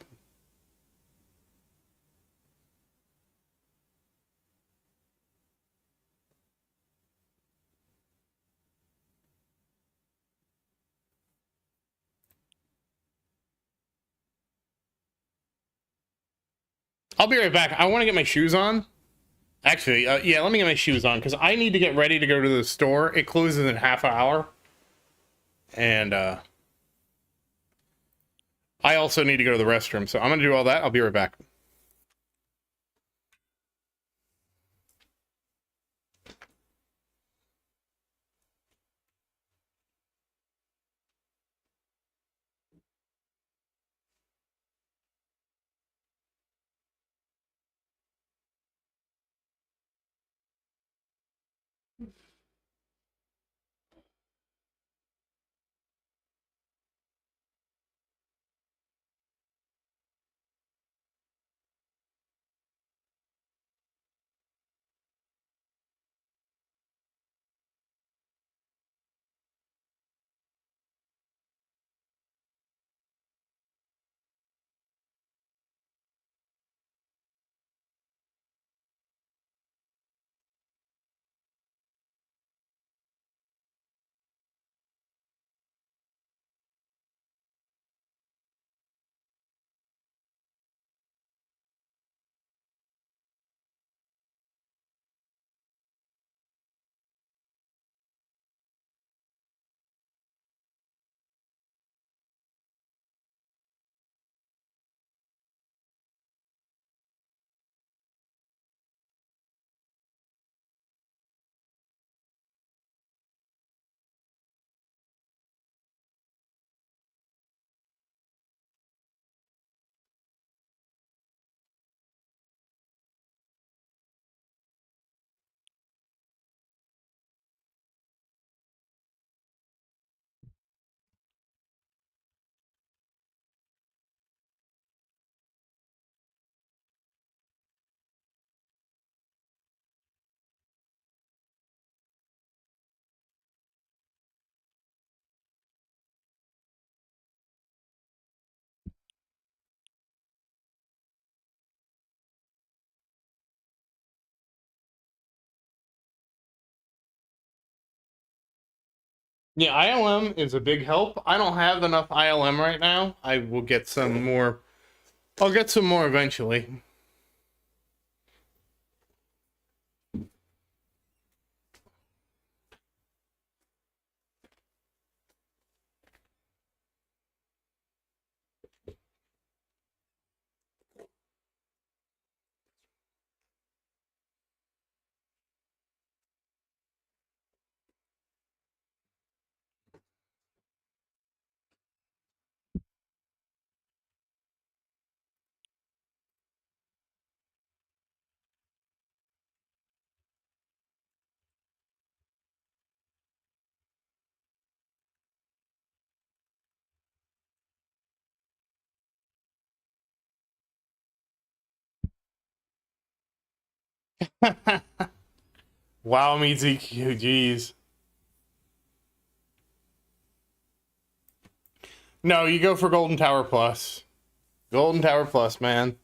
I'll be right back. I want to get my shoes on. Actually, yeah, let me get my shoes on because I need to get ready to go to the store. It closes in half an hour. And I also need to go to the restroom. So I'm going to do all that. I'll be right back. Yeah, ILM is a big help. I don't have enough ILM right now. I will get some more. I'll get some more eventually. Wow, me ZQ, jeez. No, you go for Golden Tower Plus. Golden Tower Plus, man.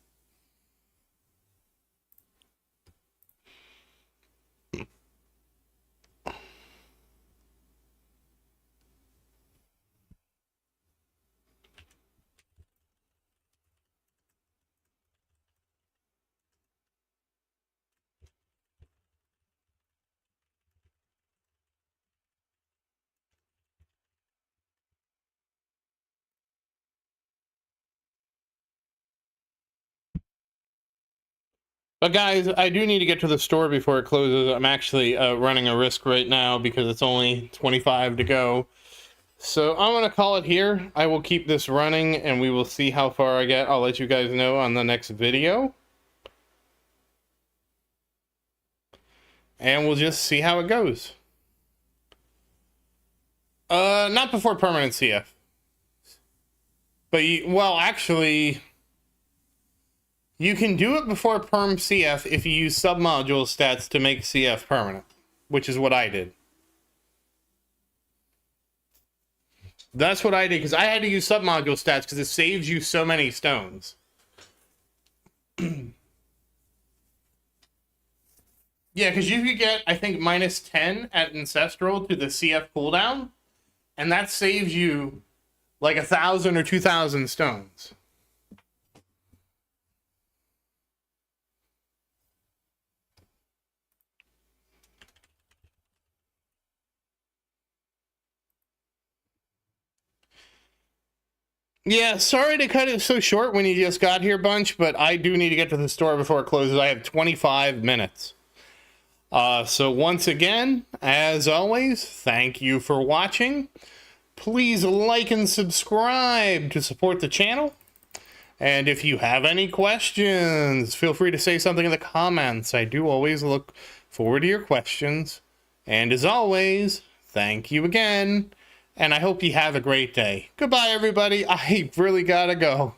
But guys, I do need to get to the store before it closes. I'm actually running a risk right now because it's only 25 to go. So I'm going to call it here. I will keep this running and we will see how far I get. I'll let you guys know on the next video. And we'll just see how it goes. Not before permanent CF. But, well, actually, you can do it before perm CF if you use submodule stats to make CF permanent, which is what I did. That's what I did, because I had to use submodule stats because it saves you so many stones. Yeah, because you could get, I think, minus 10 at Ancestral to the CF cooldown, and that saves you like 1,000 or 2,000 stones. Yeah, sorry to cut it so short when you just got here, Bunch, but I do need to get to the store before it closes. I have 25 minutes. So once again, as always, thank you for watching. Please like and subscribe to support the channel. And if you have any questions, feel free to say something in the comments. I do always look forward to your questions. And as always, thank you again. And I hope you have a great day. Goodbye, everybody. I really gotta go.